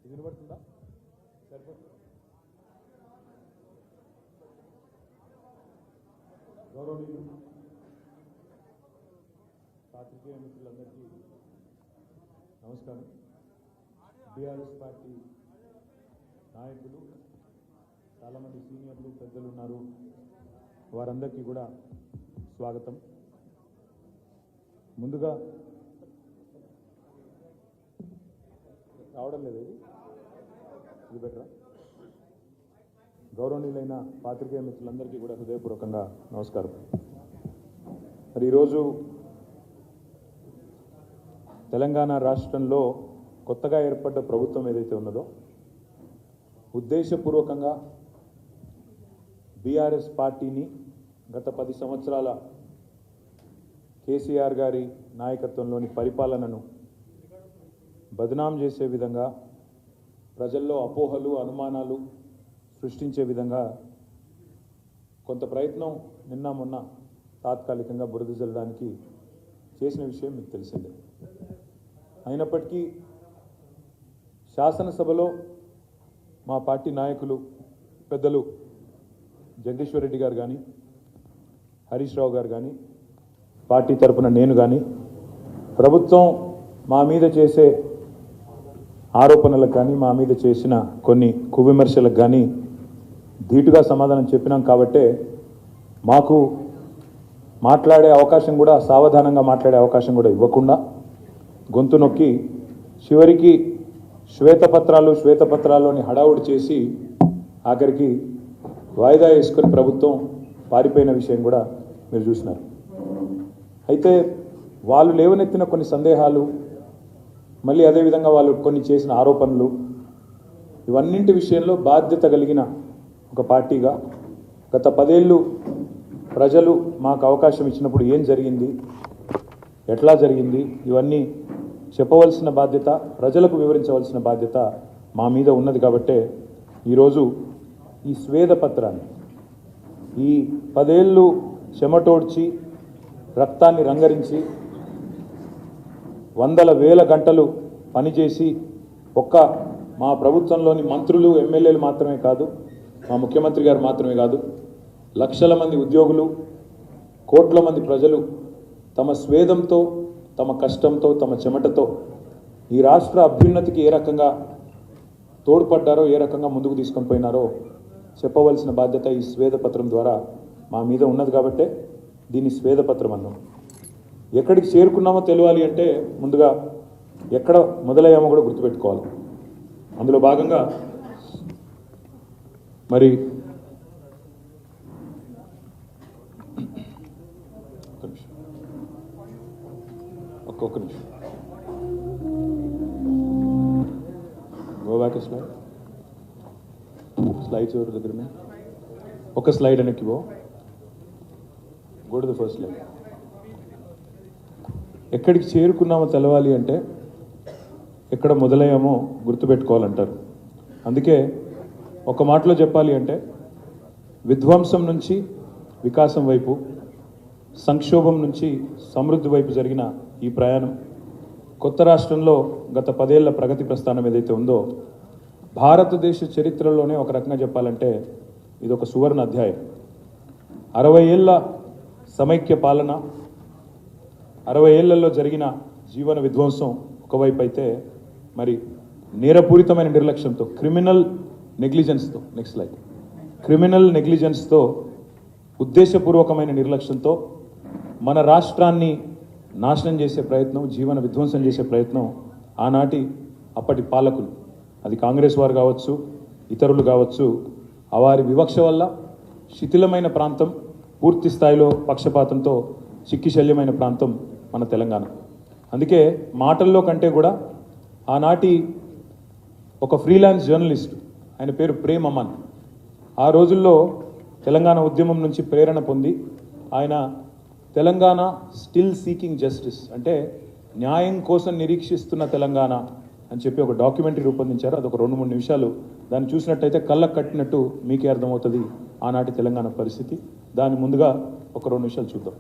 ఇది వినబడుతుందా? సరిపోతుంది. గౌరవనీయులు పాత్రికేయ మిత్రులందరికీ నమస్కారం. బీఆర్ఎస్ పార్టీ నాయకులు, చాలామంది సీనియర్లు, పెద్దలు ఉన్నారు. వారందరికీ కూడా స్వాగతం. ముందుగా రావడం లేదు, ఇది బెటరా? గౌరవనీయులైన పాత్రికేయ మిత్రులందరికీ కూడా హృదయపూర్వకంగా నమస్కారం. మరి ఈరోజు తెలంగాణ రాష్ట్రంలో కొత్తగా ఏర్పడ్డ ప్రభుత్వం ఏదైతే ఉన్నదో ఉద్దేశపూర్వకంగా బీఆర్ఎస్ పార్టీని గత 10 సంవత్సరాల కేసీఆర్ గారి నాయకత్వంలోని పరిపాలనను బదనాం చేసే విధంగా, ప్రజల్లో అపోహలు, అనుమానాలు సృష్టించే విధంగా కొంత ప్రయత్నం నిన్న మొన్న తాత్కాలికంగా బురద జల్లడానికి చేసిన విషయం మీకు తెలిసిందే. అయినప్పటికీ శాసనసభలో మా పార్టీ నాయకులు పెద్దలు జగదీశ్వర్ రెడ్డి గారు కానీ, హరీష్ రావు గారు కానీ, పార్టీ తరఫున నేను కానీ ప్రభుత్వం మా మీద చేసే ఆరోపణలకు కానీ, మా మీద చేసిన కొన్ని కువిమర్శలకు కానీ ధీటుగా సమాధానం చెప్పినాం. కాబట్టే మాకు మాట్లాడే అవకాశం కూడా, సావధానంగా మాట్లాడే అవకాశం కూడా ఇవ్వకుండా గొంతు నొక్కి చివరికి శ్వేతపత్రాల్లోని హడావుడి చేసి ఆఖరికి వాయిదా వేసుకొని ప్రభుత్వం పారిపోయిన విషయం కూడా మీరు చూసినారు. అయితే వాళ్ళు లేవనెత్తిన కొన్ని సందేహాలు, మళ్ళీ అదేవిధంగా వాళ్ళు కొన్ని చేసిన ఆరోపణలు, ఇవన్నింటి విషయంలో బాధ్యత కలిగిన ఒక పార్టీగా గత 10 ఏళ్ళు ప్రజలు మాకు అవకాశం ఇచ్చినప్పుడు ఏం జరిగింది, ఎట్లా జరిగింది, ఇవన్నీ చెప్పవలసిన బాధ్యత, ప్రజలకు వివరించవలసిన బాధ్యత మా మీద ఉన్నది. కాబట్టే ఈరోజు ఈ స్వేదపత్రాన్ని, ఈ 10 ఏళ్ళు చెమటోడ్చి రక్తాన్ని రంగరించి వందల వేల గంటలు పనిచేసి ఒక్క మా ప్రభుత్వంలోని మంత్రులు, ఎమ్మెల్యేలు మాత్రమే కాదు, మా ముఖ్యమంత్రి గారు మాత్రమే కాదు, లక్షల మంది ఉద్యోగులు, కోట్ల మంది ప్రజలు తమ స్వేదంతో, తమ కష్టంతో, తమ చెమటతో ఈ రాష్ట్ర అభ్యున్నతికి ఏ రకంగా తోడ్పడ్డారో, ఏ రకంగా ముందుకు తీసుకొని పోయినారో చెప్పవలసిన బాధ్యత ఈ స్వేదపత్రం ద్వారా మా మీద ఉన్నది. కాబట్టే దీన్ని స్వేదపత్రం అన్నాం. ఎక్కడికి చేరుకున్నామో తెలియాలి అంటే ముందుగా ఎక్కడ మొదలయ్యామో కూడా గుర్తుపెట్టుకోవాలి. అందులో భాగంగా మరి ఒక్క నిమిషం గో బ్యాక్ స్లైడ్స్ ఎవరి దగ్గర ఒక స్లైడ్ వెనక్కి go to the first slide. ఎక్కడికి చేరుకున్నామో తెలవాలి అంటే ఎక్కడ మొదలయ్యామో గుర్తుపెట్టుకోవాలంటారు. అందుకే ఒక మాటలో చెప్పాలి అంటే విధ్వంసం నుంచి వికాసం వైపు, సంక్షోభం నుంచి సమృద్ధి వైపు జరిగిన ఈ ప్రయాణం కొత్త రాష్ట్రంలో గత 10 ఏళ్ల ప్రగతి ప్రస్థానం ఏదైతే ఉందో భారతదేశ చరిత్రలోనే ఒక రకంగా చెప్పాలంటే ఇది ఒక సువర్ణ అధ్యాయం. 60 ఏళ్ల సమైక్య పాలన, 60 ఏళ్లలో జరిగిన జీవన విధ్వంసం ఒకవైపు అయితే, మరి నేరపూరితమైన నిర్లక్ష్యంతో, క్రిమినల్ నెగ్లిజెన్స్తో, నెక్స్ట్ స్లైడ్, క్రిమినల్ నెగ్లిజెన్స్తో, ఉద్దేశపూర్వకమైన నిర్లక్ష్యంతో మన రాష్ట్రాన్ని నాశనం చేసే ప్రయత్నం, జీవన విధ్వంసం చేసే ప్రయత్నం ఆనాటి అప్పటి పాలకులు, అది కాంగ్రెస్ వారు కావచ్చు, ఇతరులు కావచ్చు, వారి వివక్ష వల్ల శిథిలమైన ప్రాంతం, పూర్తి స్థాయిలో పక్షపాతంతో చిక్కిశల్యమైన ప్రాంతం మన తెలంగాణ. అందుకే మాటల్లో కంటే కూడా ఆనాటి ఒక ఫ్రీలాన్స్ జర్నలిస్ట్, ఆయన పేరు ప్రేమ్ అమన్, ఆ రోజుల్లో తెలంగాణ ఉద్యమం నుంచి ప్రేరణ పొంది ఆయన తెలంగాణ స్టిల్ సీకింగ్ జస్టిస్, అంటే న్యాయం కోసం నిరీక్షిస్తున్న తెలంగాణ అని చెప్పి ఒక డాక్యుమెంటరీ రూపొందించారు. అదొక 2-3 నిమిషాలు దాన్ని చూసినట్టయితే కళ్ళకు కట్టినట్టు మీకే అర్థమవుతుంది ఆనాటి తెలంగాణ పరిస్థితి. దాని ముందుగా ఒక 2 నిమిషాలు చూద్దాం.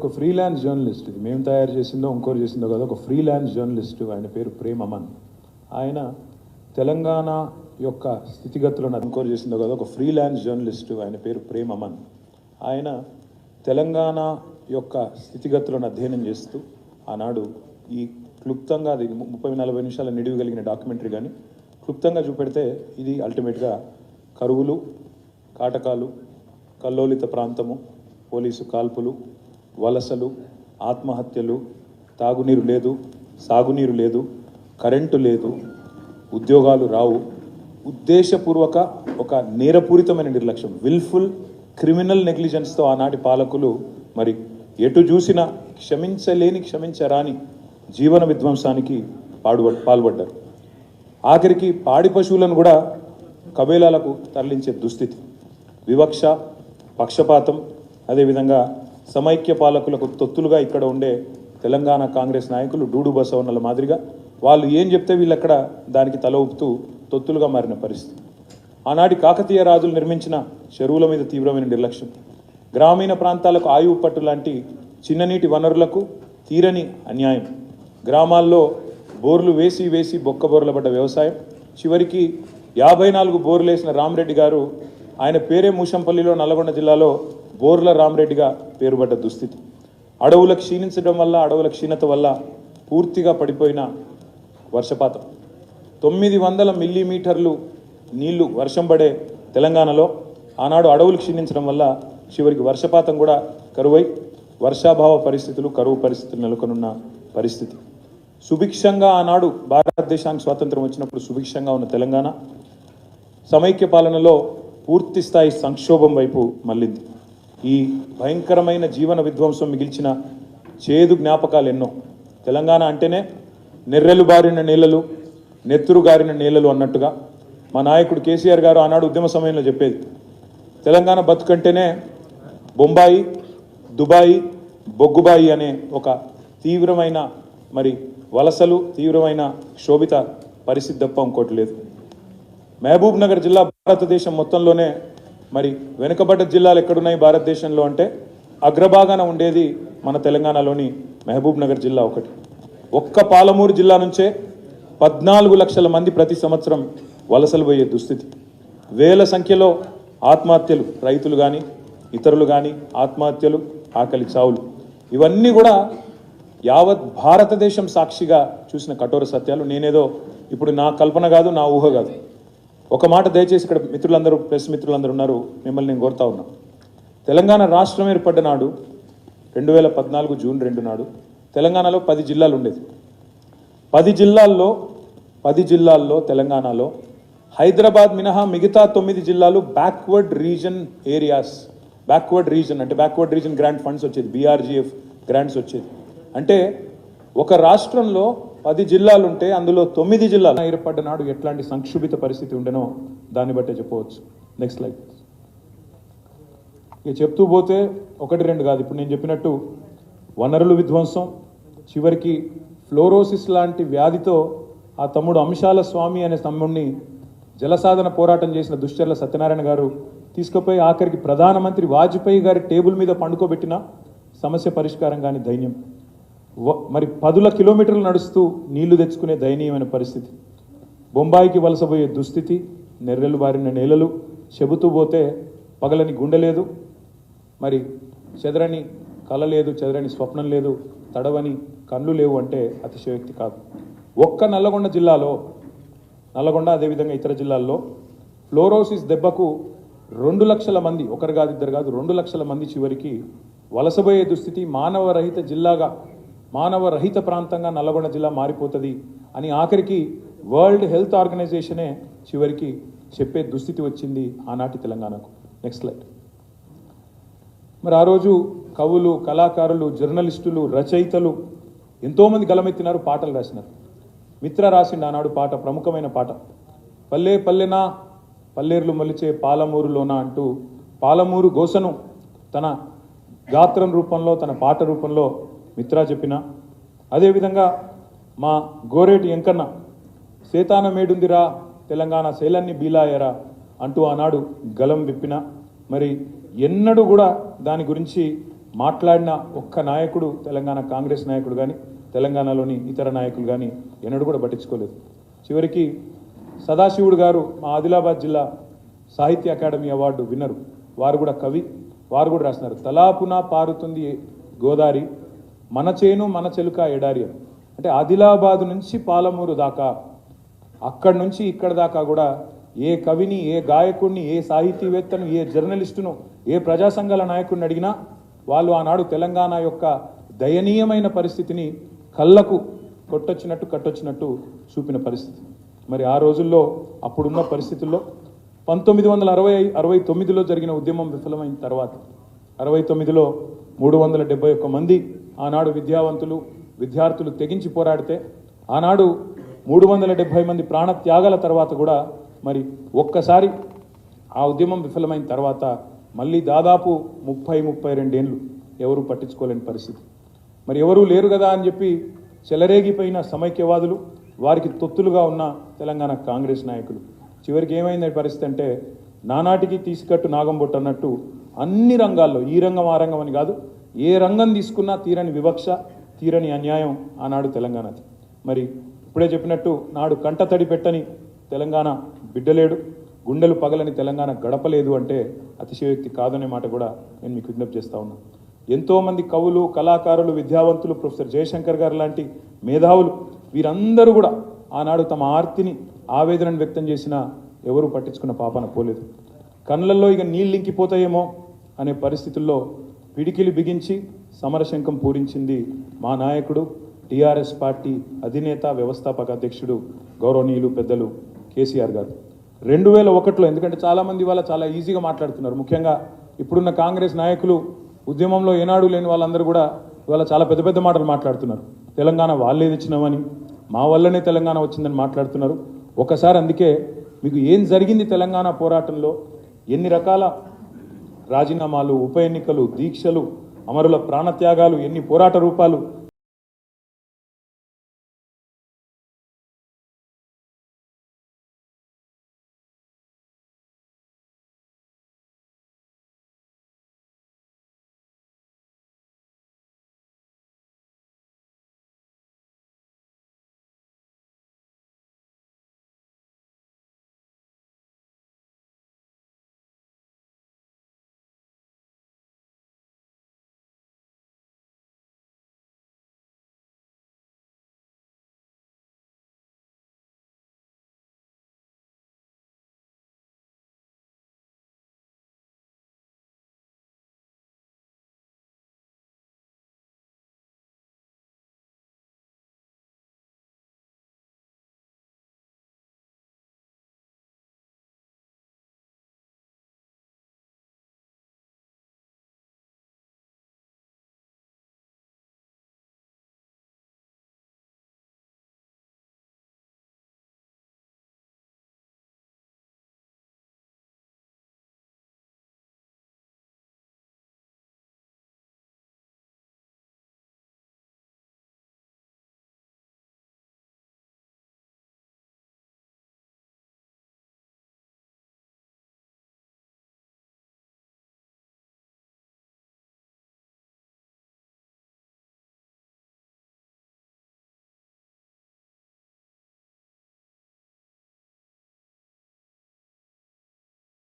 ఒక ఫ్రీలాన్స్ జర్నలిస్ట్, ఇది మేము తయారు చేసిందో ఇంకోరు చేసిందో కాదు, ఒక ఫ్రీలాన్స్ జర్నలిస్ట్, ఆయన పేరు ప్రేమ్ అమన్. ఆయన తెలంగాణ యొక్క స్థితిగతులను ఇంకోరు చేసిందో కాదు, ఒక ఫ్రీలాన్స్ జర్నలిస్ట్, ఆయన పేరు ప్రేమ్ అమన్. ఆయన తెలంగాణ యొక్క స్థితిగతులను అధ్యయనం చేస్తూ ఆనాడు ఈ క్లుప్తంగా అది 30-40 నిమిషాల నిడివి కలిగిన డాక్యుమెంటరీ కానీ క్లుప్తంగా చూపెడితే ఇది అల్టిమేట్గా కరువులు, కాటకాలు, కల్లోలిత ప్రాంతము, పోలీసు కాల్పులు, వలసలు, ఆత్మహత్యలు, తాగునీరు లేదు, సాగునీరు లేదు, కరెంటు లేదు, ఉద్యోగాలు రావు, ఉద్దేశపూర్వక ఒక నేరపూరితమైన నిర్లక్ష్యం, విల్ఫుల్ క్రిమినల్ నెగ్లిజెన్స్తో ఆనాటి పాలకులు మరి ఎటు చూసినా క్షమించరాని జీవన విధ్వంసానికి పాల్పడ్డారు. ఆఖరికి పాడి పశువులను కూడా కబేలాలకు తరలించే దుస్థితి, వివక్ష, పక్షపాతం, అదేవిధంగా సమైక్య పాలకులకు తొత్తులుగా ఇక్కడ ఉండే తెలంగాణ కాంగ్రెస్ నాయకులు డూడు బసవన్నల మాదిరిగా వాళ్ళు ఏం చెప్తే వీళ్ళక్కడ దానికి తల ఊపుతూ తొత్తులుగా మారిన పరిస్థితి. ఆనాటి కాకతీయ రాజులు నిర్మించిన చెరువుల మీద తీవ్రమైన నిర్లక్ష్యం, గ్రామీణ ప్రాంతాలకు ఆయువు పట్టు లాంటి చిన్ననీటి వనరులకు తీరని అన్యాయం, గ్రామాల్లో బోర్లు వేసి బొక్కబోర్లపడ్డ వ్యవసాయం, చివరికి 54 బోర్లు వేసిన రామరెడ్డి గారు, ఆయన పేరే మూషంపల్లిలో నల్గొండ జిల్లాలో బోర్ల రామరెడ్డిగా పేరుపడ్డ దుస్థితి, అడవుల క్షీణించడం వల్ల, అడవుల క్షీణత వల్ల పూర్తిగా పడిపోయిన వర్షపాతం, 900 మిల్లీమీటర్లు నీళ్లు వర్షం పడే తెలంగాణలో ఆనాడు అడవులు క్షీణించడం వల్ల చివరికి వర్షపాతం కూడా కరువై వర్షాభావ పరిస్థితులు, కరువు పరిస్థితులు నెలకొనున్న పరిస్థితి. సుభిక్షంగా ఆనాడు భారతదేశానికి స్వాతంత్రం వచ్చినప్పుడు సుభిక్షంగా ఉన్న తెలంగాణ సమైక్య పాలనలో పూర్తి స్థాయి సంక్షోభం వైపు మళ్ళింది. ఈ భయంకరమైన జీవన విధ్వంసం మిగిల్చిన చేదు జ్ఞాపకాలు ఎన్నో. తెలంగాణ అంటేనే నెర్రెలు బారిన నేలలు, నెత్తురు గారిన నేలలు అన్నట్టుగా మా నాయకుడు కేసీఆర్ గారు ఆనాడు ఉద్యమ సమయంలో చెప్పేది, తెలంగాణ బతుకంటేనే బొంబాయి, దుబాయి, బొగ్గుబాయి అనే ఒక తీవ్రమైన మరి వలసలు, తీవ్రమైన క్షోభిత పరిస్థితి తప్ప ఇంకోటి లేదు. మహబూబ్ నగర్ జిల్లా భారతదేశం మొత్తంలోనే మరి వెనుకబడ్డ జిల్లాలు ఎక్కడున్నాయి భారతదేశంలో అంటే అగ్రభాగాన ఉండేది మన తెలంగాణలోని మహబూబ్ నగర్ జిల్లా ఒకటి. ఒక్క పాలమూరు జిల్లా నుంచే 14 లక్షల మంది ప్రతి సంవత్సరం వలసలు పోయే దుస్థితి, వేల సంఖ్యలో ఆత్మహత్యలు, రైతులు కానీ ఇతరులు కానీ ఆత్మహత్యలు, ఆకలి చావులు, ఇవన్నీ కూడా యావత్ భారతదేశం సాక్షిగా చూసిన కఠోర సత్యాలు. నేనేదో ఇప్పుడు నా కల్పన కాదు, నా ఊహ కాదు. ఒక మాట దయచేసి ఇక్కడ మిత్రులందరూ, ప్రెస్ మిత్రులందరూ ఉన్నారు, మిమ్మల్ని నేను కోరుతా ఉన్నా. తెలంగాణ రాష్ట్రం ఏర్పడ్డ నాడు 2014 జూన్ 2 నాడు తెలంగాణలో 10 జిల్లాలు ఉండేది. 10 జిల్లాల్లో తెలంగాణలో హైదరాబాద్ మినహా మిగతా 9 జిల్లాలు backward reason areas. Backward reason grant funds వచ్చేది, బీఆర్జీఎఫ్ గ్రాంట్స్ వచ్చేది. అంటే ఒక రాష్ట్రంలో 10 జిల్లాలు ఉంటే అందులో 9 జిల్లాలు ఏర్పడ్డ నాడు ఎట్లాంటి సంక్షుభిత పరిస్థితి ఉండేనో దాన్ని బట్టే చెప్పవచ్చు. Next slide. ఇక చెప్తూ పోతే 1-2 కాదు, ఇప్పుడు నేను చెప్పినట్టు వనరులు విధ్వంసం, చివరికి ఫ్లోరోసిస్ లాంటి వ్యాధితో ఆ తమ్ముడు అంశాల స్వామి అనే తమ్ముడిని జలసాధన పోరాటం చేసిన దుశ్చర్ల సత్యనారాయణ గారు తీసుకుపోయి ఆఖరికి ప్రధానమంత్రి వాజ్పేయి గారి టేబుల్ మీద పండుకోబెట్టిన సమస్య పరిష్కారం కానీ దైన్యం. మరి 10 కిలోమీటర్లు నడుస్తూ నీళ్లు తెచ్చుకునే దయనీయమైన పరిస్థితి, బొంబాయికి వలసపోయే దుస్థితి, నెర్రెలు బారిన నేలలు, చెబుతూ పోతే పగలని గుండె లేదు, మరి చెదరని కళ లేదు, చెదరని స్వప్నం లేదు, తడవని కళ్ళు లేవు అంటే అతిశయోక్తి కాదు. ఒక్క నల్లగొండ జిల్లాలో, అదేవిధంగా ఇతర జిల్లాల్లో ఫ్లోరోసిస్ దెబ్బకు 2 లక్షల మంది, ఒకరు కాదు ఇద్దరు కాదు 2 లక్షల మంది చివరికి వలసపోయే దుస్థితి, మానవరహిత ప్రాంతంగా నల్లగొండ జిల్లా మారిపోతుంది అని ఆఖరికి వరల్డ్ హెల్త్ ఆర్గనైజేషనే చివరికి చెప్పే దుస్థితి వచ్చింది ఆనాటి తెలంగాణకు. Next slide. మరి ఆ రోజు కవులు, కళాకారులు, జర్నలిస్టులు, రచయితలు ఎంతోమంది గలమెత్తినారు, పాటలు రాసినారు. మిత్ర రాసిండు ఆనాడు పాట, ప్రముఖమైన పాట, పల్లె పల్లెనా పల్లేర్లు మొలిచే పాలమూరులోన అంటూ పాలమూరు గోసను తన గాత్రం రూపంలో, తన పాట రూపంలో మిత్ర చెప్పిన. అదేవిధంగా మా గోరేటి ఎంకన్న సేతాన మేడుందిరా తెలంగాణ శైలన్ని బీలాయరా అంటూ ఆనాడు గలం విప్పిన. మరి ఎన్నడూ కూడా దాని గురించి మాట్లాడిన ఒక్క నాయకుడు, తెలంగాణ కాంగ్రెస్ నాయకుడు కానీ తెలంగాణలోని ఇతర నాయకులు కానీ ఎన్నడూ కూడా పట్టించుకోలేదు. చివరికి సదాశివుడు గారు మా ఆదిలాబాద్ జిల్లా సాహిత్య అకాడమీ అవార్డు విన్నరు. వారు కూడా కవి, వారు కూడా రాసినారు, తలాపున పారుతుంది గోదారి మన చేను మన చెలుక ఎడారి. అంటే ఆదిలాబాద్ నుంచి పాలమూరు దాకా, అక్కడి నుంచి ఇక్కడ దాకా కూడా ఏ కవిని, ఏ గాయకుడిని, ఏ సాహితీవేత్తను, ఏ జర్నలిస్టును, ఏ ప్రజా సంఘాల నాయకుడిని అడిగినా వాళ్ళు ఆనాడు తెలంగాణ యొక్క దయనీయమైన పరిస్థితిని కళ్ళకు కట్టొచ్చినట్టు చూపిన పరిస్థితి. మరి ఆ రోజుల్లో అప్పుడున్న పరిస్థితుల్లో 1969లో జరిగిన ఉద్యమం విఫలమైన తర్వాత 69లో 371 మంది ఆనాడు విద్యావంతులు, విద్యార్థులు తెగించి పోరాడితే ఆనాడు 370 మంది ప్రాణ త్యాగాల తర్వాత కూడా మరి ఒక్కసారి ఆ ఉద్యమం విఫలమైన తర్వాత మళ్ళీ దాదాపు 32 ఏళ్ళు ఎవరు పట్టించుకోలేని పరిస్థితి. మరి ఎవరూ లేరు కదా అని చెప్పి చెలరేగిపోయిన సమైక్యవాదులు, వారికి తొత్తులుగా ఉన్న తెలంగాణ కాంగ్రెస్ నాయకులు చివరికి ఏమైంది పరిస్థితి అంటే నానాటికి తీసుకట్టు నాగంబొట్టు అన్నట్టు అన్ని రంగాల్లో, ఈ రంగం ఆ రంగం అని కాదు, ఏ రంగం తీసుకున్నా తీరని వివక్ష, తీరని అన్యాయం ఆనాడు తెలంగాణది. మరి ఇప్పుడే చెప్పినట్టు నాడు కంటతడి పెట్టని తెలంగాణ బిడ్డలేడు, గుండెలు పగలని తెలంగాణ గడపలేదు అంటే అతిశయోక్తి కాదనే మాట కూడా నేను మీకు విజ్ఞప్తి చేస్తా ఉన్నాను. ఎంతోమంది కవులు, కళాకారులు, విద్యావంతులు, ప్రొఫెసర్ జయశంకర్ గారు లాంటి మేధావులు వీరందరూ కూడా ఆనాడు తమ ఆర్తిని, ఆవేదనను వ్యక్తం చేసినా ఎవరూ పట్టించుకున్న పాపన పోలేదు. కళ్ళల్లో ఇక నీళ్ళు ఇంకిపోతాయేమో అనే పరిస్థితుల్లో పిడికిలి బిగించి సమరశంఖం పూరించింది మా నాయకుడు, టీఆర్ఎస్ పార్టీ అధినేత, వ్యవస్థాపక అధ్యక్షుడు గౌరవనీయులు పెద్దలు కేసీఆర్ గారు. 2001లో, ఎందుకంటే చాలామంది వాళ్ళ చాలా ఈజీగా మాట్లాడుతున్నారు, ముఖ్యంగా ఇప్పుడున్న కాంగ్రెస్ నాయకులు ఉద్యమంలో ఏనాడు లేని వాళ్ళందరూ కూడా ఇవాళ చాలా పెద్ద పెద్ద మాటలు మాట్లాడుతున్నారు. తెలంగాణ వాళ్ళే తెచ్చినామని, మా వల్లనే తెలంగాణ వచ్చిందని మాట్లాడుతున్నారు. ఒకసారి అందుకే మీకు ఏం జరిగింది తెలంగాణ పోరాటంలో, ఎన్ని రకాల రాజీనామాలు, ఉప ఎన్నికలు, దీక్షలు, అమరుల ప్రాణత్యాగాలు, ఎన్ని పోరాట రూపాలు,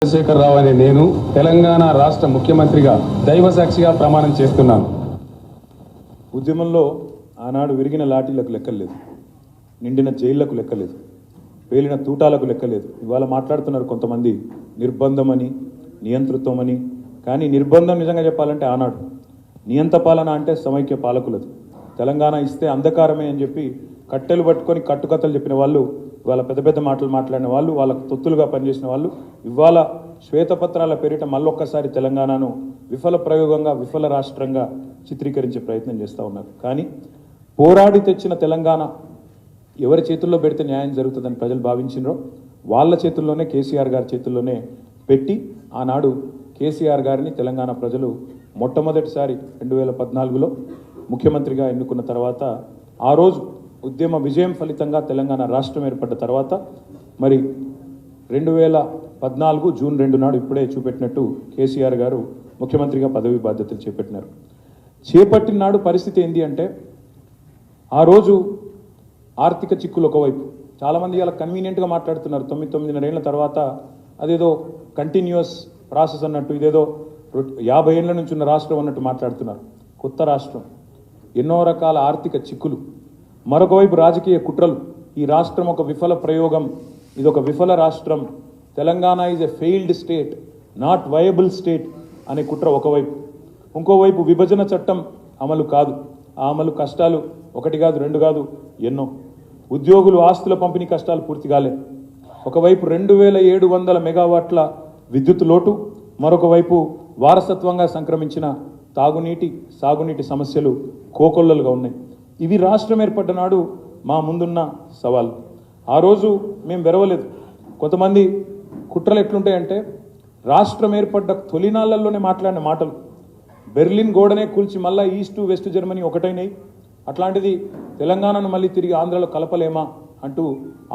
చంద్రశేఖరరావు అనే నేను తెలంగాణ రాష్ట్ర ముఖ్యమంత్రిగా దైవసాక్షిగా ప్రమాణం చేస్తున్నాను. ఉద్యమంలో ఆనాడు విరిగిన లాఠీలకు లెక్కలేదు, నిండిన జైళ్లకు లెక్కలేదు, పేలిన తూటాలకు లెక్కలేదు. ఇవాళ మాట్లాడుతున్నారు కొంతమంది నిర్బంధమని, నియంతృత్వమని. కానీ నిర్బంధం నిజంగా చెప్పాలంటే ఆనాడు, నియంత పాలన అంటే సమైక్య పాలకులది. తెలంగాణ ఇస్తే అంధకారమే అని చెప్పి కట్టెలు పట్టుకొని కట్టుకథలు చెప్పిన వాళ్ళు, ఇవాళ పెద్ద పెద్ద మాటలు మాట్లాడిన వాళ్ళు, వాళ్ళకు తొత్తులుగా పనిచేసిన వాళ్ళు ఇవాళ శ్వేతపత్రాల పేరిట మళ్ళొక్కసారి తెలంగాణను విఫల ప్రయోగంగా, విఫల రాష్ట్రంగా చిత్రీకరించే ప్రయత్నం చేస్తూ ఉన్నారు. కానీ పోరాడి తెచ్చిన తెలంగాణ ఎవరి చేతుల్లో పెడితే న్యాయం జరుగుతుందని ప్రజలు భావించినరో వాళ్ళ చేతుల్లోనే, కేసీఆర్ గారి చేతుల్లోనే పెట్టి ఆనాడు కేసీఆర్ గారిని తెలంగాణ ప్రజలు మొట్టమొదటిసారి 2014లో ముఖ్యమంత్రిగా ఎన్నుకున్న తర్వాత, ఆ రోజు ఉద్యమ విజయం ఫలితంగా తెలంగాణ రాష్ట్రం ఏర్పడ్డ తర్వాత మరి 2014 జూన్ 2 నాడు ఇప్పుడే చూపెట్టినట్టు కేసీఆర్ గారు ముఖ్యమంత్రిగా పదవి బాధ్యతలు చేపట్టినారు. చేపట్టిన నాడు పరిస్థితి ఏంటి అంటే ఆ రోజు ఆర్థిక చిక్కులు ఒకవైపు, చాలామంది ఇలా కన్వీనియంట్గా మాట్లాడుతున్నారు. 9 ఏళ్ల తర్వాత అదేదో కంటిన్యూస్ ప్రాసెస్ అన్నట్టు, ఇదేదో 50 ఏళ్ల నుంచి ఉన్న రాష్ట్రం అన్నట్టు మాట్లాడుతున్నారు. కొత్త రాష్ట్రం, ఎన్నో రకాల ఆర్థిక చిక్కులు, మరొక వైపు రాజకీయ కుట్రలు. ఈ రాష్ట్రం ఒక విఫల ప్రయోగం, ఇది ఒక విఫల రాష్ట్రం, Telangana is a failed state, not viable state అనే కుట్ర ఒకవైపు. ఇంకోవైపు విభజన చట్టం అమలు కాదు, ఆ అమలు కష్టాలు ఒకటి కాదు, రెండు కాదు, ఎన్నో. ఉద్యోగులు ఆస్తుల పంపిణీ కష్టాలు పూర్తి కాలేదు. ఒకవైపు 2700 మెగావాట్ల విద్యుత్ లోటు, మరొక వైపు వారసత్వంగా సంక్రమించిన తాగునీటి సాగునీటి సమస్యలు కోకొల్లలుగా ఉన్నాయి. ఇవి రాష్ట్రం ఏర్పడ్డ నాడు మా ముందున్న సవాల్. ఆ రోజు మేము వెరవలేదు. కొంతమంది కుట్రలు ఎట్లుంటాయంటే, రాష్ట్రం ఏర్పడ్డ తొలినాళ్లలోనే మాట్లాడిన మాటలు, బెర్లిన్ గోడనే కూల్చి మళ్ళీ ఈస్ట్ వెస్ట్ జర్మనీ ఒకటైనాయి, అట్లాంటిది తెలంగాణను మళ్ళీ తిరిగి ఆంధ్రలో కలపలేమా అంటూ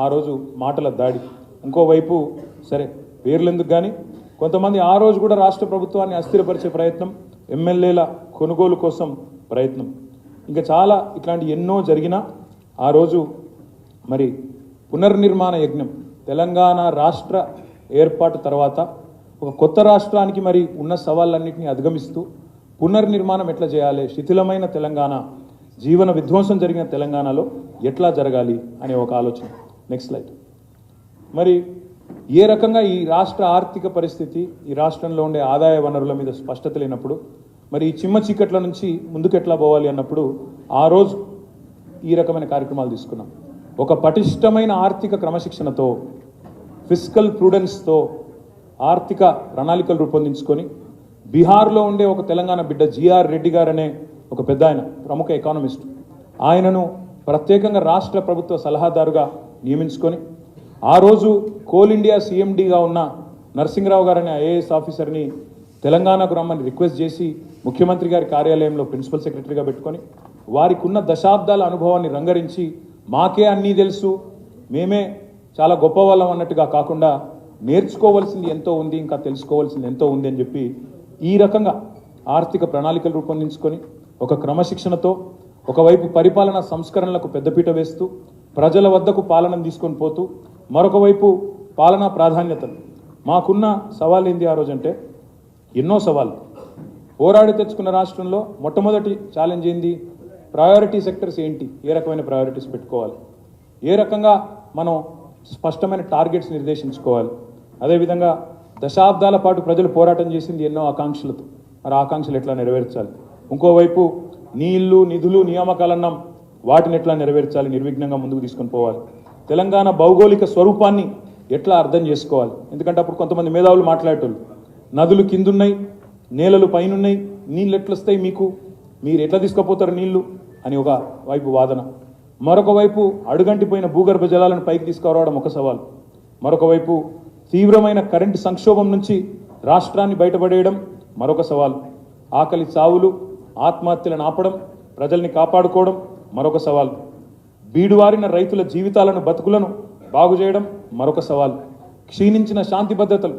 ఆ రోజు మాటల దాడి. ఇంకోవైపు సరే పేర్లు ఎందుకు కానీ కొంతమంది ఆ రోజు కూడా రాష్ట్ర ప్రభుత్వాన్ని అస్థిరపరిచే ప్రయత్నం, ఎమ్మెల్యేల కొనుగోలు కోసం ప్రయత్నం, ఇంకా చాలా ఇట్లాంటి ఎన్నో జరిగినా ఆ రోజు మరి పునర్నిర్మాణ యజ్ఞం, తెలంగాణ రాష్ట్ర ఏర్పాటు తర్వాత ఒక కొత్త రాష్ట్రానికి మరి ఉన్న సవాళ్ళన్నింటినీ అధిగమిస్తూ పునర్నిర్మాణం ఎట్లా చేయాలి, శిథిలమైన తెలంగాణ, జీవన విధ్వంసం జరిగిన తెలంగాణలో ఎట్లా జరగాలి అనే ఒక ఆలోచన. Next slide. మరి ఏ రకంగా ఈ రాష్ట్ర ఆర్థిక పరిస్థితి, ఈ రాష్ట్రంలో ఉండే ఆదాయ వనరుల మీద స్పష్టత లేనప్పుడు మరి ఈ చిమ్మ చీకట్ల నుంచి ముందుకు ఎట్లా పోవాలి అన్నప్పుడు ఆ రోజు ఈ రకమైన కార్యక్రమాలు తీసుకున్నాం. ఒక పటిష్టమైన ఆర్థిక క్రమశిక్షణతో, ఫిస్కల్ ప్రూడెన్స్తో ఆర్థిక ప్రణాళికలు రూపొందించుకొని బీహార్లో ఉండే ఒక తెలంగాణ బిడ్డ జిఆర్ రెడ్డి గారు అనే ఒక పెద్ద ఆయన, ప్రముఖ ఎకానమిస్ట్, ఆయనను ప్రత్యేకంగా రాష్ట్ర ప్రభుత్వ సలహాదారుగా నియమించుకొని ఆ రోజు కోల్ ఇండియా సీఎండీగా ఉన్న నరసింహరావు గారు అనే ఐఏఎస్ ఆఫీసర్ని తెలంగాణకు రమ్మని రిక్వెస్ట్ చేసి ముఖ్యమంత్రి గారి కార్యాలయంలో ప్రిన్సిపల్ సెక్రటరీగా పెట్టుకొని వారికి ఉన్న దశాబ్దాల అనుభవాన్ని రంగరించి మాకే అన్నీ తెలుసు, మేమే చాలా గొప్పవాళ్ళం అన్నట్టుగా కాకుండా నేర్చుకోవాల్సింది ఎంతో ఉంది, ఇంకా తెలుసుకోవాల్సింది ఎంతో ఉంది అని చెప్పి ఈ రకంగా ఆర్థిక ప్రణాళికలు రూపొందించుకొని ఒక క్రమశిక్షణతో ఒకవైపు పరిపాలనా సంస్కరణలకు పెద్దపీట వేస్తూ ప్రజల వద్దకు పాలనను తీసుకొని పోతూ మరొక వైపు పాలనా ప్రాధాన్యతలు. మాకున్న సవాల్ ఏంది ఆ రోజంటే ఎన్నో సవాళ్ళు. పోరాడి తెచ్చుకున్న రాష్ట్రంలో మొట్టమొదటి ఛాలెంజ్ ఏంది, ప్రయారిటీ సెక్టర్స్ ఏంటి, ఏ రకమైన ప్రయారిటీస్ పెట్టుకోవాలి, ఏ రకంగా మనం స్పష్టమైన టార్గెట్స్ నిర్దేశించుకోవాలి. అదేవిధంగా దశాబ్దాల పాటు ప్రజలు పోరాటం చేసింది ఎన్నో ఆకాంక్షలతో, మరి ఆకాంక్షలు ఎట్లా నెరవేర్చాలి. ఇంకోవైపు నీళ్లు నిధులు నియామకాలన్నాం, వాటిని ఎట్లా నెరవేర్చాలి, నిర్విఘ్నంగా ముందుకు తీసుకొని పోవాలి. తెలంగాణ భౌగోళిక స్వరూపాన్ని ఎట్లా అర్థం చేసుకోవాలి. ఎందుకంటే అప్పుడు కొంతమంది మేధావులు మాట్లాడేటోళ్ళు, నదులు కిందున్నాయి, నేలలు పైనున్నాయి, నీళ్ళు ఎట్లా వస్తాయి మీకు, మీరు ఎట్లా తీసుకుపోతారు నీళ్లు అని ఒక వైపు వాదన. మరొక వైపు అడుగంటిపోయిన భూగర్భ జలాలను పైకి తీసుకురావడం ఒక సవాల్. మరొక వైపు తీవ్రమైన కరెంటు సంక్షోభం నుంచి రాష్ట్రాన్ని బయటపడేయడం మరొక సవాల్. ఆకలి చావులు, ఆత్మహత్యలను ఆపడం, ప్రజల్ని కాపాడుకోవడం మరొక సవాల్. బీడువారిన రైతుల జీవితాలను, బతుకులను బాగు చేయడం మరొక సవాల్. క్షీణించిన శాంతి భద్రతలు,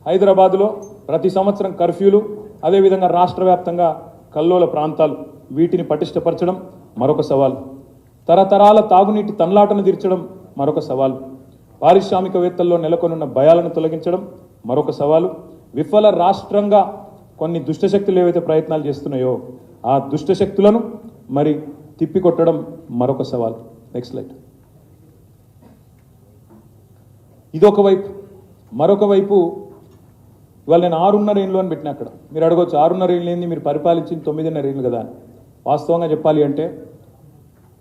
హైదరాబాదులో ప్రతి సంవత్సరం కర్ఫ్యూలు, అదేవిధంగా రాష్ట్ర వ్యాప్తంగా కల్లోల ప్రాంతాలు, వీటిని పటిష్టపరచడం మరొక సవాల్. తరతరాల తాగునీటి తన్లాటను తీర్చడం మరొక సవాల్. పారిశ్రామికవేత్తల్లో నెలకొనున్న భయాలను తొలగించడం మరొక సవాలు. విఫల రాష్ట్రంగా కొన్ని దుష్టశక్తులు ఏవైతే ప్రయత్నాలు చేస్తున్నాయో ఆ దుష్టశక్తులను మరి తిప్పికొట్టడం మరొక సవాల్. Next slide. ఇదొక వైపు. మరొక వైపు ఇవాళ నేను 6.5 ఏళ్ళు అని పెట్టిన, అక్కడ మీరు అడగవచ్చు 6.5 ఏళ్ళు ఏంది, మీరు పరిపాలించింది 9.5 ఏళ్ళు కదా అని. వాస్తవంగా చెప్పాలి అంటే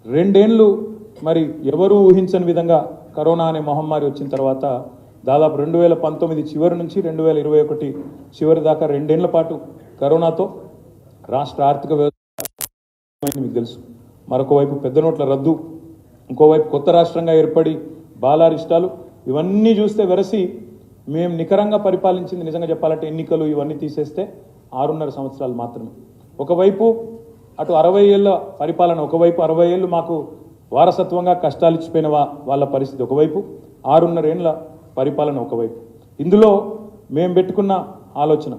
2 ఏళ్ళు మరి ఎవరూ ఊహించని విధంగా కరోనా అనే మహమ్మారి వచ్చిన తర్వాత దాదాపు 2019 చివరి నుంచి 2021 చివరి దాకా 2 ఏళ్ల పాటు కరోనాతో రాష్ట్ర ఆర్థిక వ్యవస్థ మీకు తెలుసు. మరొక వైపు పెద్ద నోట్ల రద్దు, ఇంకోవైపు కొత్త రాష్ట్రంగా ఏర్పడి బాలారిష్టాలు, ఇవన్నీ చూస్తే వెరసి మేము నికరంగా పరిపాలించింది నిజంగా చెప్పాలంటే ఎన్నికలు ఇవన్నీ తీసేస్తే 6.5 సంవత్సరాలు మాత్రమే. ఒకవైపు అటు 60 ఏళ్ళ పరిపాలన, ఒకవైపు 60 ఏళ్ళు మాకు వారసత్వంగా కష్టాలు ఇచ్చిపోయిన వాళ్ళ పరిస్థితి ఒకవైపు, 6.5 ఏళ్ళ పరిపాలన ఒకవైపు. ఇందులో మేము పెట్టుకున్న ఆలోచన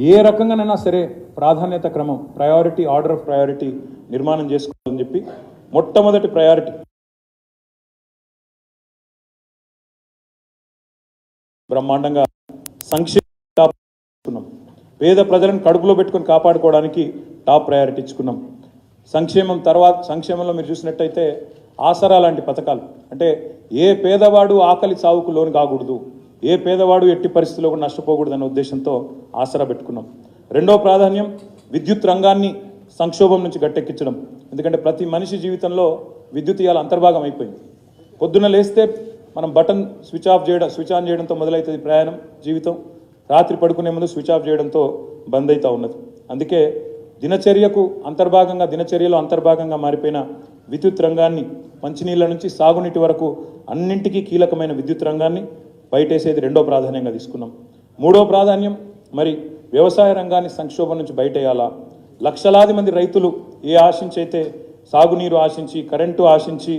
ఏ రకంగానైనా సరే ప్రాధాన్యత క్రమం ప్రయారిటీ ఆర్డర్ ఆఫ్ ప్రయారిటీ నిర్మాణం చేసుకోవాలని చెప్పి మొట్టమొదటి ప్రయారిటీ బ్రహ్మాండంగా సంక్షేమం పేద ప్రజలను కడుపులో పెట్టుకొని కాపాడుకోవడానికి టాప్ ప్రయారిటీ ఇచ్చుకున్నాం. సంక్షేమంలో మీరు చూసినట్టయితే ఆసరా లాంటి పథకాలు, అంటే ఏ పేదవాడు ఆకలి చావుకు లోను కాకూడదు, ఏ పేదవాడు ఎట్టి పరిస్థితుల్లో కూడా నష్టపోకూడదు అనే ఉద్దేశంతో ఆసరా పెట్టుకున్నాం. రెండో ప్రాధాన్యం విద్యుత్ రంగాన్ని సంక్షోభం నుంచి గట్టెక్కించడం. ఎందుకంటే ప్రతి మనిషి జీవితంలో విద్యుత్ ఇవాళ అంతర్భాగం అయిపోయింది. పొద్దున్న లేస్తే మనం బటన్ స్విచ్ ఆన్ చేయడంతో మొదలవుతుంది ప్రయాణం జీవితం. రాత్రి పడుకునే ముందు స్విచ్ ఆఫ్ చేయడంతో బంద్ అవుతూ ఉన్నది. అందుకే దినచర్యలో అంతర్భాగంగా మారిపోయిన విద్యుత్ రంగాన్ని, మంచినీళ్ళ నుంచి సాగునీటి వరకు అన్నింటికీ కీలకమైన విద్యుత్ రంగాన్ని బయటేసేది రెండో ప్రాధాన్యంగా తీసుకున్నాం. మూడో ప్రాధాన్యం మరి వ్యవసాయ రంగాన్ని సంక్షోభం నుంచి బయటేయాలా. లక్షలాది మంది రైతులు ఏ ఆశించైతే సాగునీరు ఆశించి, కరెంటు ఆశించి,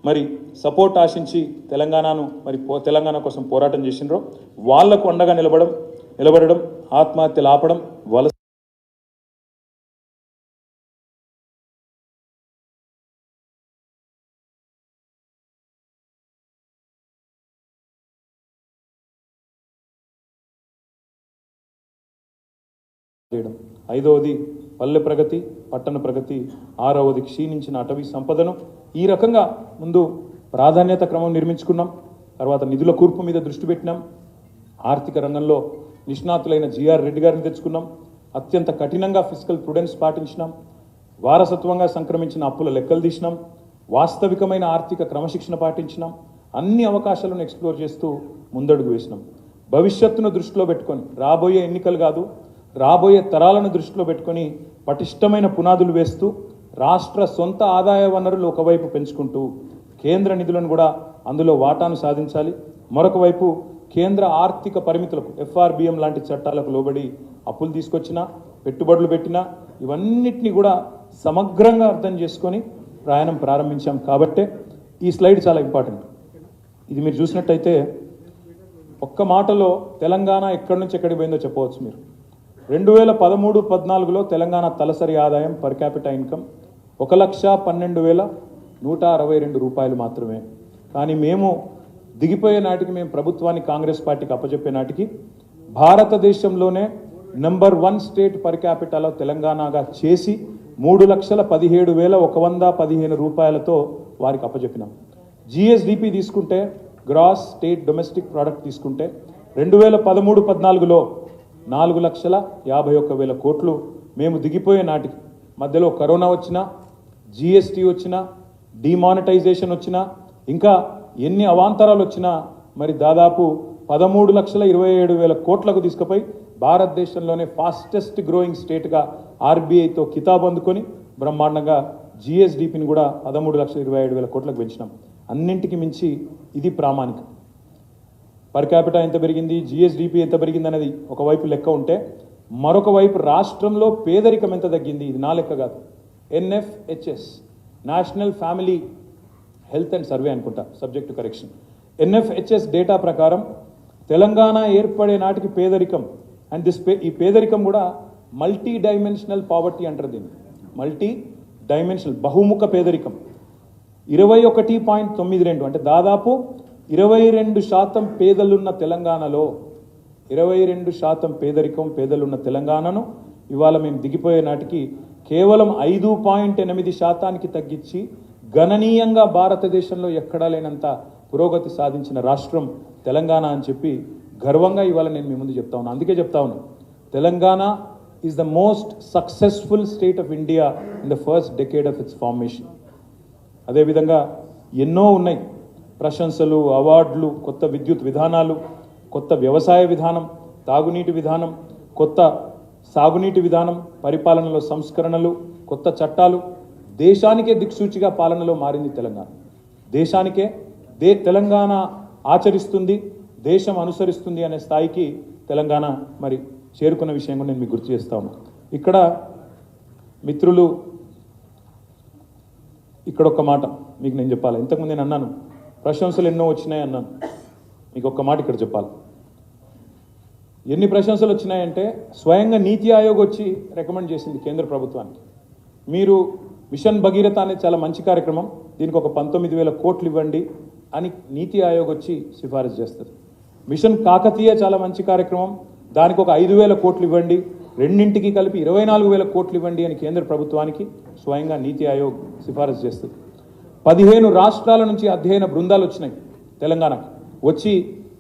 మరి సపోర్ట్ ఆశించి తెలంగాణ కోసం పోరాటం చేసినారో వాళ్లకు అండగా నిలబడడం, ఆత్మహత్యలు ఆపడం, వలస చేయడం. ఐదవది పల్లె ప్రగతి, పట్టణ ప్రగతి. ఆరవది క్షీణించిన అటవీ సంపదను. ఈ రకంగా ముందు ప్రాధాన్యత క్రమం నిర్మించుకున్నాం. తర్వాత నిధుల కూర్పు మీద దృష్టి పెట్టినాం. ఆర్థిక రంగంలో నిష్ణాతులైన జిఆర్ రెడ్డి గారిని తెచ్చుకున్నాం. అత్యంత కఠినంగా ఫిజికల్ ప్రుడెన్స్ పాటించినాం. వారసత్వంగా సంక్రమించిన అప్పుల లెక్కలు తీసినాం. వాస్తవికమైన ఆర్థిక క్రమశిక్షణ పాటించినాం. అన్ని అవకాశాలను ఎక్స్ప్లోర్ చేస్తూ ముందడుగు వేసినాం. భవిష్యత్తును దృష్టిలో పెట్టుకొని, రాబోయే ఎన్నికలు కాదు, రాబోయే తరాలను దృష్టిలో పెట్టుకొని పటిష్టమైన పునాదులు వేస్తూ రాష్ట్ర సొంత ఆదాయ వనరులు ఒకవైపు పెంచుకుంటూ కేంద్ర నిధులను కూడా అందులో వాటాను సాధించాలి. మరొక వైపు కేంద్ర ఆర్థిక పరిమితులకు, FRBM లాంటి చట్టాలకు లోబడి అప్పులు తీసుకొచ్చినా, పెట్టుబడులు పెట్టినా, ఇవన్నిటినీ కూడా సమగ్రంగా అర్థం చేసుకొని ప్రయాణం ప్రారంభించాం. కాబట్టే ఈ స్లైడ్ చాలా ఇంపార్టెంట్. ఇది మీరు చూసినట్టయితే ఒక్క మాటలో తెలంగాణ ఎక్కడి నుంచి ఎక్కడికి పోయిందో చెప్పవచ్చు మీరు. 2013-14లో తెలంగాణ తలసరి ఆదాయం పర్ క్యాపిటల్ ఇన్కమ్ 1,12,162 రూపాయలు మాత్రమే. కానీ మేము దిగిపోయే నాటికి, మేము ప్రభుత్వాన్ని కాంగ్రెస్ పార్టీకి అప్పచెప్పే నాటికి భారతదేశంలోనే నంబర్ 1 స్టేట్ పర్ క్యాపిటల్ తెలంగాణగా చేసి 3,17,115 రూపాయలతో వారికి అప్పచెప్పినాం. GSDP తీసుకుంటే, గ్రాస్ స్టేట్ డొమెస్టిక్ ప్రోడక్ట్ తీసుకుంటే 2013-14లో 4,51,000 కోట్లు మేము దిగిపోయే నాటికి. మధ్యలో కరోనా వచ్చినా, GST వచ్చినా, డిమానిటైజేషన్ వచ్చినా, ఇంకా ఎన్ని అవాంతరాలు వచ్చినా మరి దాదాపు 13,27,000 కోట్లకు తీసుకుపోయి భారతదేశంలోనే ఫాస్టెస్ట్ గ్రోయింగ్ స్టేట్గా RBIతో కితాబ్ అందుకొని బ్రహ్మాండంగా GSDPని కూడా 13,27,000 కోట్లకు పెంచినాం. అన్నింటికి మించి ఇది ప్రామాణికం. పర్ క్యాపిటల్ ఎంత పెరిగింది, GSDP ఎంత పెరిగింది అనేది ఒకవైపు లెక్క ఉంటే, మరొక వైపు రాష్ట్రంలో పేదరికం ఎంత తగ్గింది, ఇది నా లెక్క కాదు. NFHS, national family health and survey అనుకుంటా, సబ్జెక్టు కరెక్షన్. NFHS డేటా ప్రకారం తెలంగాణ ఏర్పడే నాటికి పేదరికం, అండ్ ఈ పేదరికం కూడా మల్టీ డైమెన్షనల్ పావర్టీ అంటారు దీన్ని. మల్టీ డైమెన్షనల్, బహుముఖ పేదరికం 21.92, అంటే దాదాపు 22% పేదలున్న తెలంగాణలో 22% పేదలున్న తెలంగాణను ఇవాళ మేము దిగిపోయే నాటికి కేవలం 5.8% తగ్గించి గణనీయంగా భారతదేశంలో ఎక్కడా లేనంత పురోగతి సాధించిన రాష్ట్రం తెలంగాణ అని చెప్పి గర్వంగా ఇవాళ నేను మీ ముందు చెప్తా ఉన్నాను. అందుకే చెప్తా ఉన్నాను, Telangana is the most successful state of India in the first decade of it's formation. అదేవిధంగా ఎన్నో ఉన్నాయి ప్రశంసలు, అవార్డులు, కొత్త విద్యుత్ విధానాలు, కొత్త వ్యవసాయ విధానం, తాగునీటి విధానం, కొత్త సాగునీటి విధానం, పరిపాలనలో సంస్కరణలు, కొత్త చట్టాలు. దేశానికే దిక్సూచిగా పాలనలో మారింది తెలంగాణ. దేశానికే తెలంగాణ ఆచరిస్తుంది, దేశం అనుసరిస్తుంది అనే స్థాయికి తెలంగాణ మరి చేరుకున్న విషయం కూడా నేను మీకు గుర్తు చేస్తాను. ఇక్కడ మిత్రులు, ఇక్కడ ఒక మాట మీకు నేను చెప్పాలి. ఇంతకుముందు నేను అన్నాను ప్రశంసలు ఎన్నో వచ్చినాయి అన్నాను. మీకు ఒక్క మాట ఇక్కడ చెప్పాలి. ఎన్ని ప్రశంసలు వచ్చినాయంటే స్వయంగా నీతి ఆయోగ్ వచ్చి రికమెండ్ చేసింది కేంద్ర ప్రభుత్వానికి. మీరు మిషన్ భగీరథ అనేది చాలా మంచి కార్యక్రమం, దీనికి ఒక 19,000 కోట్లు ఇవ్వండి అని నీతి ఆయోగ్ వచ్చి సిఫారసు చేస్తుంది. మిషన్ కాకతీయ చాలా మంచి కార్యక్రమం, దానికి ఒక 5,000 కోట్లు ఇవ్వండి, రెండింటికి కలిపి 24,000 కోట్లు ఇవ్వండి అని కేంద్ర ప్రభుత్వానికి స్వయంగా నీతి ఆయోగ్ సిఫారసు చేస్తుంది. 15 రాష్ట్రాల నుంచి అధ్యయన బృందాలు వచ్చినాయి తెలంగాణకు, వచ్చి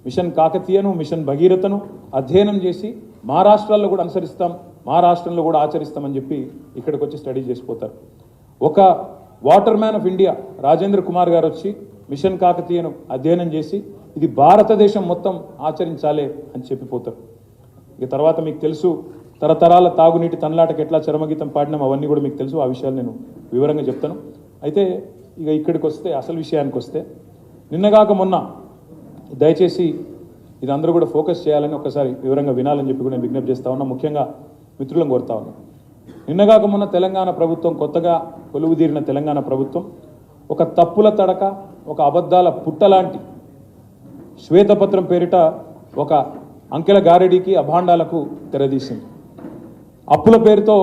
మిషన్ కాకతీయను మిషన్ భగీరథను అధ్యయనం చేసి మా రాష్ట్రాల్లో కూడా అనుసరిస్తాం, మా రాష్ట్రంలో కూడా ఆచరిస్తామని చెప్పి ఇక్కడికి వచ్చి స్టడీ చేసిపోతారు. ఒక water man of India Rajendra Kumar గారు వచ్చి మిషన్ కాకతీయను అధ్యయనం చేసి ఇది భారతదేశం మొత్తం ఆచరించాలి అని చెప్పిపోతారు. ఇక తర్వాత మీకు తెలుసు తరతరాల తాగునీటి తనలాటకు ఎట్లా చరమగీతం పాడినాం అవన్నీ కూడా మీకు తెలుసు, ఆ విషయాలు నేను వివరంగా చెప్తాను. అయితే ఇక ఇక్కడికి వస్తే అసలు విషయానికి వస్తే నిన్నగాక మొన్న దయచేసి ఇది అందరూ కూడా ఫోకస్ చేయాలని ఒకసారి వివరంగా వినాలని చెప్పి కూడా నేను విజ్ఞప్తి చేస్తా ఉన్నా, ముఖ్యంగా మిత్రులను కోరుతా ఉన్నా. నిన్నగాక మొన్న తెలంగాణ ప్రభుత్వం, కొత్తగా కొలువుదీరిన తెలంగాణ ప్రభుత్వం ఒక తప్పుల తడక, ఒక అబద్ధాల పుట్టలాంటి శ్వేతపత్రం పేరిట ఒక అంకెల గారెడీకి అభాండాలకు తెరదీసింది. అప్పుల పేరుతో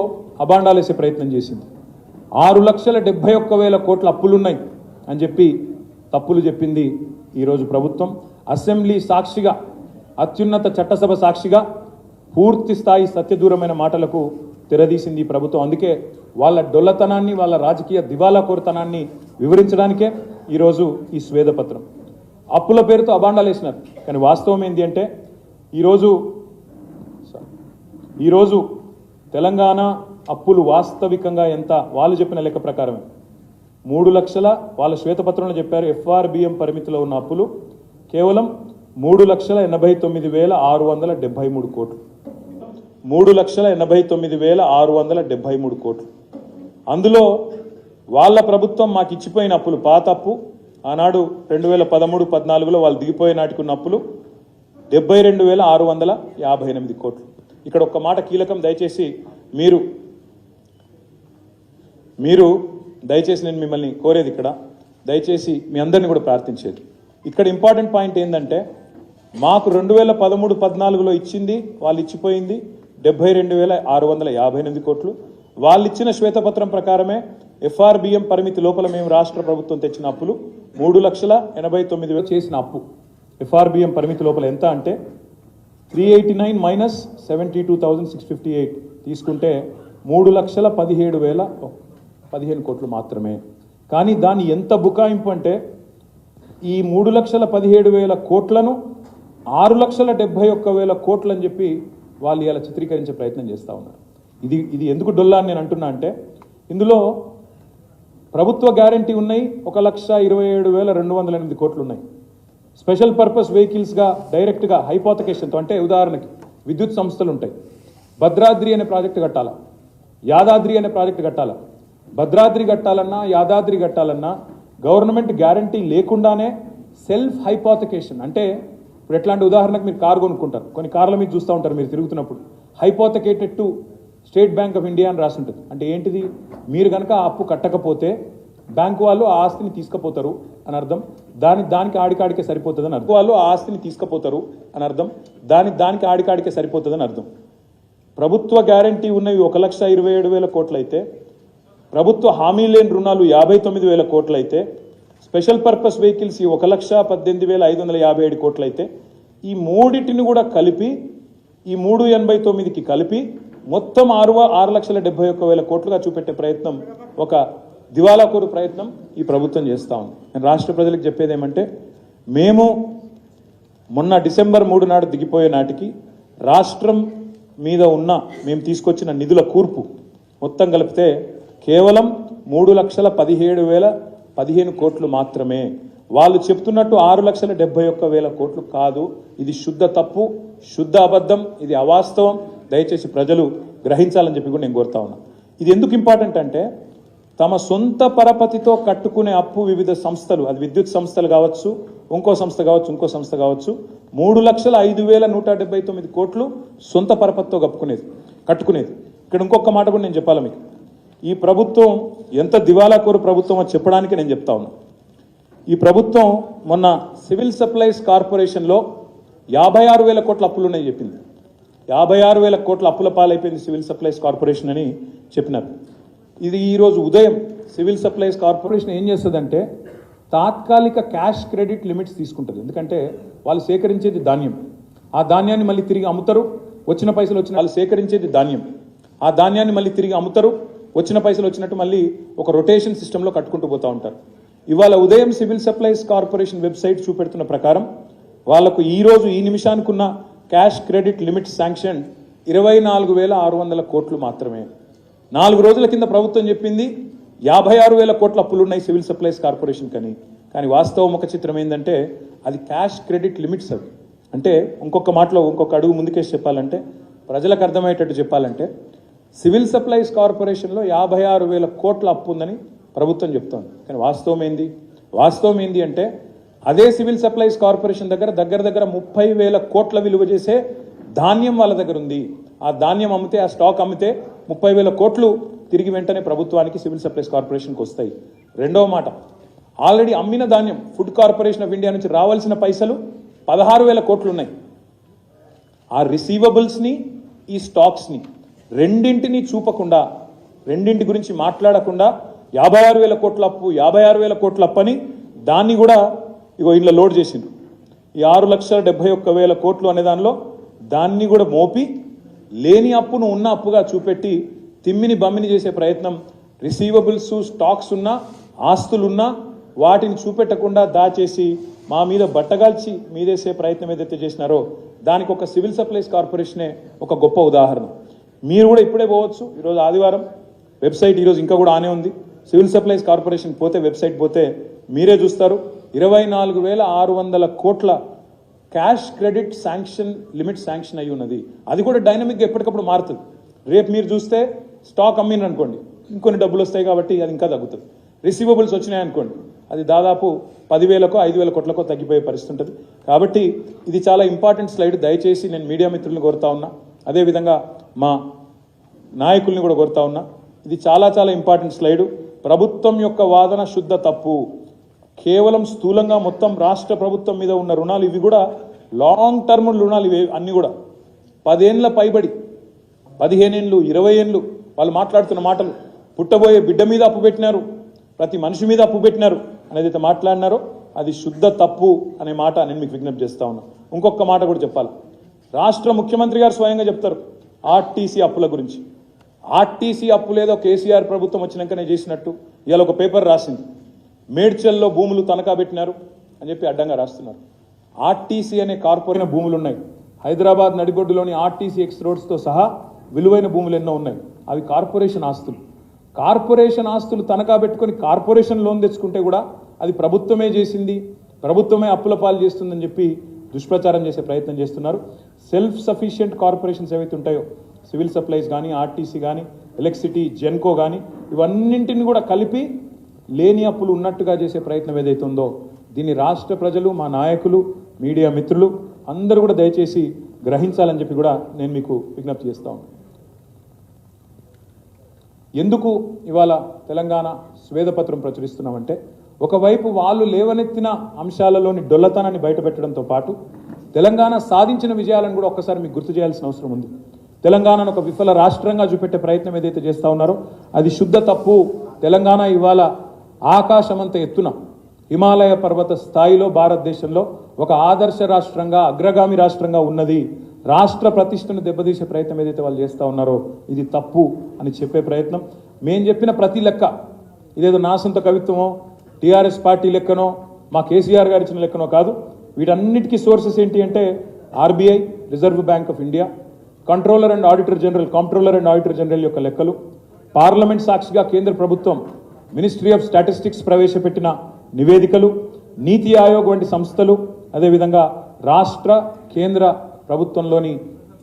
అభాండాలు వేసే ప్రయత్నం చేసింది. 6,71,000 కోట్ల అప్పులున్నాయి అని చెప్పి తప్పులు చెప్పింది ఈరోజు ప్రభుత్వం. అసెంబ్లీ సాక్షిగా, అత్యున్నత చట్టసభ సాక్షిగా పూర్తి స్థాయి సత్యదూరమైన మాటలకు తెరదీసింది ఈ ప్రభుత్వం. అందుకే వాళ్ళ డొల్లతనాన్ని, వాళ్ళ రాజకీయ దివాలా కోరుతనాన్ని వివరించడానికే ఈరోజు ఈ స్వేదపత్రం. అప్పుల పేరుతో అభాండాలు వేసినారు, కానీ వాస్తవం ఏంటి అంటే ఈరోజు తెలంగాణ అప్పులు వాస్తవికంగా ఎంత, వాళ్ళు చెప్పిన లెక్క ప్రకారమే 3 లక్షల, వాళ్ళ శ్వేతపత్రంలో చెప్పారు FRBM పరిమితిలో ఉన్న అప్పులు కేవలం 3,89,673 కోట్లు. 3,89,673 కోట్లు. అందులో వాళ్ళ ప్రభుత్వం మాకు ఇచ్చిపోయిన అప్పులు, పాత అప్పు ఆనాడు 2013-14లో వాళ్ళు దిగిపోయే నాటికి ఉన్న అప్పులు 72,658 కోట్లు. ఇక్కడ ఒక్క మాట కీలకం, దయచేసి మీరు దయచేసి నేను మిమ్మల్ని కోరేది, ఇక్కడ దయచేసి మీ అందరిని కూడా ప్రార్థించేది, ఇక్కడ ఇంపార్టెంట్ పాయింట్ ఏంటంటే మాకు 2013-14లో ఇచ్చింది, వాళ్ళు ఇచ్చిపోయింది 72,658 కోట్లు. వాళ్ళు ఇచ్చిన శ్వేతపత్రం ప్రకారమే FRBM పరిమితి లోపల మేము రాష్ట్ర ప్రభుత్వం తెచ్చిన అప్పులు 3,89,000 చేసిన అప్పు FRBM పరిమితి లోపల ఎంత అంటే 389 మైనస్ 72,658 తీసుకుంటే 3,17,015 కోట్లు మాత్రమే. కానీ దాని ఎంత బుకాయింపు అంటే ఈ 3,17,000 కోట్లను 6,71,000 కోట్లు అని చెప్పి వాళ్ళు ఇలా చిత్రీకరించే ప్రయత్నం చేస్తూ ఉన్నారు. ఇది ఎందుకు డొల్లా అని నేను అంటున్నా అంటే ఇందులో ప్రభుత్వ గ్యారంటీ ఉన్నాయి 1,27,208 కోట్లు ఉన్నాయి. స్పెషల్ పర్పస్ వెహికల్స్గా డైరెక్ట్గా హైపోతకేషన్తో, అంటే ఉదాహరణకి విద్యుత్ సంస్థలు ఉంటాయి, భద్రాద్రి అనే ప్రాజెక్టు కట్టాలా, యాదాద్రి అనే ప్రాజెక్టు కట్టాలా, భద్రాద్రి కట్టాలన్నా యాదాద్రి కట్టాలన్నా గవర్నమెంట్ గ్యారంటీ లేకుండానే సెల్ఫ్ హైపోతకేషన్, అంటే ఇప్పుడు ఎట్లాంటి ఉదాహరణకు మీరు కారు కొనుక్కుంటారు, కొన్ని కార్ల మీద చూస్తూ ఉంటారు మీరు తిరుగుతున్నప్పుడు, hypothecated to State Bank of India అని రాసి ఉంటుంది. అంటే ఏంటిది, మీరు కనుక ఆ అప్పు కట్టకపోతే బ్యాంకు వాళ్ళు ఆ ఆస్తిని తీసుకుపోతారు అని అర్థం, దానికి ఆడికాడికే సరిపోతుంది అని అర్థం. వాళ్ళు ఆ ఆస్తిని తీసుకుపోతారు అని అర్థం, దానికి ఆడికాడికే సరిపోతుంది అని అర్థం. ప్రభుత్వ గ్యారంటీ ఉన్నవి 1,27,000 కోట్లు అయితే, ప్రభుత్వ హామీ లేని రుణాలు 59,000 కోట్లు అయితే, స్పెషల్ పర్పస్ వెహికల్స్ 1,18,557 కోట్లు అయితే, ఈ మూడింటిని కూడా కలిపి ఈ 389కి కలిపి మొత్తం 6,71,000 కోట్లుగా చూపెట్టే ప్రయత్నం, ఒక దివాలాకోరు ప్రయత్నం ఈ ప్రభుత్వం చేస్తూ ఉంది. నేను రాష్ట్ర ప్రజలకు చెప్పేది ఏమంటే, మేము మొన్న డిసెంబర్ 3 నాడు దిగిపోయే నాటికి రాష్ట్రం మీద ఉన్న మేము తీసుకొచ్చిన నిధుల కూర్పు మొత్తం కలిపితే కేవలం 3,17,015 కోట్లు మాత్రమే. వాళ్ళు చెప్తున్నట్టు 6,71,000 కోట్లు కాదు. ఇది శుద్ధ తప్పు, శుద్ధ అబద్ధం, ఇది అవాస్తవం. దయచేసి ప్రజలు గ్రహించాలని చెప్పి కూడా నేను కోరుతా ఉన్నా. ఇది ఎందుకు ఇంపార్టెంట్ అంటే తమ సొంత పరపతితో కట్టుకునే అప్పు వివిధ సంస్థలు, అది విద్యుత్ సంస్థలు కావచ్చు, ఇంకో సంస్థ కావచ్చు, 3,05,179 కోట్లు సొంత పరపతితో కట్టుకునేది. ఇక్కడ ఇంకొక మాట కూడా నేను చెప్పాలి మీకు, ఈ ప్రభుత్వం ఎంత దివాలాకోరు ప్రభుత్వం అని చెప్పడానికి నేను చెప్తా ఉన్నా. ఈ ప్రభుత్వం మొన్న సివిల్ సప్లైస్ కార్పొరేషన్లో 56,000 కోట్ల అప్పులు ఉన్నాయి చెప్పింది. 56,000 కోట్ల అప్పుల పాలైపోయింది సివిల్ సప్లైస్ కార్పొరేషన్ అని చెప్పినారు. ఇది ఈరోజు ఉదయం సివిల్ సప్లైస్ కార్పొరేషన్ ఏం చేస్తుందంటే తాత్కాలిక క్యాష్ క్రెడిట్ లిమిట్స్ తీసుకుంటుంది. ఎందుకంటే వాళ్ళు సేకరించేది ధాన్యం, ఆ ధాన్యాన్ని మళ్ళీ తిరిగి అమ్ముతారు, వచ్చిన పైసలు వచ్చిన వాళ్ళు సేకరించేది ధాన్యం, ఆ ధాన్యాన్ని మళ్ళీ తిరిగి అమ్ముతారు, వచ్చిన పైసలు వచ్చినట్టు మళ్ళీ ఒక రొటేషన్ సిస్టంలో కట్టుకుంటూ పోతూ ఉంటారు. ఇవాళ ఉదయం సివిల్ సప్లైస్ కార్పొరేషన్ వెబ్సైట్ చూపెడుతున్న ప్రకారం వాళ్లకు ఈరోజు ఈ నిమిషానికి ఉన్న క్యాష్ క్రెడిట్ లిమిట్ శాంక్షన్ 24,600 కోట్లు మాత్రమే. 4 రోజుల కింద ప్రభుత్వం చెప్పింది 56,000 కోట్ల అప్పులున్నాయి సివిల్ సప్లైస్ కార్పొరేషన్ కానీ వాస్తవం ఒక చిత్రం ఏంటంటే అది క్యాష్ క్రెడిట్ లిమిట్స్. అవి అంటే ఇంకొక మాటలో ఇంకొక అడుగు ముందుకేసి చెప్పాలంటే ప్రజలకు అర్థమయ్యేటట్టు చెప్పాలంటే సివిల్ సప్లైస్ కార్పొరేషన్లో 56,000 కోట్ల అప్పు ఉందని ప్రభుత్వం చెప్తోంది. కానీ వాస్తవం ఏంది అంటే అదే సివిల్ సప్లైస్ కార్పొరేషన్ దగ్గర 30,000 కోట్ల విలువ చేసే ధాన్యం వాళ్ళ దగ్గర ఉంది. ఆ ధాన్యం అమ్మితే, ఆ స్టాక్ అమ్మితే 30,000 కోట్లు తిరిగి వెంటనే ప్రభుత్వానికి సివిల్ సప్లైస్ కార్పొరేషన్కి వస్తాయి. రెండవ మాట, ఆల్రెడీ అమ్మిన ధాన్యం ఫుడ్ కార్పొరేషన్ ఆఫ్ ఇండియా నుంచి రావాల్సిన పైసలు 16,000 కోట్లు ఉన్నాయి. ఆ రిసీవబుల్స్ని, ఈ స్టాక్స్ని రెండింటిని చూపకుండా, రెండింటి గురించి మాట్లాడకుండా 56,000 కోట్ల అప్పు, 56,000 కోట్ల అప్పు అని దాన్ని కూడా ఇగో ఇంట్లో లోడ్ చేసిండ్రు. ఈ 6,71,000 కోట్లు అనే దానిలో దాన్ని కూడా మోపి లేని అప్పును ఉన్న అప్పుగా చూపెట్టి తిమ్మిని బమ్మిని చేసే ప్రయత్నం, రిసీవబుల్స్, స్టాక్స్ ఉన్నా, ఆస్తులున్నా వాటిని చూపెట్టకుండా దాచేసి మా మీద బట్టగాల్చి మీదేసే ప్రయత్నం ఏదైతే చేసినారో దానికి ఒక సివిల్ సప్లైస్ కార్పొరేషనే ఒక గొప్ప ఉదాహరణ. మీరు కూడా ఇప్పుడే పోవచ్చు, ఈరోజు ఆదివారం, వెబ్సైట్ ఈరోజు ఇంకా కూడా ఆనే ఉంది. సివిల్ సప్లైస్ కార్పొరేషన్ పోతే, వెబ్సైట్ పోతే మీరే చూస్తారు 24,600 కోట్ల cash credit sanction limit sanction అయ్యి ఉన్నది. అది కూడా డైనమిక్గా ఎప్పటికప్పుడు మారుతుంది. రేపు మీరు చూస్తే స్టాక్ అమ్మిన అనుకోండి, ఇంకొన్ని డబ్బులు వస్తాయి కాబట్టి అది ఇంకా తగ్గుతుంది. రిసీవబుల్స్ వచ్చినాయనుకోండి, అది దాదాపు 10,000కో 5,000 కోట్లకో తగ్గిపోయే పరిస్థితి ఉంటుంది. కాబట్టి ఇది చాలా ఇంపార్టెంట్ స్లైడ్. దయచేసి నేను మీడియా మిత్రులను కోరుతా ఉన్నా, అదేవిధంగా మా నాయకుల్ని కూడా కోరుతా ఉన్నా, ఇది చాలా చాలా ఇంపార్టెంట్ స్లైడు. ప్రభుత్వం యొక్క వాదన శుద్ధ తప్పు. కేవలం స్థూలంగా మొత్తం రాష్ట్ర ప్రభుత్వం మీద ఉన్న రుణాలు ఇవి కూడా లాంగ్ టర్మ్ రుణాలు, ఇవి అన్నీ కూడా 10 ఏళ్ళ పైబడి, 15 ఏళ్ళు, 20 ఏళ్ళు వాళ్ళు మాట్లాడుతున్న మాటలు, పుట్టబోయే బిడ్డ మీద అప్పు పెట్టినారు, ప్రతి మనిషి మీద అప్పు పెట్టినారు అనేది మాట్లాడినారో అది శుద్ధ తప్పు అనే మాట నేను మీకు విజ్ఞప్తి చేస్తా ఉన్నా. ఇంకొక మాట కూడా చెప్పాలి. రాష్ట్ర ముఖ్యమంత్రి గారు స్వయంగా చెప్తారు ఆర్టీసీ అప్పుల గురించి. ఆర్టీసీ అప్పు లేదో కేసీఆర్ ప్రభుత్వం వచ్చినాకనే చేసినట్టు ఇవాళ ఒక పేపర్ రాసింది. మేడ్చల్లో భూములు తనఖా పెట్టినారు అని చెప్పి అడ్డంగా రాస్తున్నారు. ఆర్టీసీ అనే కార్పొరేట్ భూములు ఉన్నాయి. హైదరాబాద్ నడిబొడ్డులోని ఆర్టీసీ ఎక్స్ రోడ్స్తో సహా విలువైన భూములు ఎన్నో ఉన్నాయి. అవి కార్పొరేషన్ ఆస్తులు. కార్పొరేషన్ ఆస్తులు తనఖా పెట్టుకొని కార్పొరేషన్ లోన్ తెచ్చుకుంటే కూడా అది ప్రభుత్వమే చేసింది, ప్రభుత్వమే అప్పుల పాలు చేస్తుందని చెప్పి దుష్ప్రచారం చేసే ప్రయత్నం చేస్తున్నారు. సెల్ఫ్ సఫిషియెంట్ కార్పొరేషన్స్ ఏవైతే ఉంటాయో, సివిల్ సప్లైస్ కానీ, ఆర్టీసీ కానీ, ఎలక్ట్రిసిటీ, జెన్కో కానీ, ఇవన్నింటిని కూడా కలిపి లేని అప్పులు ఉన్నట్టుగా చేసే ప్రయత్నం ఏదైతే ఉందో దీన్ని రాష్ట్ర ప్రజలు, మా నాయకులు, మీడియా మిత్రులు అందరూ కూడా దయచేసి గ్రహించాలని చెప్పి కూడా నేను మీకు విజ్ఞప్తి చేస్తా ఉన్నాను. ఎందుకు ఇవాళ తెలంగాణ స్వేదపత్రం ప్రచురిస్తున్నామంటే, ఒకవైపు వాళ్ళు లేవనెత్తిన అంశాలలోని డొల్లతనాన్ని బయటపెట్టడంతో పాటు తెలంగాణ సాధించిన విజయాలను కూడా ఒక్కసారి మీకు గుర్తు చేయాల్సిన అవసరం ఉంది. తెలంగాణను ఒక విఫల రాష్ట్రంగా చూపెట్టే ప్రయత్నం ఏదైతే చేస్తూ ఉన్నారో అది శుద్ధ తప్పు. తెలంగాణ ఇవాళ ఆకాశమంత ఎత్తున, హిమాలయ పర్వత స్థాయిలో భారతదేశంలో ఒక ఆదర్శ రాష్ట్రంగా, అగ్రగామి రాష్ట్రంగా ఉన్నది. రాష్ట్ర ప్రతిష్టను దెబ్బతీసే ప్రయత్నం ఏదైతే వాళ్ళు చేస్తూ ఉన్నారో ఇది తప్పు అని చెప్పే ప్రయత్నం. మేము చెప్పిన ప్రతి లెక్క, ఇదేదో నా సొంత కవిత్వమో, టీఆర్ఎస్ పార్టీ లెక్కనో, మా కేసీఆర్ గారు ఇచ్చిన లెక్కనో కాదు. వీటన్నిటికీ సోర్సెస్ ఏంటి అంటే RBI, reserve bank of India, controller and auditor general యొక్క లెక్కలు, పార్లమెంట్ సాక్షిగా కేంద్ర ప్రభుత్వం, మినిస్ట్రీ ఆఫ్ స్టాటిస్టిక్స్ ప్రవేశపెట్టిన నివేదికలు, నీతి ఆయోగ్ వంటి సంస్థలు, అదేవిధంగా రాష్ట్ర కేంద్ర ప్రభుత్వంలోని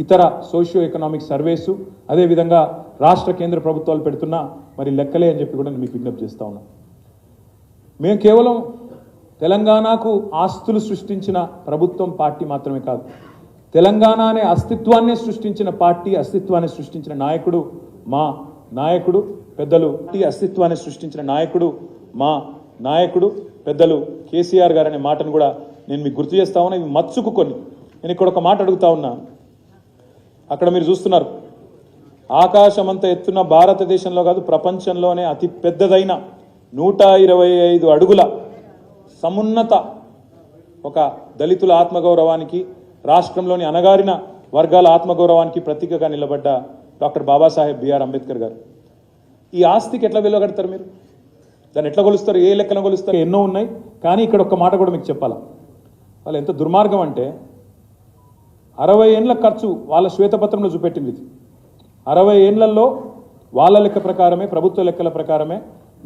ఇతర సోషియో ఎకనామిక్ సర్వేసు, అదేవిధంగా రాష్ట్ర కేంద్ర ప్రభుత్వాలు పెడుతున్న మరి లెక్కలే అని చెప్పి కూడా నేను మీకు విజ్ఞప్తి చేస్తా ఉన్నాను. మేము కేవలం తెలంగాణకు ఆస్తులు సృష్టించిన ప్రభుత్వం, పార్టీ మాత్రమే కాదు, తెలంగాణ అనే అస్తిత్వాన్ని సృష్టించిన పార్టీ, అస్తిత్వాన్ని సృష్టించిన నాయకుడు మా నాయకుడు పెద్దలు, అస్తిత్వాన్ని సృష్టించిన నాయకుడు మా నాయకుడు పెద్దలు కేసీఆర్ గారు అనే మాటను కూడా నేను మీకు గుర్తు చేస్తా ఉన్నా. ఇవి మచ్చుకు కొన్ని. నేను ఇక్కడ ఒక మాట అడుగుతా ఉన్నా. అక్కడ మీరు చూస్తున్నారు, ఆకాశమంత ఎత్తున భారతదేశంలో కాదు ప్రపంచంలోనే అతి పెద్దదైన 125 అడుగుల సమున్నత ఒక దళితుల ఆత్మగౌరవానికి, రాష్ట్రంలోని అణగారిన వర్గాల ఆత్మగౌరవానికి ప్రతీకగా నిలబడ్డ డాక్టర్ బాబాసాహెబ్ బిఆర్ అంబేద్కర్ గారు. ఈ ఆస్తికి ఎట్లా వెలువగడతారు మీరు? దాన్ని ఎట్లా కొలుస్తారు? ఏ లెక్కన కొలుస్తారు? ఎన్నో ఉన్నాయి. కానీ ఇక్కడ ఒక్క మాట కూడా మీకు చెప్పాలా, వాళ్ళు ఎంత దుర్మార్గం అంటే 60 ఏళ్ళ ఖర్చు వాళ్ళ శ్వేతపత్రంలో చూపెట్టింది. 60 ఏళ్లలో వాళ్ళ లెక్క ప్రకారమే, ప్రభుత్వ లెక్కల ప్రకారమే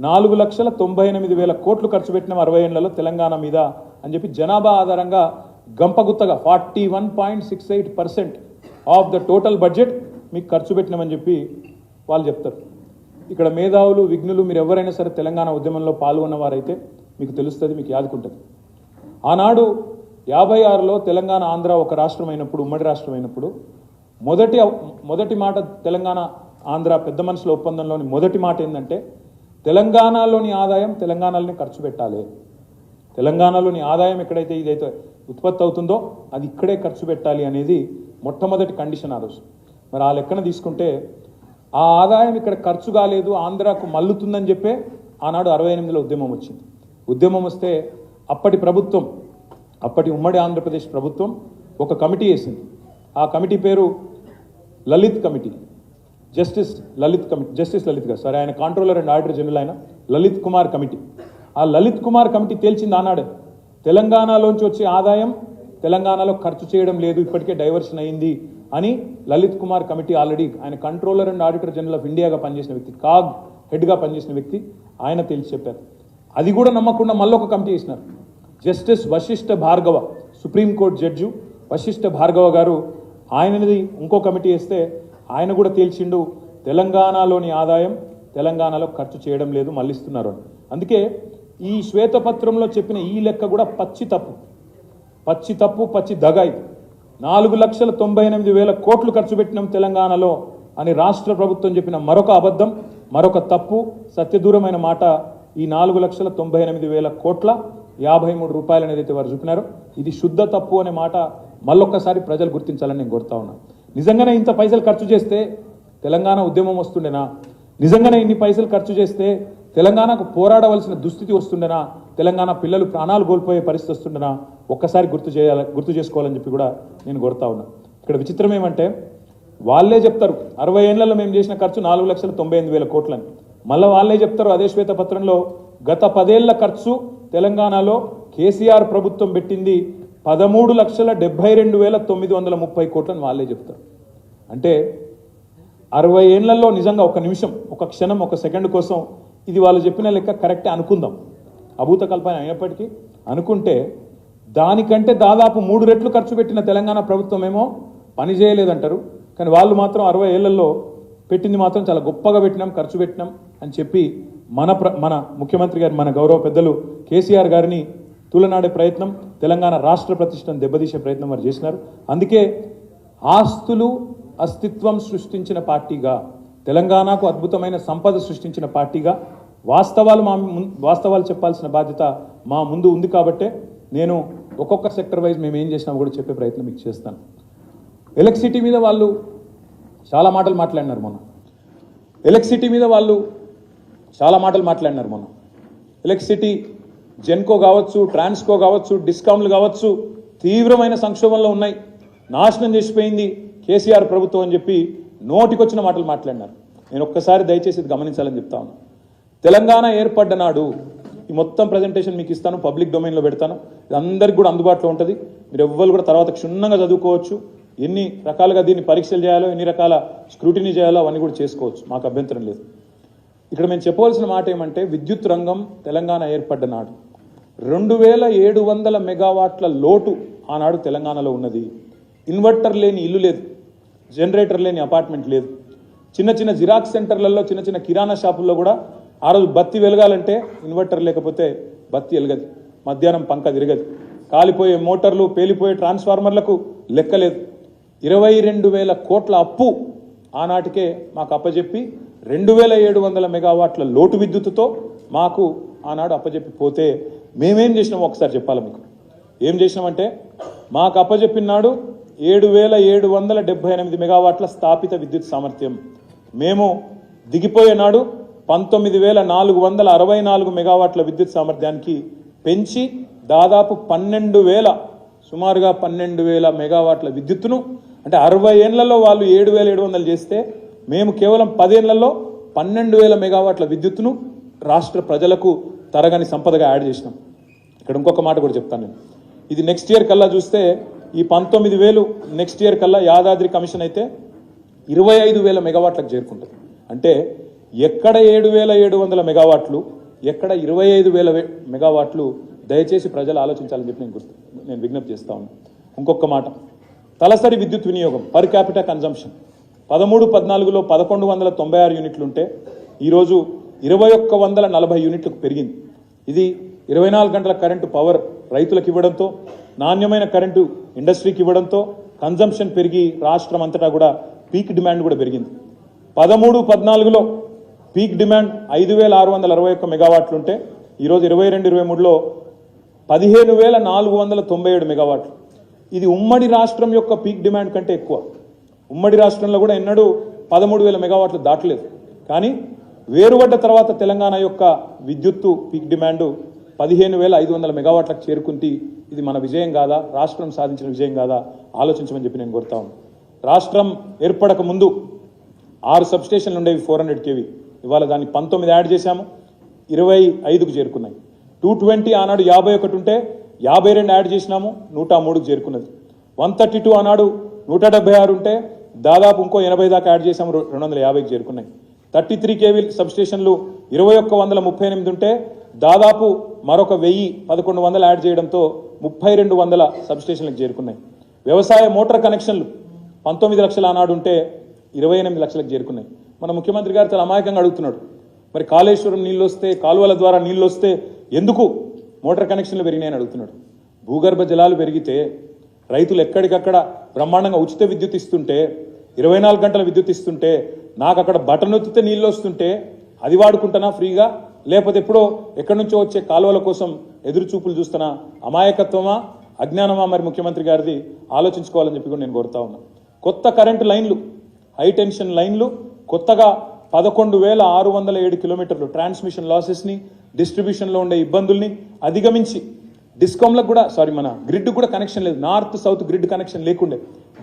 4,98,000 కోట్లు ఖర్చు పెట్టినాం 60 ఏళ్లలో తెలంగాణ మీద అని చెప్పి జనాభా ఆధారంగా గంపగుత్తగా 41.68% ఆఫ్ ద టోటల్ బడ్జెట్ మీకు ఖర్చు పెట్టినామని చెప్పి వాళ్ళు చెప్తారు. ఇక్కడ మేధావులు, విఘ్నులు మీరు ఎవరైనా సరే తెలంగాణ ఉద్యమంలో పాల్గొన్న వారైతే మీకు తెలుస్తుంది, మీకు యాదుకుంటుంది. ఆనాడు 56లో తెలంగాణ ఆంధ్ర ఒక రాష్ట్రం అయినప్పుడు, ఉమ్మడి రాష్ట్రం అయినప్పుడు మొదటి మాట తెలంగాణ ఆంధ్ర పెద్ద మనుషుల ఒప్పందంలోని మొదటి మాట ఏంటంటే తెలంగాణలోని ఆదాయం తెలంగాణలోనే ఖర్చు పెట్టాలి. తెలంగాణలోని ఆదాయం ఎక్కడైతే ఇదైతే ఉత్పత్తి అవుతుందో అది ఇక్కడే ఖర్చు పెట్టాలి అనేది మొట్టమొదటి కండిషన్ ఆ రోజు. మరి ఆ లెక్కన తీసుకుంటే ఆ ఆదాయం ఇక్కడ ఖర్చు కాలేదు, ఆంధ్రాకు మల్లుతుందని చెప్పే ఆనాడు 68లో ఉద్యమం వచ్చింది. ఉద్యమం వస్తే అప్పటి ప్రభుత్వం, అప్పటి ఉమ్మడి ఆంధ్రప్రదేశ్ ప్రభుత్వం ఒక కమిటీ వేసింది. ఆ కమిటీ పేరు లలిత్ కమిటీ, జస్టిస్ లలిత్ గారు, సరే ఆయన కాంట్రోలర్ అండ్ ఆడిటర్ జనరల్ ఆయన లలిత్ కుమార్ కమిటీ. ఆ లలిత్ కుమార్ కమిటీ తేల్చింది ఆనాడే తెలంగాణలోంచి వచ్చే ఆదాయం తెలంగాణలో ఖర్చు చేయడం లేదు, ఇప్పటికే డైవర్షన్ అయింది అని లలిత్ కుమార్ కమిటీ ఆల్రెడీ ఆయన controller and auditor general of ఇండియాగా పనిచేసిన వ్యక్తి, కాగ్ హెడ్గా పనిచేసిన వ్యక్తి, ఆయన తేల్చి చెప్పారు. అది కూడా నమ్మకుండా మళ్ళీ ఒక కమిటీ వేసినారు. Justice Vashishtha Bhargava, Supreme Court judge Vashishtha Bhargava గారు, ఆయనది ఇంకో కమిటీ వేస్తే ఆయన కూడా తేల్చిండు తెలంగాణలోని ఆదాయం తెలంగాణలో ఖర్చు చేయడం లేదు, మళ్ళిస్తున్నారు అని. అందుకే ఈ శ్వేతపత్రంలో చెప్పిన ఈ లెక్క కూడా పచ్చి తప్పు, పచ్చి దగ. ఇది 4,98,000 కోట్లు ఖర్చు పెట్టినాం తెలంగాణలో అని రాష్ట్ర ప్రభుత్వం చెప్పిన మరొక అబద్ధం, మరొక తప్పు, సత్యదూరమైన మాట. ఈ 4,98,000 కోట్ల 53 రూపాయలు అనేది వారు చూపినారో ఇది శుద్ధ తప్పు అనే మాట మళ్ళొక్కసారి ప్రజలు గుర్తించాలని నేను కోరుతా ఉన్నాను. నిజంగానే ఇంత పైసలు ఖర్చు చేస్తే తెలంగాణ ఉద్యమం వస్తుండేనా? నిజంగానే ఇన్ని పైసలు ఖర్చు చేస్తే తెలంగాణకు పోరాడవలసిన దుస్థితి వస్తుండేనా? తెలంగాణ పిల్లలు ప్రాణాలు కోల్పోయే పరిస్థితి వస్తుండేనా? ఒక్కసారి గుర్తు చేసుకోవాలని చెప్పి కూడా నేను కోరుతా ఉన్నా. ఇక్కడ విచిత్రం ఏమంటే వాళ్ళే చెప్తారు 60 ఏళ్లలో మేము చేసిన ఖర్చు 4,98,000 కోట్లని. మళ్ళీ వాళ్ళే చెప్తారు అదే శ్వేతపత్రంలో గత 10 ఏళ్ల ఖర్చు తెలంగాణలో కేసీఆర్ ప్రభుత్వం పెట్టింది 13,72,930 కోట్లని వాళ్ళే చెప్తారు. అంటే 60 ఏళ్లలో నిజంగా ఒక నిమిషం, ఒక క్షణం, ఒక సెకండ్ కోసం ఇది వాళ్ళు చెప్పిన లెక్క కరెక్టే అనుకుందాం, అభూత కల్పన అయినప్పటికీ అనుకుంటే దానికంటే దాదాపు 3 రెట్లు ఖర్చు పెట్టిన తెలంగాణ ప్రభుత్వం ఏమో పని చేయలేదంటారు. కానీ వాళ్ళు మాత్రం 60 ఏళ్లలో పెట్టింది మాత్రం చాలా గొప్పగా పెట్టినాం, ఖర్చు పెట్టినాం అని చెప్పి మన ముఖ్యమంత్రి గారు, మన గౌరవ పెద్దలు కేసీఆర్ గారిని తూలనాడే ప్రయత్నం, తెలంగాణ రాష్ట్ర ప్రతిష్టను దెబ్బతీసే ప్రయత్నం వారు చేసినారు. అందుకే ఆస్తులు అస్తిత్వం సృష్టించిన పార్టీగా, తెలంగాణకు అద్భుతమైన సంపద సృష్టించిన పార్టీగా వాస్తవాలు చెప్పాల్సిన బాధ్యత మా ముందు ఉంది. కాబట్టే నేను ఒక్కొక్క సెక్టర్ వైజ్ మేము ఏం చేసినా కూడా చెప్పే ప్రయత్నం మీకు చేస్తాను. ఎలక్ట్రిసిటీ మీద వాళ్ళు చాలా మాటలు మాట్లాడినారు మొన్న. ఎలక్ట్రిసిటీ జెన్కో కావచ్చు, ట్రాన్స్కో కావచ్చు, డిస్కామ్లు కావచ్చు తీవ్రమైన సంక్షోభంలో ఉన్నాయి, నాశనం చేసిపోయింది కేసీఆర్ ప్రభుత్వం అని చెప్పి నోటికొచ్చిన మాటలు మాట్లాడినారు. నేను ఒక్కసారి దయచేసి ఇది గమనించాలని చెప్తా ఉన్నాను. తెలంగాణ ఏర్పడ్డ నాడు ఈ మొత్తం ప్రజెంటేషన్ మీకు ఇస్తాను, పబ్లిక్ డొమైన్లో పెడతాను, ఇది అందరికి కూడా అందుబాటులో ఉంటుంది. మీరు ఎవ్వరు కూడా తర్వాత క్షుణ్ణంగా చదువుకోవచ్చు, ఎన్ని రకాలుగా దీన్ని పరీక్షలు చేయాలో, ఎన్ని రకాల స్క్రూటినీ చేయాలో అవన్నీ కూడా చేసుకోవచ్చు, మాకు అభ్యంతరం లేదు. ఇక్కడ మేము చెప్పవలసిన మాట ఏమంటే విద్యుత్ రంగం తెలంగాణ ఏర్పడ్డ నాడు 2,700 మెగావాట్ల లోటు ఆనాడు తెలంగాణలో ఉన్నది. ఇన్వర్టర్ లేని ఇల్లు లేదు, జనరేటర్ లేని అపార్ట్మెంట్ లేదు. చిన్న చిన్న జిరాక్స్ సెంటర్లలో, చిన్న చిన్న కిరాణా షాపుల్లో కూడా ఆ రోజు బత్తి వెలగాలంటే ఇన్వర్టర్ లేకపోతే బత్తి వెలగదు, మధ్యాహ్నం పంక తిరగదు, కాలిపోయే మోటార్లు, పేలిపోయే ట్రాన్స్ఫార్మర్లకు లెక్కలేదు. 22,000 కోట్ల అప్పు ఆనాటికే మాకు అప్పచెప్పి 2,700 మెగావాట్ల లోటు విద్యుత్తుతో మాకు ఆనాడు అప్పచెప్పి పోతే మేమేం చేసినామో ఒకసారి చెప్పాలి మీకు. ఏం చేసినామంటే మాకు అప్పచెప్పినాడు 7,778 మెగావాట్ల స్థాపిత విద్యుత్ సామర్థ్యం. మేము దిగిపోయే నాడు 19,464 మెగావాట్ల విద్యుత్ సామర్థ్యానికి పెంచి దాదాపు 12,000 సుమారుగా 12,000 మెగావాట్ల విద్యుత్తును అంటే 60 ఏళ్లలో వాళ్ళు 7,700 చేస్తే మేము కేవలం 10 ఏళ్లలో 12,000 మెగావాట్ల విద్యుత్తును రాష్ట్ర ప్రజలకు తరగని సంపదగా యాడ్ చేసినాం. ఇక్కడ ఇంకొక మాట కూడా చెప్తాను నేను. ఇది నెక్స్ట్ ఇయర్ కల్లా చూస్తే ఈ 19,000 నెక్స్ట్ ఇయర్ కల్లా యాదాద్రి కమిషన్ అయితే 25,000 మెగావాట్లకు చేరుకుంటుంది. అంటే ఎక్కడ 7,700 మెగావాట్లు, ఎక్కడ 25,000 మెగావాట్లు, దయచేసి ప్రజలు ఆలోచించాలని చెప్పి నేను విజ్ఞప్తి చేస్తా ఉన్నాను. ఇంకొక మాట, తలసరి విద్యుత్ వినియోగం పర్ క్యాపిటా కన్జంప్షన్ 13-14లో 1,196 యూనిట్లు ఉంటే ఈరోజు 2,140 యూనిట్లకు పెరిగింది. ఇది 24 గంటల కరెంటు పవర్ రైతులకు ఇవ్వడంతో, నాణ్యమైన కరెంటు ఇండస్ట్రీకి ఇవ్వడంతో కన్జంప్షన్ పెరిగి రాష్ట్రం అంతటా కూడా పీక్ డిమాండ్ కూడా పెరిగింది. 13-14లో పీక్ డిమాండ్ 5,661 మెగావాట్లు ఉంటే ఈరోజు 22-23లో 15,497 మెగావాట్లు. ఇది ఉమ్మడి రాష్ట్రం యొక్క పీక్ డిమాండ్ కంటే ఎక్కువ. ఉమ్మడి రాష్ట్రంలో కూడా ఎన్నడూ 13,000 మెగావాట్లు దాటలేదు. కానీ వేరుపడ్డ తర్వాత తెలంగాణ యొక్క విద్యుత్తు పీక్ డిమాండ్ 15,500 మెగావాట్లకు చేరుకుంది. ఇది మన విజయం కాదా, రాష్ట్రం సాధించిన విజయం కాదా ఆలోచించమని చెప్పి నేను కోరుతా ఉన్నాను. రాష్ట్రం ఏర్పడక ముందు 6 సబ్స్టేషన్లు ఉండేవి 400 kV. ఇవాళ దాన్ని 19 యాడ్ చేశాము, 25కు చేరుకున్నాయి. 220 ఆనాడు 51 ఉంటే 52 యాడ్ చేసినాము, 103కు చేరుకున్నది. 132 ఆనాడు 176 ఉంటే దాదాపు ఇంకో 80 దాకా యాడ్ చేశాము, 250కి చేరుకున్నాయి. 33 kV సబ్స్టేషన్లు 2,138 ఉంటే దాదాపు మరొక 1,000-1,100 యాడ్ చేయడంతో 3,200 సబ్స్టేషన్లకు చేరుకున్నాయి. వ్యవసాయ మోటార్ కనెక్షన్లు 19 లక్షల ఆనాడు ఉంటే 28 లక్షలకు చేరుకున్నాయి. మన ముఖ్యమంత్రి గారు చాలా అమాయకంగా అడుగుతున్నాడు, మరి కాళేశ్వరం నీళ్ళు వస్తే, కాలువల ద్వారా నీళ్ళు వస్తే ఎందుకు మోటార్ కనెక్షన్లు పెరిగినాయని అడుగుతున్నాడు. భూగర్భ జలాలు పెరిగితే, రైతులు ఎక్కడికక్కడ బ్రహ్మాండంగా ఉచిత విద్యుత్ ఇస్తుంటే, 24 గంటల విద్యుత్ ఇస్తుంటే, నాకు అక్కడ బటన్ నొత్తితే నీళ్ళు వస్తుంటే అది వాడుకుంటున్నా ఫ్రీగా, లేకపోతే ఎప్పుడో ఎక్కడి నుంచో వచ్చే కాలువల కోసం ఎదురు చూపులు చూస్తున్నా? అమాయకత్వమా, అజ్ఞానమా? మరి ముఖ్యమంత్రి గారిది ఆలోచించుకోవాలని చెప్పి కూడా నేను కోరుతా ఉన్నా. కొత్త కరెంటు లైన్లు, హై టెన్షన్ లైన్లు కొత్తగా 11,607 కిలోమీటర్లు ట్రాన్స్మిషన్ లాసెస్ని, డిస్ట్రిబ్యూషన్లో ఉండే ఇబ్బందుల్ని అధిగమించి డిస్కామ్లకు కూడా మన గ్రిడ్ కూడా కనెక్షన్ లేదు, నార్త్ సౌత్ గ్రిడ్ కనెక్షన్ లేకుండే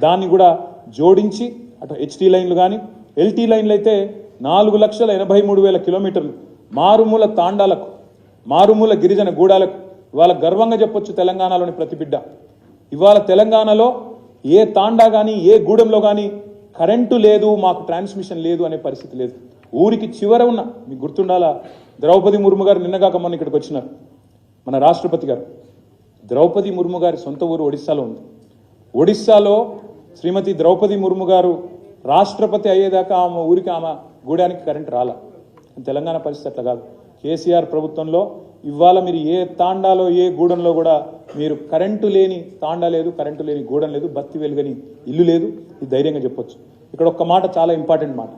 దాన్ని కూడా జోడించి అటు హెచ్టీ లైన్లు కానీ ఎల్టీ లైన్లు అయితే 4,83,000 కిలోమీటర్లు మారుమూల తాండాలకు, మారుమూల గిరిజన గూడాలకు ఇవాళ గర్వంగా చెప్పొచ్చు తెలంగాణలోని ప్రతి బిడ్డ. ఇవాళ తెలంగాణలో ఏ తాండా కానీ ఏ గూడెంలో కానీ కరెంటు లేదు, మాకు ట్రాన్స్మిషన్ లేదు అనే పరిస్థితి లేదు. ఊరికి చివర ఉన్న, మీకు గుర్తుండాలా, ద్రౌపది ముర్ము గారు నిన్నగాక మొన్న ఇక్కడికి వచ్చినారు. మన రాష్ట్రపతి గారు, ద్రౌపది ముర్ము గారి సొంత ఊరు ఒడిస్సాలో ఉంది. ఒడిస్సాలో శ్రీమతి ద్రౌపది ముర్ము గారు రాష్ట్రపతి అయ్యేదాకా ఆమె ఊరికి, ఆమె గూడానికి కరెంటు రాలా. తెలంగాణ పరిస్థితి అట్లా కాదు. కేసీఆర్ ప్రభుత్వంలో ఇవాళ మీరు ఏ తాండాలో ఏ గూడెంలో కూడా మీరు కరెంటు లేని తాండా లేదు, కరెంటు లేని గూడెం లేదు, బత్తి వెలుగని ఇల్లు లేదు. ఇది ధైర్యంగా చెప్పొచ్చు. ఇక్కడ ఒక్క మాట చాలా ఇంపార్టెంట్ మాట,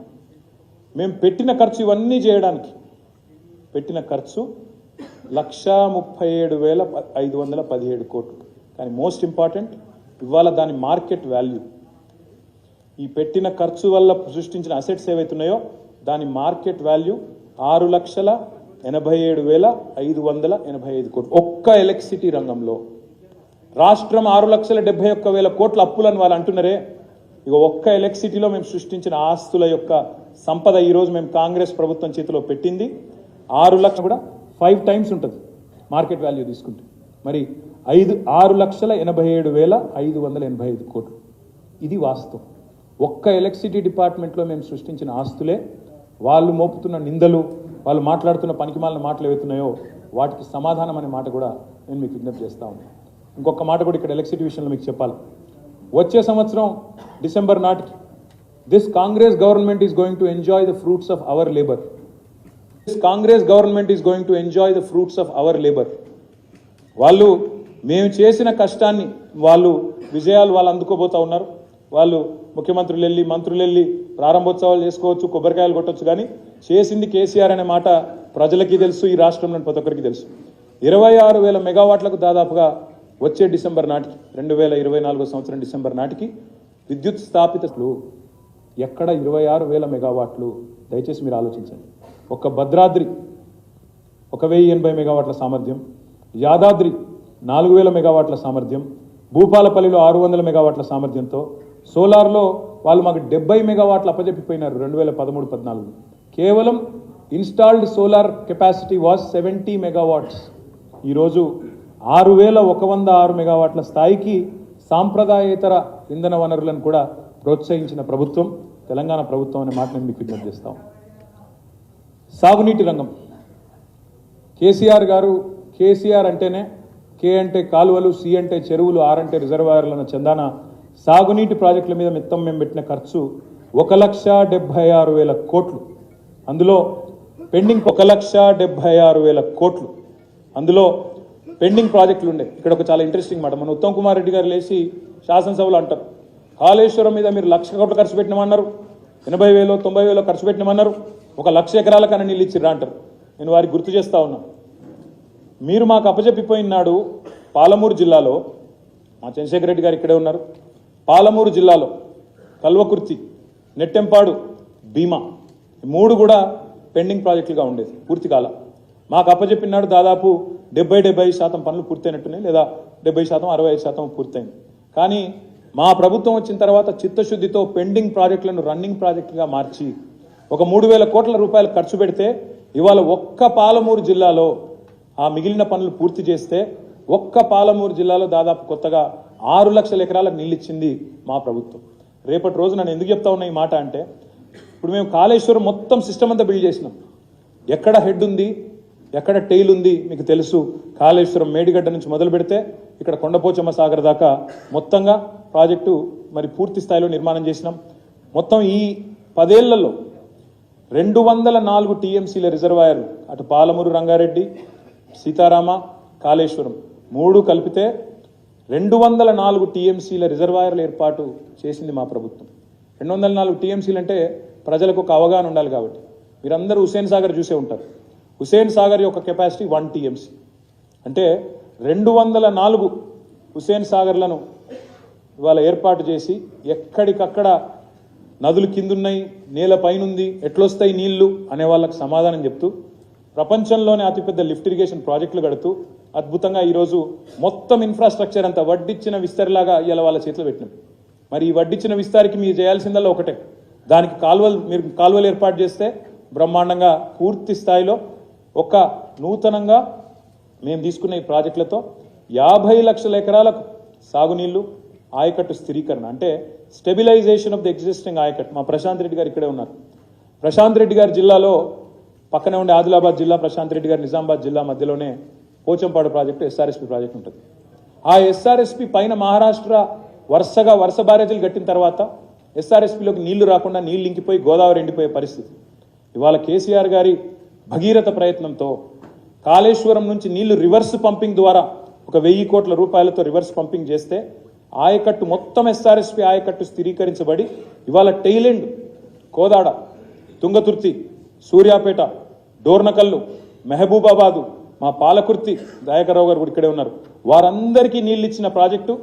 మేము పెట్టిన ఖర్చు ఇవన్నీ చేయడానికి పెట్టిన ఖర్చు 1,37,517 కోట్లు. కానీ మోస్ట్ ఇంపార్టెంట్ ఇవాళ దాని మార్కెట్ వాల్యూ, ఈ పెట్టిన ఖర్చు వల్ల సృష్టించిన అసెట్స్ ఏవైతున్నాయో దాని మార్కెట్ వాల్యూ 6,87,585 కోట్లు. ఒక్క ఎలక్ట్రిసిటీ రంగంలో రాష్ట్రం 6,71,000 కోట్ల అప్పులని వాళ్ళు అంటున్నారే. ఇక ఒక్క ఎలక్ట్రిసిటీలో మేము సృష్టించిన ఆస్తుల యొక్క సంపద ఈరోజు మేము కాంగ్రెస్ ప్రభుత్వం చేతిలో పెట్టింది 6 లక్షలు, కూడా 5 టైమ్స్ ఉంటుంది మార్కెట్ వాల్యూ తీసుకుంటే. మరి 6,87,585 కోట్లు. ఇది వాస్తవం. ఒక్క ఎలక్ట్రిసిటీ డిపార్ట్మెంట్లో మేము సృష్టించిన ఆస్తులే. వాళ్ళు మోపుతున్న నిందలు, వాళ్ళు మాట్లాడుతున్న పనికిమాలిన మాటలు ఏవైతున్నాయో వాటికి సమాధానం అనే మాట కూడా నేను మీకు విజ్ఞప్తి చేస్తా ఉన్నాను. ఇంకొక మాట కూడా ఇక్కడ ఎలక్ట్రిసిటీ విషయంలో మీకు చెప్పాలి. వచ్చే సంవత్సరం డిసెంబర్ నాటికి this Congress government is going to enjoy the fruits of our labour. This Congress government is going to enjoy the fruits of our labour. వాళ్ళు మేము చేసిన కష్టాన్ని, వాళ్ళు విజయాలు వాళ్ళు అందుకోబోతా ఉన్నారు. వాళ్ళు ముఖ్యమంత్రులు వెళ్ళి, మంత్రులు వెళ్ళి ప్రారంభోత్సవాలు చేసుకోవచ్చు, కొబ్బరికాయలు కొట్టవచ్చు, కానీ చేసింది కేసీఆర్ అనే మాట ప్రజలకి తెలుసు, ఈ రాష్ట్రంలోని ప్రతి ఒక్కరికి తెలుసు. 26,000 మెగావాట్లకు దాదాపుగా వచ్చే డిసెంబర్ నాటికి 2024 సంవత్సరం డిసెంబర్ నాటికి విద్యుత్ స్థాపితలు ఎక్కడ 26,000 మెగావాట్లు. దయచేసి మీరు ఆలోచించండి. ఒక భద్రాద్రి 1,080 మెగావాట్ల సామర్థ్యం, యాదాద్రి 4,000 మెగావాట్ల సామర్థ్యం, భూపాలపల్లిలో 600 మెగావాట్ల సామర్థ్యంతో సోలార్లో వాళ్ళు మాకు 70 మెగావాట్లు అప్పజెప్పిపోయినారు 2013-14. కేవలం installed solar capacity was 70 megawatts. ఈరోజు 6,106 మెగావాట్ల స్థాయికి సాంప్రదాయేతర ఇంధన వనరులను కూడా ప్రోత్సహించిన ప్రభుత్వం తెలంగాణ ప్రభుత్వం అనే మాట నేను మీకు విజ్ఞప్తి చేస్తాం. సాగునీటి రంగం కేసీఆర్ గారు, కేసీఆర్ అంటేనే కే అంటే కాలువలు, సి అంటే చెరువులు, ఆర్ అంటే రిజర్వాయర్లన్న చందాన సాగునీటి ప్రాజెక్టుల మీద మొత్తం మేము పెట్టిన ఖర్చు 1,76,000 కోట్లు. అందులో పెండింగ్ 1,76,000 కోట్లు. అందులో పెండింగ్ ప్రాజెక్టులు ఉండే. ఇక్కడ ఒక చాలా ఇంట్రెస్టింగ్ మాట, మన ఉత్తమ్ కుమార్ రెడ్డి గారు లేచి శాసనసభలో అంటారు, కాళేశ్వరం మీద మీరు 1,00,000 కోట్లు ఖర్చు పెట్టినామన్నారు, 80,000 90,000 ఖర్చు పెట్టినామన్నారు, 1,00,000 ఎకరాల కన్నా నీళ్ళు ఇచ్చిర్రా అంటారు. నేను వారికి గుర్తు చేస్తా ఉన్నా, మీరు మాకు అప్పచెప్పిపోయినాడు పాలమూరు జిల్లాలో, మా చంద్రశేఖర్ రెడ్డి గారు ఇక్కడే ఉన్నారు, పాలమూరు జిల్లాలో కల్వకుర్తి, నెట్టెంపాడు, భీమా, ఈ 3 కూడా పెండింగ్ ప్రాజెక్టులుగా ఉండేది, పూర్తి కాల. మాకు అప్పచెప్పినాడు దాదాపు 70% పనులు పూర్తయినట్టున్నాయి, లేదా 70% 65% పూర్తయింది. కానీ మా ప్రభుత్వం వచ్చిన తర్వాత చిత్తశుద్ధితో పెండింగ్ ప్రాజెక్టులను రన్నింగ్ ప్రాజెక్టుగా మార్చి ఒక 3,000 కోట్ల రూపాయలు ఖర్చు పెడితే ఇవాళ ఒక్క పాలమూరు జిల్లాలో ఆ మిగిలిన పనులు పూర్తి చేస్తే ఒక్క పాలమూరు జిల్లాలో దాదాపు కొత్తగా 6 లక్షల ఎకరాలకు నీళ్ళు ఇచ్చింది మా ప్రభుత్వం. రేపటి రోజు నన్ను ఎందుకు చెప్తా ఉన్నా ఈ మాట అంటే, ఇప్పుడు మేము కాళేశ్వరం మొత్తం సిస్టమ్ అంతా బిల్డ్ చేసినాం. ఎక్కడ హెడ్ ఉంది, ఎక్కడ టెయిల్ ఉంది మీకు తెలుసు. కాళేశ్వరం మేడిగడ్డ నుంచి మొదలు పెడితే ఇక్కడ కొండపోచమ్మ సాగర్ దాకా మొత్తంగా ప్రాజెక్టు మరి పూర్తి స్థాయిలో నిర్మాణం చేసినాం. మొత్తం ఈ 10 ఏళ్లలో 204 టీఎంసీల రిజర్వాయర్లు, అటు పాలమూరు రంగారెడ్డి, సీతారామ, కాళేశ్వరం 3 కలిపితే 204 టీఎంసీల రిజర్వాయర్లు ఏర్పాటు చేసింది మా ప్రభుత్వం. 204 టీఎంసీలు అంటే ప్రజలకు ఒక అవగాహన ఉండాలి కాబట్టి, మీరందరూ హుస్సేన్ సాగర్ చూసే ఉంటారు. హుస్సేన్ సాగర్ యొక్క కెపాసిటీ 1 టీఎంసీ అంటే 204 హుస్సేన్ సాగర్లను ఇవాళ ఏర్పాటు చేసి ఎక్కడికక్కడ నదులు కిందున్నాయి, నేల పైనుంది, ఎట్లొస్తాయి నీళ్లు అనే వాళ్ళకి సమాధానం చెప్తూ ప్రపంచంలోనే అతిపెద్ద లిఫ్ట్ ఇరిగేషన్ ప్రాజెక్టులు కడుతూ అద్భుతంగా ఈరోజు మొత్తం ఇన్ఫ్రాస్ట్రక్చర్ అంతా వడ్డిచ్చిన విస్తరిలాగా ఇలా వాళ్ళ చేతిలో పెట్టినాం. మరి ఈ వడ్డిచ్చిన విస్తారికి మీరు చేయాల్సిందల్లా ఒకటే, దానికి మీరు కాలువలు ఏర్పాటు చేస్తే బ్రహ్మాండంగా పూర్తి స్థాయిలో ఒక నూతనంగా మేము తీసుకున్న ఈ ప్రాజెక్టులతో 50 లక్షల ఎకరాలకు సాగునీళ్లు, ఆయకట్టు స్థిరీకరణ అంటే స్టెబిలైజేషన్ ఆఫ్ ది ఎగ్జిస్టింగ్ ఆయకట్టు. మా ప్రశాంత్ రెడ్డి గారు ఇక్కడే ఉన్నారు. ప్రశాంత్ రెడ్డి గారి జిల్లాలో పక్కనే ఉండే ఆదిలాబాద్ జిల్లా, ప్రశాంత్ రెడ్డి గారి నిజామాబాద్ జిల్లా మధ్యలోనే పోచంపాడు ప్రాజెక్టు, ఎస్ఆర్ఎస్పి ప్రాజెక్టు ఉంటుంది. ఆ ఎస్ఆర్ఎస్పి పైన మహారాష్ట్ర వరుస బ్యారేజీలు కట్టిన తర్వాత ఎస్ఆర్ఎస్పిలోకి నీళ్లు రాకుండా నీళ్లు ఇంకిపోయి గోదావరి ఎండిపోయే పరిస్థితి. ఇవాళ కేసీఆర్ గారి భగీరథ ప్రయత్నంతో కాళేశ్వరం నుంచి నీళ్లు రివర్స్ పంపింగ్ ద్వారా ఒక 1,000 కోట్ల రూపాయలతో రివర్స్ పంపింగ్ చేస్తే ఆయకట్టు మొత్తం ఎస్ఆర్ఎస్పి ఆయకట్టు స్థిరీకరించబడి ఇవాళ టెయిలెండ్, కోదాడ, తుంగతుర్తి, సూర్యాపేట, డోర్నకల్లు, మెహబూబాబాదు, మా పాలకుర్తి, దయాకర్రావు గారు కూడా ఇక్కడే ఉన్నారు, వారందరికీ నీళ్ళు ఇచ్చిన ప్రాజెక్టు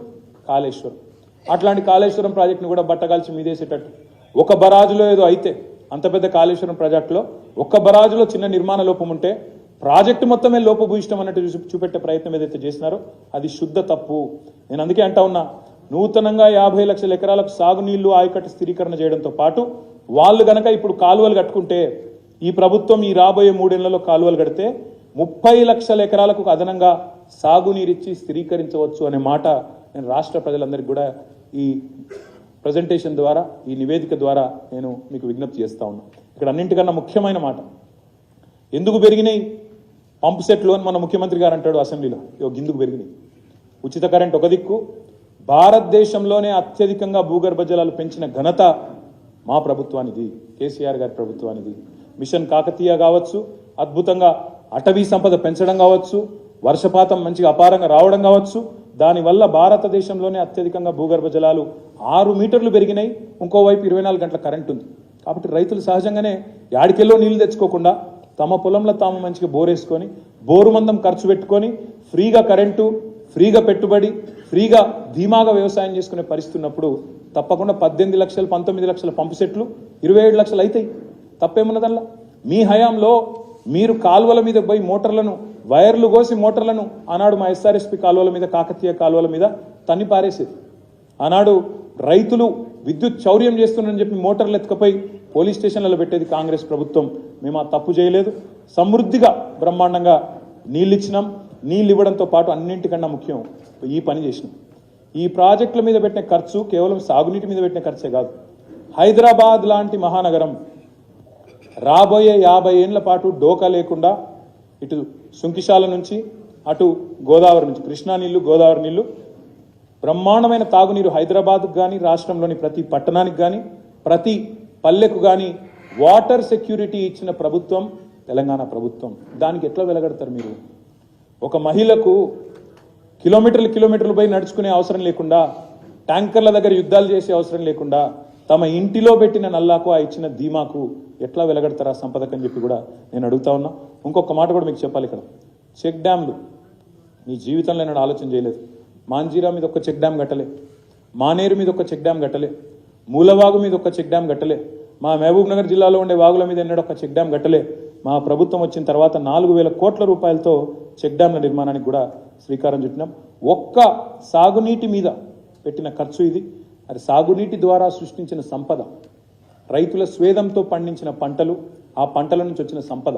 కాళేశ్వరం. అట్లాంటి కాళేశ్వరం ప్రాజెక్టును కూడా బట్టగాల్చి మీదేసేటట్టు ఒక బరాజులో ఏదో అయితే, అంత పెద్ద కాళేశ్వరం ప్రాజెక్టులో ఒక్క బరాజులో చిన్న నిర్మాణ లోపం ఉంటే ప్రాజెక్టు మొత్తమే లోపభూయిష్టం అన్నట్టు చూపెట్టే ప్రయత్నం ఏదైతే చేసినారో అది శుద్ధ తప్పు. నేను అందుకే అంటా ఉన్నా, నూతనంగా 50 లక్షల ఎకరాలకు సాగునీళ్లు ఆయకట్టు స్థిరీకరణ చేయడంతో పాటు వాళ్ళు గనక ఇప్పుడు కాలువలు కట్టుకుంటే, ఈ ప్రభుత్వం ఈ రాబోయే 3 ఏళ్లలో కాలువలు కడితే 30 లక్షల ఎకరాలకు అదనంగా సాగునీరిచ్చి స్థిరీకరించవచ్చు అనే మాట నేను రాష్ట్ర ప్రజలందరికీ కూడా ఈ ప్రజెంటేషన్ ద్వారా, ఈ నివేదిక ద్వారా నేను మీకు విజ్ఞప్తి చేస్తా ఉన్నా. ఇక్కడ అన్నింటికన్నా ముఖ్యమైన మాట, ఎందుకు పెరిగినాయి పంప్ సెట్లు అని మన ముఖ్యమంత్రి గారు అంటాడు అసెంబ్లీలో. ఎందుకు పెరిగినాయి? ఉచిత కరెంట్ ఒక దిక్కు, భారతదేశంలోనే అత్యధికంగా భూగర్భ జలాలు పెంచిన ఘనత మా ప్రభుత్వానిది, కేసీఆర్ గారి ప్రభుత్వానిది. మిషన్ కాకతీయ కావచ్చు, అద్భుతంగా అటవీ సంపద పెంచడం కావచ్చు, వర్షపాతం మంచిగా అపారంగా రావడం కావచ్చు, దానివల్ల భారతదేశంలోనే అత్యధికంగా భూగర్భ జలాలు 6 మీటర్లు పెరిగినాయి. ఇంకోవైపు 24 గంటల కరెంట్ ఉంది. కాబట్టి రైతులు సహజంగానే యాడికెల్లో నీళ్లు తెచ్చుకోకుండా తమ పొలంలో తాము మంచిగా బోరేసుకొని, బోరు మందం ఖర్చు పెట్టుకొని ఫ్రీగా కరెంటు, ఫ్రీగా పెట్టుబడి, ఫ్రీగా ధీమాగా వ్యవసాయం చేసుకునే పరిస్థితి ఉన్నప్పుడు తప్పకుండా 18 లక్షలు 19 లక్షల పంపు సెట్లు 27 లక్షలు అవుతాయి. తప్పేమున్నదల్లా? మీ హయాంలో మీరు కాలువల మీద పోయి మోటార్లను, వైర్లు కోసి మోటార్లను ఆనాడు మా ఎస్ఆర్ఎస్పి కాలువల మీద, కాకతీయ కాలువల మీద తన్ని పారేసేది. ఆనాడు రైతులు విద్యుత్ చౌర్యం చేస్తున్నారని చెప్పి మోటార్లు ఎత్తుకపోయి పోలీస్ స్టేషన్లలో పెట్టేది కాంగ్రెస్ ప్రభుత్వం. మేము ఆ తప్పు చేయలేదు. సమృద్ధిగా బ్రహ్మాండంగా నీళ్ళు ఇచ్చినాం. నీళ్ళు ఇవ్వడంతో పాటు అన్నింటికన్నా ముఖ్యం ఈ పని చేసినాం. ఈ ప్రాజెక్టుల మీద పెట్టిన ఖర్చు కేవలం సాగునీటి మీద పెట్టిన ఖర్చే కాదు. హైదరాబాద్ లాంటి మహానగరం రాబోయే 50 ఏళ్ల పాటు డోకా లేకుండా ఇటు సుంకిశాల నుంచి అటు గోదావరి నుంచి కృష్ణా నీళ్లు, గోదావరి నీళ్లు, బ్రహ్మాండమైన తాగునీరు హైదరాబాద్కు కానీ, రాష్ట్రంలోని ప్రతి పట్టణానికి కానీ, ప్రతి పల్లెకు కానీ వాటర్ సెక్యూరిటీ ఇచ్చిన ప్రభుత్వం తెలంగాణ ప్రభుత్వం. దానికి ఎట్లా వెలగడతారు మీరు? ఒక మహిళకు కిలోమీటర్లు పోయి నడుచుకునే అవసరం లేకుండా, ట్యాంకర్ల దగ్గర యుద్ధాలు చేసే అవసరం లేకుండా, తమ ఇంటిలో పెట్టిన నల్లాకు ఆ ఇచ్చిన ధీమాకు ఎట్లా వెలగడతారా సంపదకు అని చెప్పి కూడా నేను అడుగుతా ఉన్నా. ఇంకొక మాట కూడా మీకు చెప్పాలి. ఇక్కడ చెక్ డ్యామ్లు మీ జీవితంలో నేను ఆలోచన చేయలేదు. మాంజీరా మీద ఒక చెక్ డ్యామ్ కట్టలే, మానేరు మీద ఒక చెక్ డ్యామ్ కట్టలే, మూలవాగు మీద ఒక చెక్ డ్యామ్ కట్టలే, మా మహబూబ్ నగర్ జిల్లాలో ఉండే వాగుల మీద ఎన్నడూ ఒక చెక్ డ్యామ్ కట్టలే. మా ప్రభుత్వం వచ్చిన తర్వాత 4,000 కోట్ల రూపాయలతో చెక్ డ్యామ్ల నిర్మాణానికి కూడా శ్రీకారం చుట్టినాం. ఒక్క సాగునీటి మీద పెట్టిన ఖర్చు ఇది. అది సాగునీటి ద్వారా సృష్టించిన సంపద, రైతుల స్వేదంతో పండించిన పంటలు, ఆ పంటల నుంచి వచ్చిన సంపద,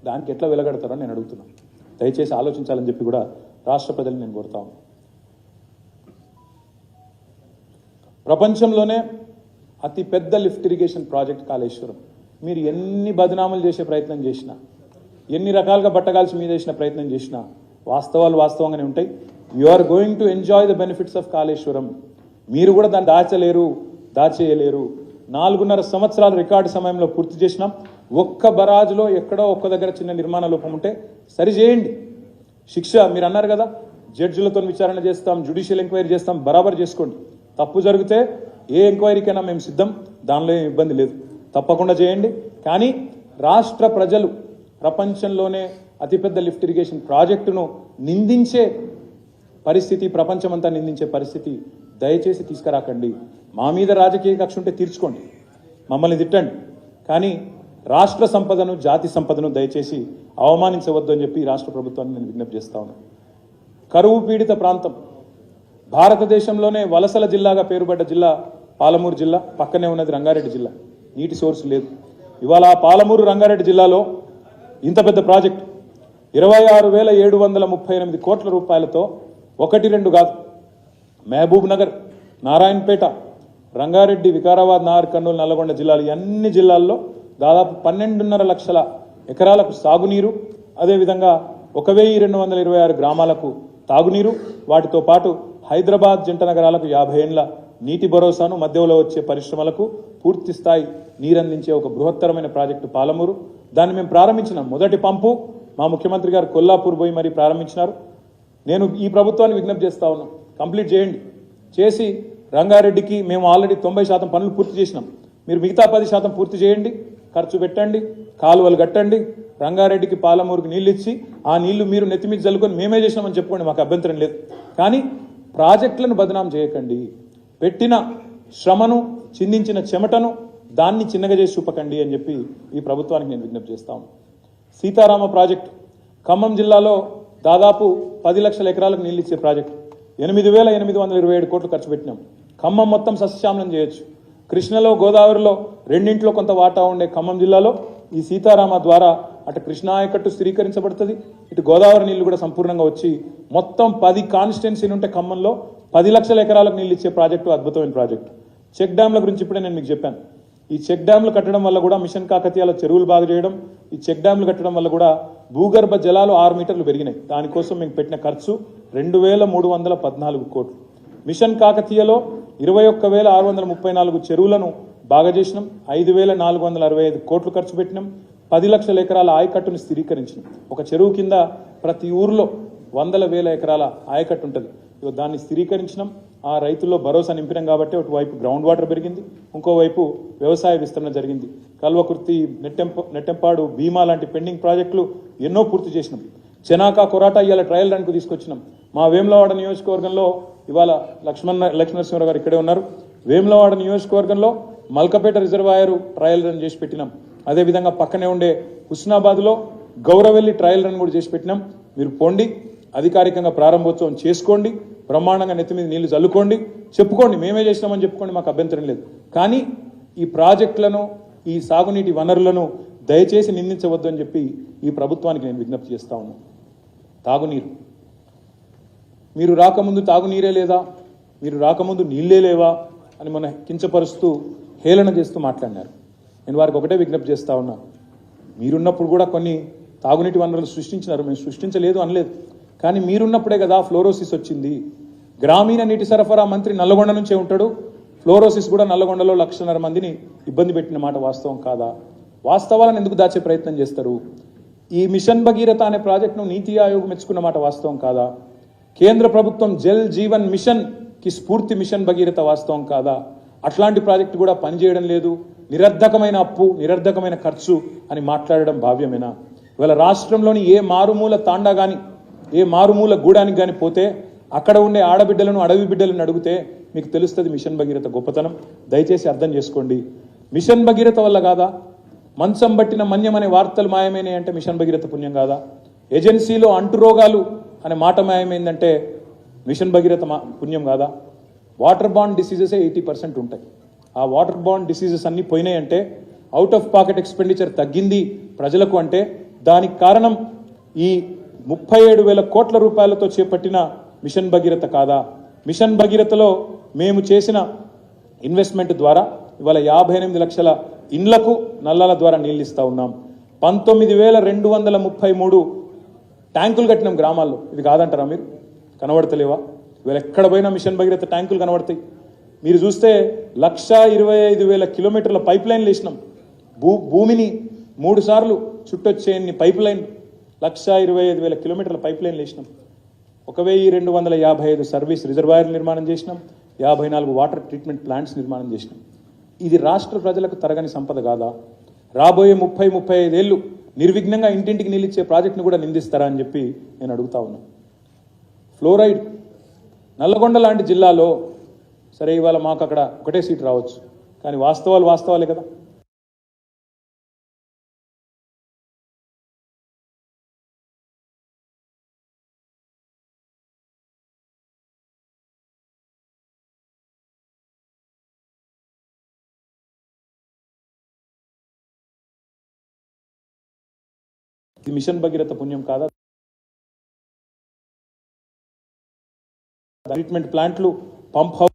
దానికి ఎట్లా వెలగడతారో నేను అడుగుతున్నాను. దయచేసి ఆలోచించాలని చెప్పి కూడా రాష్ట్ర ప్రజలను నేను కోరుతాను. ప్రపంచంలోనే అతి పెద్ద లిఫ్ట్ ఇరిగేషన్ ప్రాజెక్ట్ కాళేశ్వరం. మీరు ఎన్ని బదనాములు చేసే ప్రయత్నం చేసినా, ఎన్ని రకాలుగా బట్టగాల్చి మీద చేసిన ప్రయత్నం చేసినా వాస్తవాలు వాస్తవంగానే ఉంటాయి. You are going to enjoy the benefits of Kaleshwaram. మీరు కూడా దాన్ని దాచేయలేరు. 4.5 సంవత్సరాలు రికార్డు సమయంలో పూర్తి చేసినాం. ఒక్క బరాజులో ఎక్కడో ఒక్క దగ్గర చిన్న నిర్మాణ లోపం ఉంటే సరి చేయండి. శిక్ష మీరు అన్నారు కదా, జడ్జిలతో విచారణ చేస్తాం, జ్యుడిషియల్ ఎంక్వైరీ చేస్తాం, బరాబర్ చేసుకోండి. తప్పు జరిగితే ఏ ఎంక్వైరీకైనా మేము సిద్ధం, దానిలో ఏం ఇబ్బంది లేదు, తప్పకుండా చేయండి. కానీ రాష్ట్ర ప్రజలు ప్రపంచంలోనే అతిపెద్ద లిఫ్ట్ ఇరిగేషన్ ప్రాజెక్టును నిందించే పరిస్థితి, ప్రపంచమంతా నిందించే పరిస్థితి దయచేసి తీసుకురాకండి. మా మీద రాజకీయ కక్ష ఉంటే తీర్చుకోండి, మమ్మల్ని తిట్టండి, కానీ రాష్ట్ర సంపదను, జాతి సంపదను దయచేసి అవమానించవద్దు అని చెప్పి రాష్ట్ర ప్రభుత్వాన్ని నేను విజ్ఞప్తి చేస్తా ఉన్నాను. కరువు పీడిత ప్రాంతం, భారతదేశంలోనే వలసల జిల్లాగా పేరుపడ్డ జిల్లా పాలమూరు జిల్లా. పక్కనే ఉన్నది రంగారెడ్డి జిల్లా. నీటి సోర్స్ లేదు. ఇవాళ పాలమూరు రంగారెడ్డి జిల్లాలో ఇంత పెద్ద ప్రాజెక్టు 26,738 కోట్ల రూపాయలతో 1-2 కాదు, మహబూబ్ నగర్, నారాయణపేట, రంగారెడ్డి, వికారాబాద్, నాగర్ కర్నూలు, నల్లగొండ జిల్లాలు, అన్ని జిల్లాల్లో దాదాపు 12.5 లక్షల ఎకరాలకు సాగునీరు, అదేవిధంగా 1,226 గ్రామాలకు తాగునీరు, వాటితో పాటు హైదరాబాద్ జంట నగరాలకు 50 ఏళ్ల నీటి భరోసాను, మధ్యలో వచ్చే పరిశ్రమలకు పూర్తి స్థాయి నీరందించే ఒక బృహత్తరమైన ప్రాజెక్టు పాలమూరు. దాన్ని మేము ప్రారంభించినాం. మొదటి పంపు మా ముఖ్యమంత్రి గారు కొల్లాపూర్ పోయి మరీ ప్రారంభించినారు. నేను ఈ ప్రభుత్వాన్ని విజ్ఞప్తి చేస్తా ఉన్నాం, కంప్లీట్ చేయండి. చేసి రంగారెడ్డికి మేము ఆల్రెడీ 90% పనులు పూర్తి చేసినాం. మీరు మిగతా 10% పూర్తి చేయండి, ఖర్చు పెట్టండి, కాలువలు కట్టండి, రంగారెడ్డికి పాలమూరుకి నీళ్ళు ఇచ్చి ఆ నీళ్లు మీరు నెత్తిమీద జల్లుకొని మేమే చేసినామని చెప్పుకోండి, మాకు అభ్యంతరం లేదు. కానీ ప్రాజెక్టులను బదనాం చేయకండి. పెట్టిన శ్రమను, చిందించిన చెమటను దాన్ని చిన్నగా చేసి చూపకండి అని చెప్పి ఈ ప్రభుత్వానికి నేను విజ్ఞప్తి చేస్తాను. సీతారామ ప్రాజెక్టు ఖమ్మం జిల్లాలో దాదాపు 10 లక్షల ఎకరాలకు నీళ్ళు ఇచ్చే ప్రాజెక్టు. 8,827 కోట్లు ఖర్చు పెట్టినాం. ఖమ్మం మొత్తం సస్యశ్యామలం చేయొచ్చు. కృష్ణలో, గోదావరిలో రెండింట్లో కొంత వాటా ఉండే ఖమ్మం జిల్లాలో ఈ సీతారామ ద్వారా అటు కృష్ణా ఆయకట్టు స్థిరీకరించబడుతుంది, ఇటు గోదావరి నీళ్లు కూడా సంపూర్ణంగా వచ్చి మొత్తం 10 కాన్స్టిట్యున్సీలు ఉంటే ఖమ్మంలో 10 లక్షల ఎకరాలకు నీళ్ళు ఇచ్చే ప్రాజెక్టు, అద్భుతమైన ప్రాజెక్టు. చెక్ డ్యాంల గురించి ఇప్పుడే నేను మీకు చెప్పాను. ఈ చెక్ డ్యాంలు కట్టడం వల్ల కూడా మిషన్ కాకతీయాల చెరువులు బాగు చేయడం, ఈ చెక్ డ్యాంలు కట్టడం వల్ల కూడా భూగర్భ జలాలు 6 మీటర్లు పెరిగినాయి. దానికోసం మేము పెట్టిన ఖర్చు 2,314 కోట్లు. మిషన్ కాకతీయలో 21,634 చెరువులను బాగా చేసినాం. 5,465 కోట్లు ఖర్చు పెట్టినాం. 10 లక్షల ఎకరాల ఆయకట్టును స్థిరీకరించినాం. ఒక చెరువు కింద ప్రతి ఊర్లో 100,000 ఎకరాల ఆయకట్టు ఉంటుంది. దాన్ని స్థిరీకరించినాం. ఆ రైతుల్లో భరోసా నింపినాం కాబట్టి ఒకవైపు గ్రౌండ్ వాటర్ పెరిగింది, ఇంకోవైపు వ్యవసాయ విస్తరణ జరిగింది. కల్వకుర్తి, నెట్టెంపాడు, భీమా లాంటి పెండింగ్ ప్రాజెక్టులు ఎన్నో పూర్తి చేసినాం. చెనాక కొరాట ఇవాళ ట్రయల్ రన్కు తీసుకొచ్చినాం. మా వేములవాడ నియోజకవర్గంలో ఇవాళ లక్ష్మణనరసింహరావు గారు ఇక్కడే ఉన్నారు. వేములవాడ నియోజకవర్గంలో మల్కపేట రిజర్వాయర్ ట్రయల్ రన్ చేసి పెట్టినాం. అదేవిధంగా పక్కనే ఉండే హుస్నాబాద్లో గౌరవెల్లి ట్రయల్ రన్ కూడా చేసి పెట్టినాం. మీరు పోండి, అధికారికంగా ప్రారంభోత్సవం చేసుకోండి, బ్రహ్మాండంగా నెత్తి మీద నీళ్లు చల్లుకోండి, చెప్పుకోండి, మేమే చేసినామని చెప్పుకోండి, మాకు అభ్యంతరం లేదు. కానీ ఈ ప్రాజెక్టులను, ఈ సాగునీటి వనరులను దయచేసి నిందించవద్దు అని చెప్పి ఈ ప్రభుత్వానికి నేను విజ్ఞప్తి చేస్తా ఉన్నాను. తాగునీరు, మీరు రాకముందు తాగునీరే లేదా, మీరు రాకముందు నీళ్ళే లేవా అని మన కించపరుస్తూ హేళన చేస్తూ మాట్లాడినారు. నేను వారికి ఒకటే విజ్ఞప్తి చేస్తా ఉన్నా, మీరున్నప్పుడు కూడా కొన్ని తాగునీటి వనరులు సృష్టించినారు, మేము సృష్టించలేదు అనలేదు. కానీ మీరున్నప్పుడే కదా ఫ్లోరోసిస్ వచ్చింది. గ్రామీణ నీటి సరఫరా మంత్రి నల్లగొండ నుంచే ఉంటాడు. ఫ్లోరోసిస్ కూడా నల్లగొండలో 1,00,000 మందిని ఇబ్బంది పెట్టిన మాట వాస్తవం కాదా? వాస్తవాలను ఎందుకు దాచే ప్రయత్నం చేస్తారు? ఈ మిషన్ భగీరథ అనే ప్రాజెక్టును నీతి ఆయోగ్ మెచ్చుకున్న మాట వాస్తవం కాదా? కేంద్ర ప్రభుత్వం జల్ జీవన్ మిషన్ కి స్ఫూర్తి మిషన్ భగీరథ వాస్తవం కాదా? అట్లాంటి ప్రాజెక్టు కూడా పనిచేయడం లేదు, నిరర్ధకమైన అప్పు, నిరర్ధకమైన ఖర్చు అని మాట్లాడడం భావ్యమేనా? ఇవాళ రాష్ట్రంలోని ఏ మారుమూల తాండా కానీ, ఏ మారుమూల గూడానికి కానీ పోతే అక్కడ ఉండే ఆడబిడ్డలను, అడవి బిడ్డలను అడిగితే మీకు తెలుస్తుంది మిషన్ భగీరథ గొప్పతనం. దయచేసి అర్థం చేసుకోండి. మిషన్ భగీరథ వల్ల కాదా? మంచం బట్టిన మన్యం అనే వార్తలు మాయమైనాయి అంటే మిషన్ భగీరథ పుణ్యం కాదా? ఏజెన్సీలో అంటురోగాలు అనే మాట మాయమైందంటే మిషన్ భగీరథ పుణ్యం కాదా? వాటర్ బాండ్ డిసీజెసే 80% ఉంటాయి. ఆ వాటర్ బాండ్ డిసీజెస్ అన్నీ పోయినాయంటే, అవుట్ ఆఫ్ పాకెట్ ఎక్స్పెండిచర్ తగ్గింది ప్రజలకు అంటే దానికి కారణం ఈ 37,000 కోట్ల రూపాయలతో చేపట్టిన మిషన్ భగీరథ కాదా? మిషన్ భగీరథలో మేము చేసిన ఇన్వెస్ట్మెంట్ ద్వారా ఇవాళ 58 లక్షల ఇండ్లకు నల్లాల ద్వారా నీళ్ళు ఇస్తా ఉన్నాం. 19,233 ట్యాంకులు కట్టినాం గ్రామాల్లో. ఇది కాదంటారా మీరు? కనబడతలేవా? ఇవాళ ఎక్కడ పోయినా మిషన్ భగీరథ ట్యాంకులు కనబడతాయి. మీరు చూస్తే 1,25,000 కిలోమీటర్ల పైప్ లైన్లు వేసినాం. భూమిని 3 సార్లు చుట్టొచ్చేన్ని పైప్ లైన్, 1,25,000 కిలోమీటర్ల పైప్ లైన్లు వేసినాం. 1,255 సర్వీస్ రిజర్వాయర్లు నిర్మాణం చేసినాం. 54 వాటర్ ట్రీట్మెంట్ ప్లాంట్స్ నిర్మాణం చేసినాం. ఇది రాష్ట్ర ప్రజలకు తరగని సంపద కాదా? రాబోయే 30-35 ఏళ్ళు నిర్విఘ్నంగా ఇంటింటికి నీళ్ళిచ్చే ప్రాజెక్టును కూడా నిందిస్తారా అని చెప్పి నేను అడుగుతా ఉన్నా. ఫ్లోరైడ్, నల్లగొండ లాంటి జిల్లాలో సరే ఇవాళ మాకు అక్కడ ఒకటే సీట్ రావచ్చు, కానీ వాస్తవాలే కదా. ఇది మిషన్ భగీరథ పుణ్యం కాదా? ట్రీట్మెంట్ ప్లాంట్లు, పంప్ హౌస్,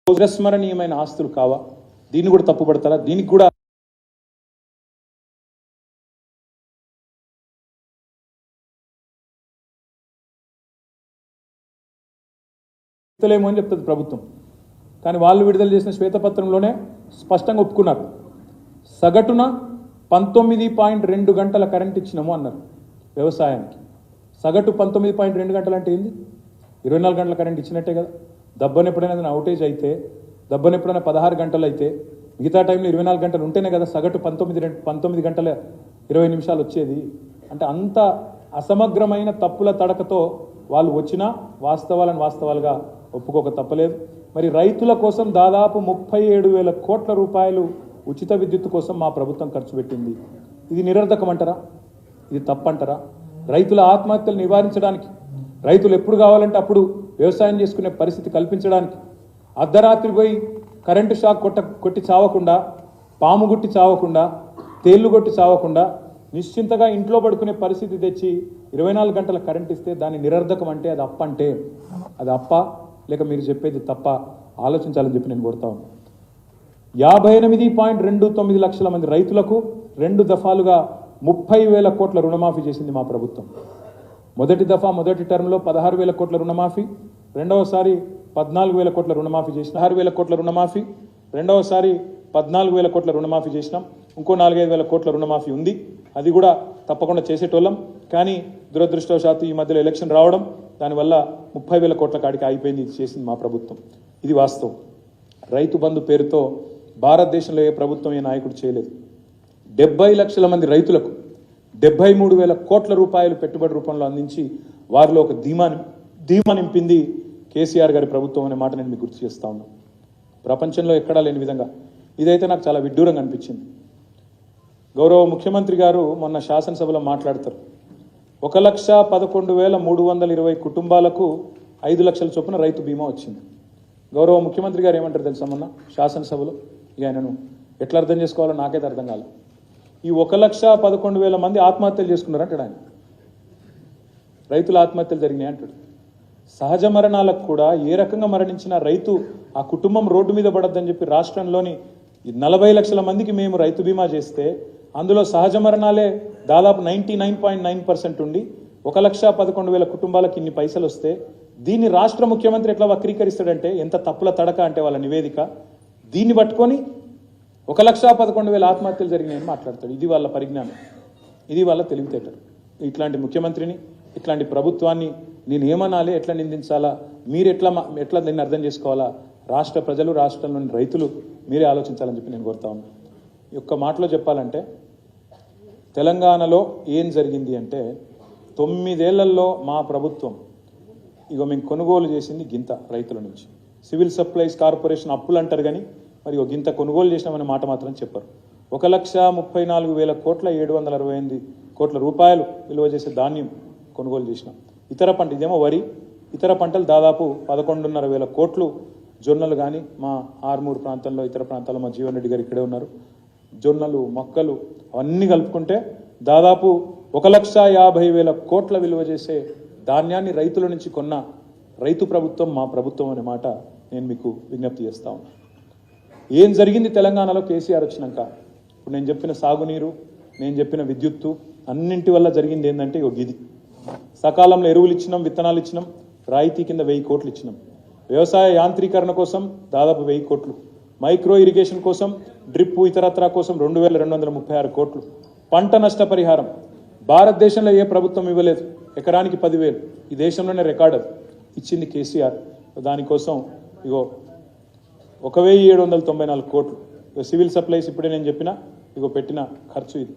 చిరస్మరణీయమైన ఆస్తులు కావా? దీన్ని కూడా తప్పుపడతారా? దీనికి కూడా అని చెప్తుంది ప్రభుత్వం. కానీ వాళ్ళు విడుదల చేసిన శ్వేతపత్రంలోనే స్పష్టంగా ఒప్పుకున్నారు. సగటున 19.2 గంటల కరెంట్ ఇచ్చినాము అన్నారు వ్యవసాయానికి. సగటు 19.2 గంటలు అంటే ఏంది? 24 గంటల కరెంట్ ఇచ్చినట్టే కదా. దబ్బని ఎప్పుడైనా అవుటేజ్ అయితే, దబ్బని ఎప్పుడైనా 16 గంటలు అయితే, మిగతా టైంలో 24 గంటలు ఉంటేనే కదా సగటు 19 గంటల 20 నిమిషాలు వచ్చేది. అంటే అంత అసమగ్రమైన తప్పుల తడకతో వాళ్ళు వచ్చినా వాస్తవాలుగా ఒప్పుకోక తప్పలేదు. మరి రైతుల కోసం దాదాపు 37,000 కోట్ల రూపాయలు ఉచిత విద్యుత్ కోసం మా ప్రభుత్వం ఖర్చు పెట్టింది. ఇది నిరర్ధకం అంటారా? ఇది తప్పంటారా? రైతుల ఆత్మహత్యలు నివారించడానికి, రైతులు ఎప్పుడు కావాలంటే అప్పుడు వ్యవసాయం చేసుకునే పరిస్థితి కల్పించడానికి, అర్ధరాత్రి పోయి కరెంటు షాక్ కొట్టి చావకుండా, పాము గుట్టి చావకుండా, తేళ్లు కొట్టి చావకుండా నిశ్చింతగా ఇంట్లో పడుకునే పరిస్థితి తెచ్చి 24 గంటల కరెంట్ ఇస్తే దాన్ని నిరర్ధకం అంటే అది అప్ప అంటే అది అప్ప లేక మీరు చెప్పేది తప్ప ఆలోచించాలని చెప్పి నేను కోరుతా ఉన్నాను. 58.29 లక్షల మంది రైతులకు 2 దఫాలుగా 30,000 కోట్ల రుణమాఫీ చేసింది మా ప్రభుత్వం. మొదటి దఫా మొదటి టర్మ్లో 16,000 కోట్ల రుణమాఫీ, రెండవసారి 14,000 కోట్ల రుణమాఫీ చేసిన 6,000 కోట్ల రుణమాఫీ, రెండవసారి 14,000 కోట్ల రుణమాఫీ చేసినాం. ఇంకో 4,500 కోట్ల రుణమాఫీ ఉంది. అది కూడా తప్పకుండా చేసేటోళ్ళం. కానీ దురదృష్టవశాత్తు ఈ మధ్యలో ఎలక్షన్ రావడం, దానివల్ల 30,000 కోట్ల కాడికి ఆగిపోయింది. ఇది చేసింది మా ప్రభుత్వం. ఇది వాస్తవం. రైతు బంధు పేరుతో భారతదేశంలో ఏ ప్రభుత్వం ఏ నాయకుడు చేయలేదు. 70 లక్షల మంది రైతులకు 73,000 కోట్ల రూపాయలు పెట్టుబడి రూపంలో అందించి వారిలో ఒక ధీమా నింపింది కేసీఆర్ గారి ప్రభుత్వం అనే మాట నేను మీకు గుర్తు చేస్తా ఉన్నాను. ప్రపంచంలో ఎక్కడా లేని విధంగా ఇదైతే నాకు చాలా విడ్డూరంగా అనిపించింది. గౌరవ ముఖ్యమంత్రి గారు మొన్న శాసనసభలో మాట్లాడతారు, 1,11,320 కుటుంబాలకు 5 లక్షల చొప్పున రైతు బీమా వచ్చింది. గౌరవ ముఖ్యమంత్రి గారు ఏమంటారు తెలుసా, మొన్న శాసనసభలో ఇక ఆయనను ఎట్లా అర్థం చేసుకోవాలో నాకైతే అర్థం కాలే. ఈ 1,11,000 మంది ఆత్మహత్యలు చేసుకున్నారు అంటాడు ఆయన. రైతుల ఆత్మహత్యలు జరిగినాయి అంటాడు. సహజ మరణాలకు కూడా ఏ రకంగా మరణించినా రైతు ఆ కుటుంబం రోడ్డు మీద పడద్దని చెప్పి రాష్ట్రంలోని 40 లక్షల మందికి మేము రైతు బీమా చేస్తే అందులో సహజ మరణాలే దాదాపు 99.9% ఉండి 1,11,000 కుటుంబాలకు ఇన్ని పైసలు వస్తే దీన్ని రాష్ట్ర ముఖ్యమంత్రి ఎట్లా వక్రీకరిస్తాడంటే, ఎంత తప్పుల తడక అంటే వాళ్ళ నివేదిక, దీన్ని పట్టుకొని 1,11,000 ఆత్మహత్యలు జరిగినాయని మాట్లాడతాడు. ఇది వాళ్ళ పరిజ్ఞానం, ఇది వాళ్ళ తెలివితేటలు. ఇట్లాంటి ముఖ్యమంత్రిని, ఇట్లాంటి ప్రభుత్వాన్ని నేను ఏమనాలి, ఎట్లా నిందించాలా, మీరు ఎట్లా దీన్ని అర్థం చేసుకోవాలా, రాష్ట్ర ప్రజలు, రాష్ట్రంలోని రైతులు మీరే ఆలోచించాలని చెప్పి నేను కోరుతా ఉన్నాను. ఈ ఒక్క మాటలో చెప్పాలంటే తెలంగాణలో ఏం జరిగింది అంటే, 9 ఏళ్లలో మా ప్రభుత్వం మేము కొనుగోలు చేసింది గింత రైతుల నుంచి. సివిల్ సప్లైస్ కార్పొరేషన్ అప్పులు అంటారు కానీ మరి గింత కొనుగోలు చేసినామనే మాట మాత్రం చెప్పారు. 1,34,000 కోట్ల 768 కోట్ల రూపాయలు విలువ చేసే ధాన్యం కొనుగోలు చేసినాం. ఇతర పంట, ఇదేమో వరి, ఇతర పంటలు దాదాపు 11,500 కోట్లు, జొన్నలు కానీ మా ఆర్మూర్ ప్రాంతంలో, ఇతర ప్రాంతాల్లో మా జీవన్ రెడ్డి గారు ఇక్కడే ఉన్నారు, జొన్నలు, మొక్కలు అవన్నీ కలుపుకుంటే దాదాపు 1,50,000 కోట్ల విలువ చేసే ధాన్యాన్ని రైతుల నుంచి కొన్న రైతు ప్రభుత్వం మా ప్రభుత్వం అనే మాట నేను మీకు విజ్ఞప్తి చేస్తా ఉన్నాను. ఏం జరిగింది తెలంగాణలో కేసీఆర్ వచ్చినాక? ఇప్పుడు నేను చెప్పిన సాగునీరు, నేను చెప్పిన విద్యుత్తు అన్నింటి వల్ల జరిగింది ఏంటంటే ఇది. సకాలంలో ఎరువులు ఇచ్చినాం, విత్తనాలు ఇచ్చినాం, రాయితీ కింద 1000 కోట్లు ఇచ్చినాం. వ్యవసాయ యాంత్రీకరణ కోసం దాదాపు 1000 కోట్లు, మైక్రో ఇరిగేషన్ కోసం, డ్రిప్ ఇతరత్రా కోసం 2,236 కోట్లు, పంట నష్టపరిహారం భారతదేశంలో ఏ ప్రభుత్వం ఇవ్వలేదు, ఎకరానికి 10,000, ఈ దేశంలోనే రికార్డు ఇచ్చింది కేసీఆర్. దానికోసం 1,794 కోట్లు. సివిల్ సప్లైస్ ఇప్పుడే నేను చెప్పిన పెట్టిన ఖర్చు ఇది.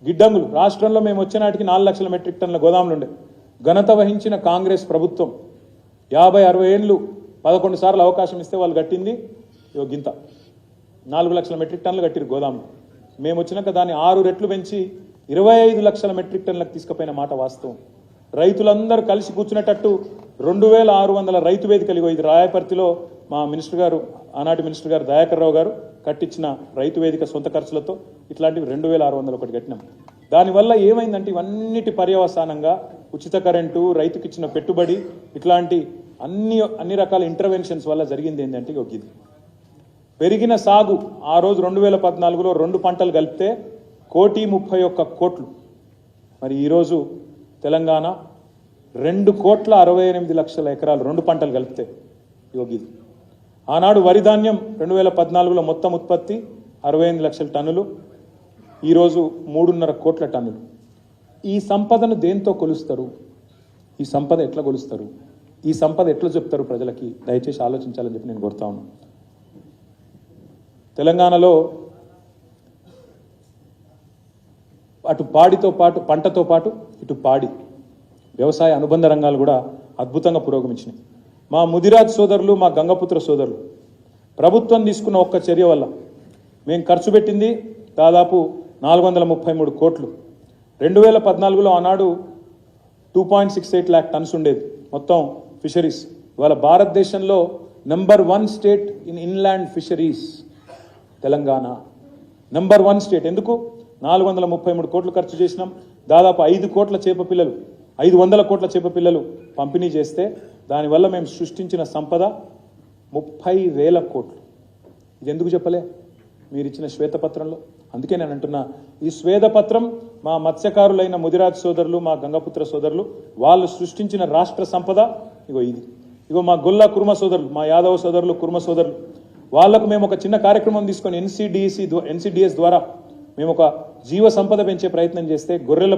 గిడ్డంగులు రాష్ట్రంలో మేము వచ్చే నాటికి 4 లక్షల మెట్రిక్ టన్నుల గోదాములు ఉండే. ఘనత వహించిన కాంగ్రెస్ ప్రభుత్వం 50-60 ఏళ్ళు 11 సార్లు అవకాశం ఇస్తే వాళ్ళు కట్టింది గింత 4 లక్షల మెట్రిక్ టన్నులు కట్టిరు గోదాములు. మేము వచ్చినాక దాన్ని 6 రెట్లు పెంచి 25 లక్షల మెట్రిక్ టన్నులకు తీసుకుపోయిన మాట వాస్తవం. రైతులందరూ కలిసి కూర్చునేటట్టు 2,600 రైతు వేదికలు, ఇది రాయపర్తిలో మా మినిస్టర్ గారు, ఆనాటి మినిస్టర్ గారు దయాకర్ రావు గారు కట్టించిన రైతు వేదిక సొంత ఖర్చులతో ఇట్లాంటివి 2,600 ఒకటి కట్టినాం. దానివల్ల ఏమైందంటే ఇవన్నిటి పర్యవసానంగా ఉచిత కరెంటు, రైతుకి ఇచ్చిన పెట్టుబడి, ఇట్లాంటి అన్ని రకాల ఇంటర్వెన్షన్స్ వల్ల జరిగింది ఏంటంటే ఇది. పెరిగిన సాగు ఆ రోజు 2014లో 2 పంటలు కలిపితే 1,31 కోట్లు. మరి ఈరోజు తెలంగాణ 2,68,00,000 ఎకరాలు 2 పంటలు కలిపితే ఇది. ఆనాడు వరి ధాన్యం 2014లో మొత్తం ఉత్పత్తి 68 లక్షల టన్నులు, ఈరోజు 3.5 కోట్ల టన్నులు. ఈ సంపదను దేంతో కొలుస్తారు? ఈ సంపద ఎట్లా కొలుస్తారు? ఈ సంపద ఎట్లా చెప్తారు ప్రజలకి? దయచేసి ఆలోచించాలని చెప్పి నేను కోరుతా ఉన్నాను. తెలంగాణలో అటు పాడితో పాటు, పంటతో పాటు ఇటు పాడి వ్యవసాయ అనుబంధ రంగాలు కూడా అద్భుతంగా పురోగమించినాయి. మా ముదిరాజ్ సోదరులు, మా గంగపుత్ర సోదరులు ప్రభుత్వం తీసుకున్న ఒక్క చర్య వల్ల మేము ఖర్చు పెట్టింది దాదాపు 433 కోట్లు. 2014లో ఆనాడు 2.68 lakh టన్స్ ఉండేది మొత్తం ఫిషరీస్. ఇవాళ భారతదేశంలో number 1 state in inland fisheries Telangana. Number 1 state. ఎందుకు? 433 కోట్లు ఖర్చు చేసినాం. దాదాపు 500 కోట్ల చేప పిల్లలు పంపిణీ చేస్తే దానివల్ల మేము సృష్టించిన సంపద 30,000 కోట్లు. ఇది ఎందుకు చెప్పలే మీరు ఇచ్చిన శ్వేతపత్రంలో? అందుకే నేను అంటున్నా, ఈ శ్వేతపత్రం మా మత్స్యకారులైన ముదిరాజ్ సోదరులు, మా గంగపుత్ర సోదరులు వాళ్ళు సృష్టించిన రాష్ట్ర సంపద ఇది. మా గొల్ల కుర్మ సోదరులు, మా యాదవ సోదరులు, కుర్మ సోదరులు వాళ్లకు మేము ఒక చిన్న కార్యక్రమం తీసుకొని NCDS ద్వారా మేము ఒక జీవ సంపద పెంచే ప్రయత్నం చేస్తే గొర్రెల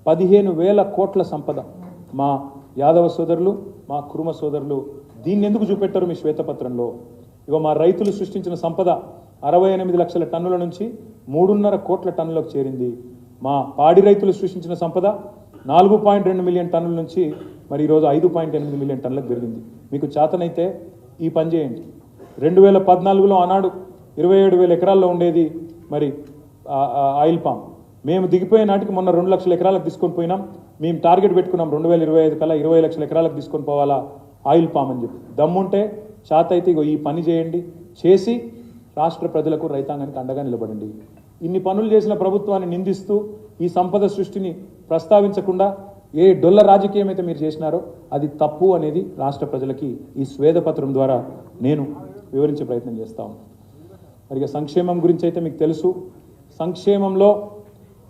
15,000 కోట్ల సంపద మా యాదవ సోదరులు, మా కుర్మ సోదరులు. దీన్ని ఎందుకు చూపెట్టారు మీ శ్వేతపత్రంలో? మా రైతులు సృష్టించిన సంపద 68 లక్షల టన్నుల నుంచి 3.5 కోట్ల టన్నులకు చేరింది. మా పాడి రైతులు సృష్టించిన సంపద 4.2 మిలియన్ టన్నుల నుంచి మరి ఈరోజు 5.8 మిలియన్ టన్నులకు పెరిగింది. మీకు చేతనైతే ఈ పని చేయండి. 2014లో ఆనాడు 27,000 ఎకరాల్లో ఉండేది మరి ఆయిల్ పామ్. మేము దిగిపోయే నాటికి మొన్న 2 లక్షల ఎకరాలకు తీసుకొని పోయినాం. మేము టార్గెట్ పెట్టుకున్నాం 2025 కల్లా 20 లక్షల ఎకరాలకు తీసుకొని పోవాలా ఆయిల్ పామ్ అని చెప్పి. దమ్ముంటే చేత అయితే ఈ పని చేయండి, చేసి రాష్ట్ర ప్రజలకు రైతాంగానికి అండగా నిలబడండి. ఇన్ని పనులు చేసిన ప్రభుత్వాన్ని నిందిస్తూ ఈ సంపద సృష్టిని ప్రస్తావించకుండా ఏ డొల్ల రాజకీయం అయితే మీరు చేసినారో అది తప్పు అనేది రాష్ట్ర ప్రజలకి ఈ స్వేదపత్రం ద్వారా నేను వివరించే ప్రయత్నం చేస్తా ఉన్నాను. మరి సంక్షేమం గురించి అయితే మీకు తెలుసు. సంక్షేమంలో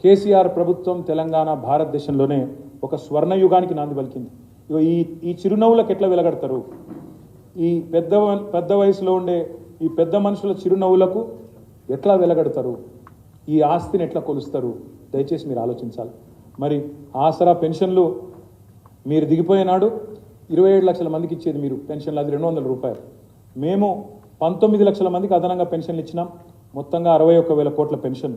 కేసీఆర్ ప్రభుత్వం తెలంగాణ భారతదేశంలోనే ఒక స్వర్ణయుగానికి నాంది పలికింది. ఇగో ఈ చిరునవ్వులకు ఎట్లా వెలగడతారు? ఈ పెద్ద వయసులో ఉండే ఈ పెద్ద మనుషుల చిరునవ్వులకు ఎట్లా వెలగడతారు? ఈ ఆస్తిని ఎట్లా కొలుస్తారు? దయచేసి మీరు ఆలోచించాలి. మరి ఆసరా పెన్షన్లు మీరు దిగిపోయేనాడు 27 లక్షల మందికి ఇచ్చేది మీరు పెన్షన్లు, అది 200 రూపాయలు. మేము 19 లక్షల మందికి అదనంగా పెన్షన్లు ఇచ్చినాం. మొత్తంగా 61,000 కోట్ల పెన్షన్.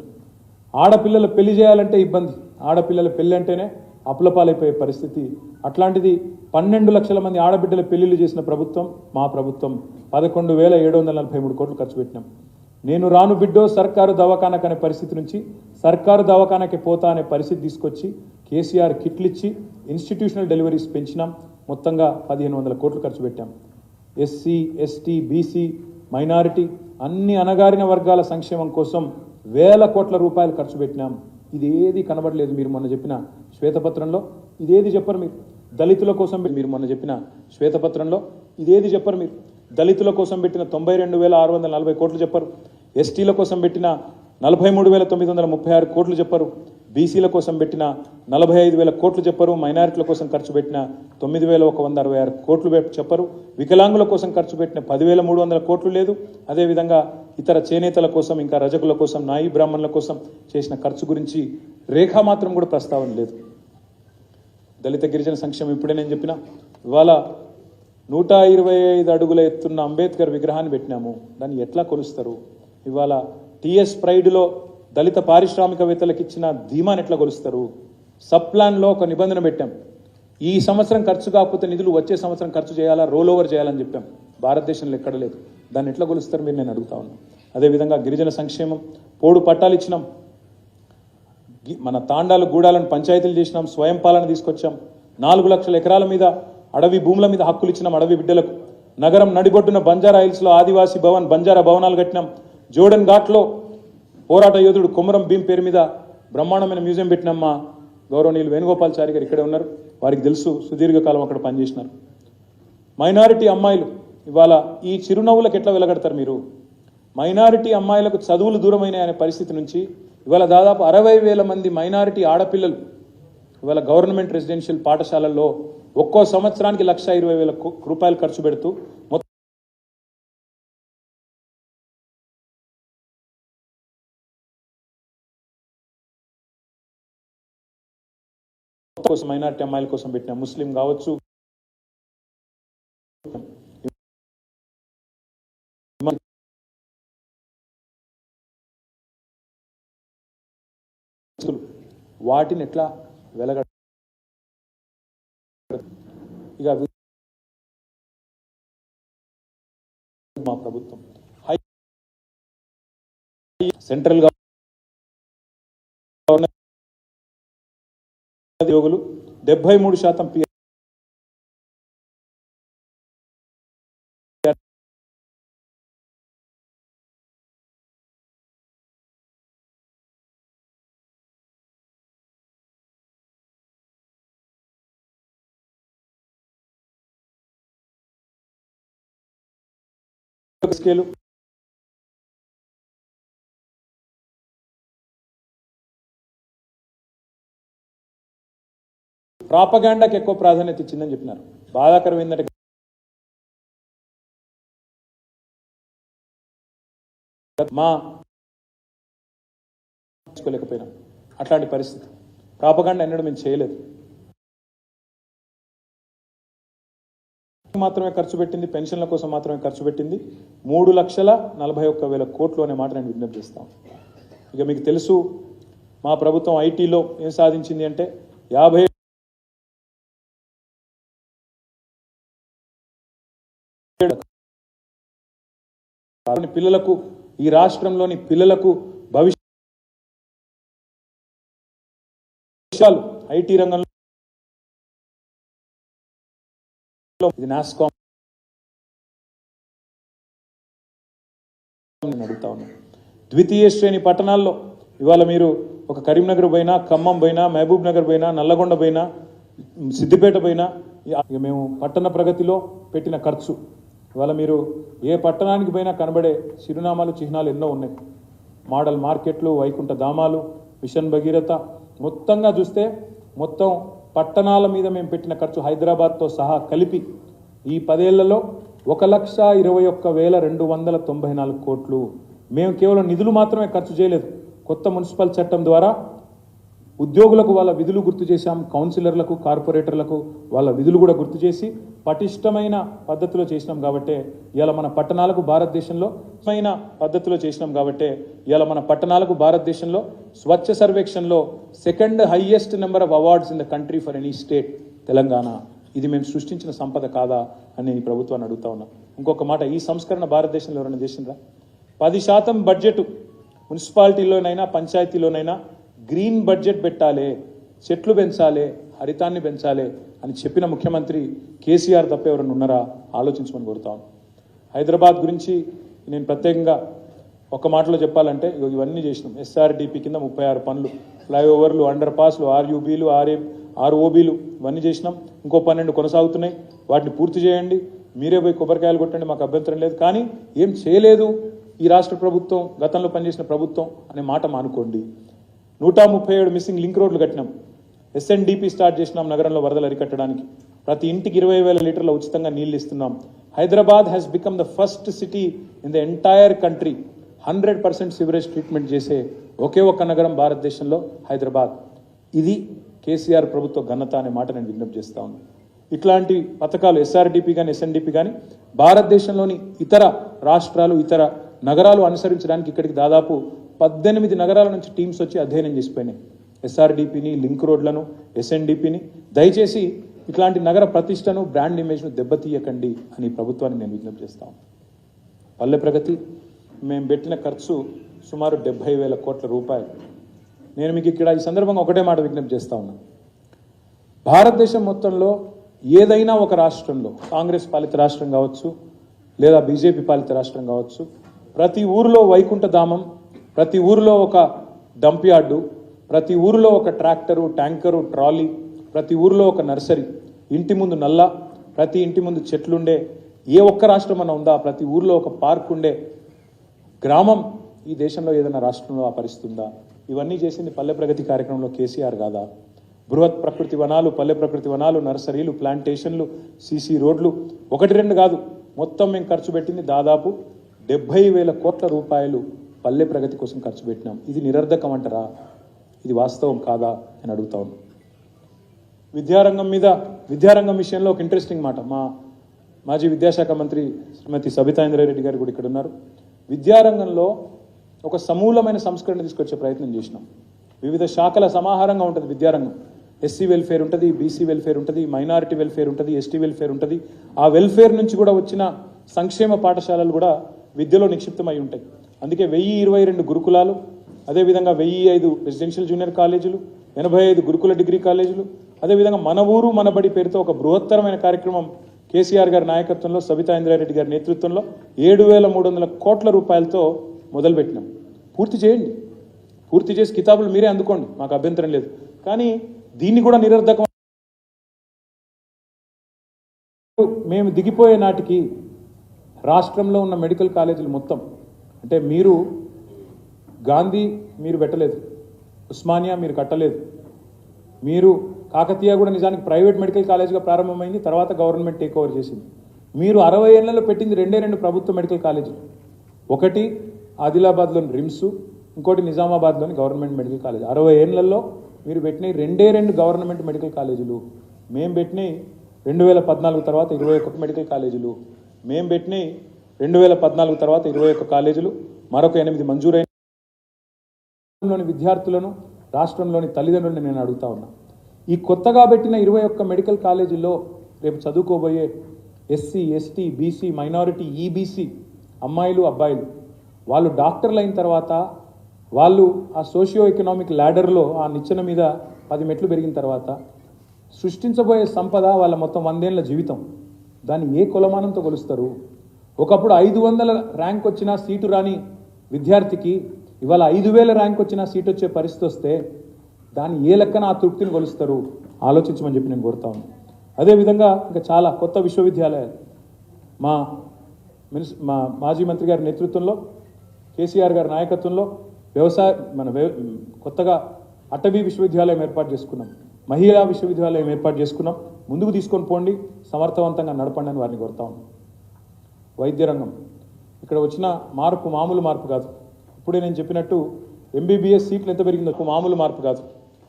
ఆడపిల్లలు పెళ్లి చేయాలంటే ఇబ్బంది, ఆడపిల్లల పెళ్లి అంటేనే అప్పులపాలైపోయే పరిస్థితి. అట్లాంటిది 12 లక్షల మంది ఆడబిడ్డల పెళ్లిళ్ళు చేసిన ప్రభుత్వం మా ప్రభుత్వం. 11,743 కోట్లు ఖర్చు పెట్టినాం. నేను రాను బిడ్డో సర్కారు దవాఖానకు అనే పరిస్థితి నుంచి సర్కారు దవాఖానకి పోతా అనే పరిస్థితి తీసుకొచ్చి కేసీఆర్ కిట్లు ఇచ్చి ఇన్స్టిట్యూషనల్ డెలివరీస్ పెంచినాం. మొత్తంగా 1,500 కోట్లు ఖర్చు పెట్టాం. ఎస్సీ, ఎస్టీ, బీసీ, మైనారిటీ అన్ని అణగారిన వర్గాల సంక్షేమం కోసం వేల కోట్ల రూపాయలు ఖర్చు పెట్టినాం. ఇదేది కనబడలేదు మీరు మొన్న చెప్పిన శ్వేతపత్రంలో. ఇదేది చెప్పరు మీరు. దళితుల కోసం మీరు మొన్న చెప్పిన శ్వేతపత్రంలో ఇదేది చెప్పరు మీరు. దళితుల కోసం పెట్టిన 92,640 కోట్లు చెప్పరు. ఎస్టీల కోసం పెట్టిన 43,936 కోట్లు చెప్పరు. బీసీల కోసం పెట్టిన 45,000 కోట్లు చెప్పరు. మైనారిటీల కోసం ఖర్చు పెట్టిన 9,166 కోట్లు చెప్పరు. వికలాంగుల కోసం ఖర్చు పెట్టిన 10,300 కోట్లు లేదు. అదేవిధంగా ఇతర చేనేతల కోసం, ఇంకా రజకుల కోసం, నాయి బ్రాహ్మణుల కోసం చేసిన ఖర్చు గురించి రేఖా మాత్రం కూడా ప్రస్తావన లేదు. దళిత గిరిజన సంక్షేమం ఇప్పుడే నేను చెప్పిన. ఇవాళ 125 అడుగుల ఎత్తున్న అంబేద్కర్ విగ్రహాన్ని పెట్టినాము. దాన్ని ఎట్లా కొలుస్తారు? ఇవాళ టీఎస్ ప్రైడ్లో దళిత పారిశ్రామికవేత్తలకు ఇచ్చిన ధీమాని ఎట్లా కొలుస్తారు? సబ్ ప్లాన్లో ఒక నిబంధన పెట్టాం. ఈ సంవత్సరం ఖర్చు కాకపోతే నిధులు వచ్చే సంవత్సరం ఖర్చు చేయాలా, రోల్ ఓవర్ చేయాలని చెప్పాం. భారతదేశంలో ఎక్కడ లేదు. దాన్ని ఎట్లా కొలుస్తారు మీరు? నేను అడుగుతా ఉన్నాను. అదేవిధంగా గిరిజన సంక్షేమం పోడు పట్టాలు ఇచ్చినాం. మన తాండాలు, గూడాలను పంచాయతీలు చేసినాం. స్వయం పాలన తీసుకొచ్చాం. 4 లక్షల ఎకరాల మీద అడవి భూముల మీద హక్కులు ఇచ్చినాం అడవి బిడ్డలకు. నగరం నడిబొడ్డున బంజారా హిల్స్లో ఆదివాసీ భవన్, బంజారా భవనాలు కట్టినాం. జోడెన్ ఘాట్లో పోరాట యోధుడు కొమరం భీం పేరు మీద బ్రహ్మాండమైన మ్యూజియం పెట్టినాం. మా గౌరవనీయులు వేణుగోపాల్చారి గారు ఇక్కడే ఉన్నారు. వారికి తెలుసు, సుదీర్ఘకాలం అక్కడ పనిచేసినారు. మైనారిటీ అమ్మాయిలు ఇవాళ ఈ చిరునవ్వులకు ఎట్లా వెలగడతారు మీరు? మైనారిటీ అమ్మాయిలకు చదువులు దూరమైన అనే పరిస్థితి నుంచి ఇవాళ దాదాపు 60,000 మంది మైనారిటీ ఆడపిల్లలు ఇవాళ గవర్నమెంట్ రెసిడెన్షియల్ పాఠశాలల్లో ఒక్కో సంవత్సరానికి 1,20,000 రూపాయలు ఖర్చు పెడుతూ మొత్తం కోసం మైనారిటీ అమ్మాయిల కోసం పెట్టిన ముస్లిం కావచ్చు, వాటిని ఎట్లా వెలగ ఇక మా ప్రభుత్వం సెంట్రల్ గవర్నమెంట్ ఉద్యోగులు 73% స్కేలు ప్రాపగాండాకి ఎక్కువ ప్రాధాన్యత ఇచ్చిందని చెప్పినారు. బాధాకరం ఏంటంటే మా తీసుకోలేకపోయినా అట్లాంటి పరిస్థితి. ప్రాపగాండా ఎన్నడూ మేము చేయలేదు. మాత్రమే ఖర్చు పెట్టింది, పెన్షన్ల కోసం మాత్రమే ఖర్చు పెట్టింది 3,41,000 కోట్లు అనే మాట నేను విజ్ఞప్తి చేస్తాను. ఇక మీకు తెలుసు మా ప్రభుత్వం ఐటీలో ఏం సాధించింది అంటే 50 పిల్లలకు, ఈ రాష్ట్రంలోని పిల్లలకు భవిష్యత్తు ఐటీ రంగంలో ఇది నాస్కామ్ అడుగుతా ఉన్నాను. ద్వితీయ శ్రేణి పట్టణాల్లో ఇవాళ మీరు ఒక కరీంనగర్ పోయినా, ఖమ్మం పోయినా, మహబూబ్ నగర్ పోయినా, నల్లగొండ పోయినా, సిద్దిపేట పోయినా, ఇక మేము పట్టణ ప్రగతిలో పెట్టిన ఖర్చు ఇవాళ మీరు ఏ పట్టణానికి పోయినా కనబడే చిరునామాలు, చిహ్నాలు ఎన్నో ఉన్నాయి. మోడల్ మార్కెట్లు, వైకుంఠ ధామాలు, మిషన్ భగీరథ, మొత్తంగా చూస్తే మొత్తం పట్టణాల మీద మేము పెట్టిన ఖర్చు హైదరాబాద్తో సహా కలిపి ఈ 10 ఏళ్లలో 1,21,294 కోట్లు. మేము కేవలం నిధులు మాత్రమే ఖర్చు చేయలేదు. కొత్త మున్సిపల్ చట్టం ద్వారా ఉద్యోగులకు వాళ్ళ విధులు గుర్తు చేశాం, కౌన్సిలర్లకు, కార్పొరేటర్లకు వాళ్ళ విధులు కూడా గుర్తు చేసి పటిష్టమైన పద్ధతిలో చేసినాం. కాబట్టే ఇవాళ మన పట్టణాలకు భారతదేశంలో స్వచ్ఛ సర్వేక్షణలో 2nd highest number of awards in the country for any state Telangana. ఇది మేము సృష్టించిన సంపద కాదా అని ఈ ప్రభుత్వాన్ని అడుగుతా ఉన్నాం. ఇంకొక మాట, ఈ సంస్కరణ భారతదేశంలో ఎవరైనా చేసిండ్రా? 10% బడ్జెట్ మున్సిపాలిటీలోనైనా పంచాయతీలోనైనా గ్రీన్ బడ్జెట్ పెట్టాలి, చెట్లు పెంచాలి, హరితాన్ని పెంచాలి అని చెప్పిన ముఖ్యమంత్రి కేసీఆర్ తప్ప ఎవరైనా ఉన్నారా? ఆలోచించమని కోరుతాను. హైదరాబాద్ గురించి నేను ప్రత్యేకంగా ఒక మాటలో చెప్పాలంటే ఇవన్నీ చేసినాం. ఎస్ఆర్డిపి కింద 36 పనులు, ఫ్లైఓవర్లు, అండర్ పాస్లు, ఆర్యూబీలు, ఆర్ఓబీలు ఇవన్నీ చేసినాం. ఇంకో 12 కొనసాగుతున్నాయి. వాటిని పూర్తి చేయండి, మీరే పోయి కొబ్బరికాయలు కొట్టండి, మాకు అభ్యంతరం లేదు. కానీ ఏం చేయలేదు ఈ రాష్ట్ర ప్రభుత్వం, గతంలో పనిచేసిన ప్రభుత్వం అనే మాట మానుకోండి. 137 మిస్సింగ్ లింక్ రోడ్లు కట్టినాం. ఎస్ఎన్డిపి స్టార్ట్ చేసినాం నగరంలో వరదలు అరికట్టడానికి. ప్రతి ఇంటికి 20,000 లీటర్ల ఉచితంగా నీళ్లు ఇస్తున్నాం. Hyderabad has become the first city in the entire country 100% sewerage treatment చేసే ఒకే ఒక్క నగరం భారతదేశంలో హైదరాబాద్. ఇది కేసీఆర్ ప్రభుత్వ ఘనత అనే మాట నేను విజ్ఞప్తి చేస్తా ఉన్నాను. ఇట్లాంటి పథకాలు ఎస్ఆర్డిపి కానీ ఎస్ఎన్డిపి కానీ భారతదేశంలోని ఇతర రాష్ట్రాలు, ఇతర నగరాలు అనుసరించడానికి ఇక్కడికి దాదాపు 18 నగరాల నుంచి టీమ్స్ వచ్చి అధ్యయనం చేసిపోయినాయి. ఎస్ఆర్డిపిని, లింక్ రోడ్లను, ఎస్ఎన్డిపిని. దయచేసి ఇట్లాంటి నగర ప్రతిష్టను, బ్రాండ్ ఇమేజ్ను దెబ్బతీయకండి అని ప్రభుత్వాన్ని నేను విజ్ఞప్తి చేస్తాను. పల్లె ప్రగతి మేము పెట్టిన ఖర్చు సుమారు 70,000 కోట్ల రూపాయలు. నేను మీకు ఇక్కడ ఈ సందర్భంగా ఒకటే మాట విజ్ఞప్తి చేస్తా ఉన్నా. భారతదేశం మొత్తంలో ఏదైనా ఒక రాష్ట్రంలో, కాంగ్రెస్ పాలిత రాష్ట్రం కావచ్చు లేదా బీజేపీ పాలిత రాష్ట్రం కావచ్చు, ప్రతి ఊరిలో వైకుంఠ ధామం, ప్రతి ఊరిలో ఒక డంప్ యార్డు, ప్రతి ఊరిలో ఒక ట్రాక్టరు, ట్యాంకరు, ట్రాలీ, ప్రతి ఊరిలో ఒక నర్సరీ, ఇంటి ముందు నల్ల, ప్రతి ఇంటి ముందు చెట్లుండే ఏ ఒక్క రాష్ట్రం అన్న ఉందా? ప్రతి ఊరిలో ఒక పార్క్ ఉండే గ్రామం ఈ దేశంలో ఏదైనా రాష్ట్రంలో ఆపరిస్తుందా? ఇవన్నీ చేసింది పల్లె ప్రగతి కార్యక్రమంలో కేసీఆర్ కాదా? బృహత్ ప్రకృతి వనాలు, పల్లె ప్రకృతి వనాలు, నర్సరీలు, ప్లాంటేషన్లు, సీసీ రోడ్లు 1-2 కాదు, మొత్తం మేము ఖర్చు పెట్టింది దాదాపు 70,000 కోట్ల రూపాయలు పల్లె ప్రగతి కోసం ఖర్చు పెట్టినాం. ఇది నిరర్ధకం అంటారా? ఇది వాస్తవం కాదా అని అడుగుతా ఉన్నాం. విద్యారంగం విషయంలో ఒక ఇంట్రెస్టింగ్ మాట, మా మాజీ విద్యాశాఖ మంత్రి శ్రీమతి సబితా ఇంద్రారెడ్డి గారు కూడా ఇక్కడ ఉన్నారు. విద్యారంగంలో ఒక సమూలమైన సంస్కరణ తీసుకొచ్చే ప్రయత్నం చేసినాం. వివిధ శాఖల సమాహారంగా ఉంటుంది విద్యారంగం. ఎస్సీ వెల్ఫేర్ ఉంటుంది, బీసీ వెల్ఫేర్ ఉంటుంది, మైనారిటీ వెల్ఫేర్ ఉంటుంది, ఎస్టీ వెల్ఫేర్ ఉంటుంది. ఆ వెల్ఫేర్ నుంచి కూడా వచ్చిన సంక్షేమ పాఠశాలలు కూడా విద్యలో నిక్షిప్తమై ఉంటాయి. అందుకే 1022 గురుకులాలు, అదేవిధంగా 1005 రెసిడెన్షియల్ జూనియర్ కాలేజీలు, 85 గురుకుల డిగ్రీ కాలేజీలు, అదేవిధంగా మన ఊరు మన బడి పేరుతో ఒక బృహత్తరమైన కార్యక్రమం కేసీఆర్ గారి నాయకత్వంలో, సబితా ఇంద్రారెడ్డి గారి నేతృత్వంలో 7,300 కోట్ల రూపాయలతో మొదలుపెట్టినాం. పూర్తి చేయండి, పూర్తి చేసి కితాబులు మీరే అందుకోండి, మాకు అభ్యంతరం లేదు. కానీ దీన్ని కూడా నిరర్ధకం. మేము దిగిపోయే నాటికి రాష్ట్రంలో ఉన్న మెడికల్ కాలేజీలు మొత్తం, అంటే మీరు గాంధీ మీరు పెట్టలేదు, ఉస్మానియా మీరు కట్టలేదు, మీరు కాకతీయ కూడా నిజానికి ప్రైవేట్ మెడికల్ కాలేజ్గా ప్రారంభమైంది, తర్వాత గవర్నమెంట్ టేక్ ఓవర్ చేసింది. మీరు 60 ఏళ్లలో పెట్టింది 2 ప్రభుత్వ మెడికల్ కాలేజీలు. ఒకటి ఆదిలాబాద్లోని రిమ్స్, ఇంకోటి నిజామాబాద్లోని గవర్నమెంట్ మెడికల్ కాలేజ్. 60 ఏళ్లలో మీరు పెట్టినవి 2 గవర్నమెంట్ మెడికల్ కాలేజీలు. మేము పెట్టినవి 2014 తర్వాత 21 మెడికల్ కాలేజీలు, మేము పెట్టినాయి 2014 తర్వాత 21 కాలేజీలు, మరొక 8 మంజూరైన. రాష్ట్రంలోని విద్యార్థులను, రాష్ట్రంలోని తల్లిదండ్రులను నేను అడుగుతా ఉన్నా, ఈ కొత్తగా పెట్టిన 21 మెడికల్ కాలేజీల్లో రేపు చదువుకోబోయే SC, ST, BC, minority, EBC అమ్మాయిలు, అబ్బాయిలు వాళ్ళు డాక్టర్లు అయిన తర్వాత, వాళ్ళు ఆ సోషియో ఎకనామిక్ ల్యాడర్లో ఆ నిచ్చెన మీద 10 మెట్లు పెరిగిన తర్వాత సృష్టించబోయే సంపద వాళ్ళ మొత్తం 100 ఏళ్ల జీవితం. దాన్ని ఏ కొలమానంతో కొలుస్తారు? ఒకప్పుడు 500 ర్యాంక్ వచ్చినా సీటు రాని విద్యార్థికి ఇవాళ 5000 ర్యాంక్ వచ్చినా సీట్ వచ్చే పరిస్థితి వస్తే దాన్ని ఏ లెక్కన ఆ తృప్తిని కొలుస్తారు? ఆలోచించమని చెప్పి నేను కోరుతా ఉన్నాను. అదేవిధంగా ఇంకా చాలా కొత్త విశ్వవిద్యాలయాలు మా మాజీ మంత్రి గారి నేతృత్వంలో, కేసీఆర్ గారి నాయకత్వంలో కొత్తగా అటవీ విశ్వవిద్యాలయం ఏర్పాటు చేసుకున్నాం, మహిళా విశ్వవిద్యాలయం ఏర్పాటు చేసుకున్నాం. ముందుకు తీసుకొని పోండి, సమర్థవంతంగా నడపండి అని వారిని కోరుతా ఉన్నాం. వైద్య రంగం ఇక్కడ వచ్చిన మార్పు మామూలు మార్పు కాదు. ఇప్పుడే నేను చెప్పినట్టు ఎంబీబీఎస్ సీట్లు ఎంత పెరిగిందో మామూలు మార్పు కాదు.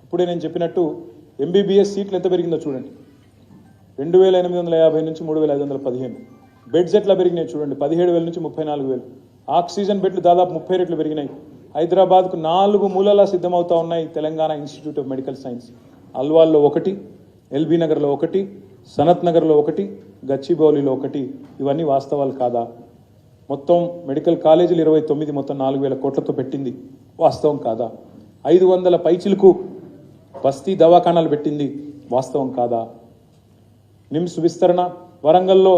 ఇప్పుడే నేను చెప్పినట్టు ఎంబీబీఎస్ సీట్లు ఎంత పెరిగిందో చూడండి. 2850 నుంచి 3515. బెడ్స్ ఎట్లా పెరిగినాయి చూడండి, 17,000 నుంచి 34,000. ఆక్సిజన్ బెడ్లు దాదాపు 30 రెట్లు పెరిగినాయి. హైదరాబాద్కు 4 మూలలా సిద్ధమవుతా ఉన్నాయి Telangana institute of medical science. అల్వాల్లో 1, ఎల్బీ నగర్లో 1, సనత్ నగర్లో 1, గచ్చిబౌలిలో 1. ఇవన్నీ వాస్తవాలు కాదా? మొత్తం మెడికల్ కాలేజీలు 29, మొత్తం 4,000 కోట్లతో పెట్టింది, వాస్తవం కాదా? 500 పైచిలకు బస్తీ దవాఖానాలు పెట్టింది, వాస్తవం కాదా? నిమ్స్ విస్తరణ వరంగల్లో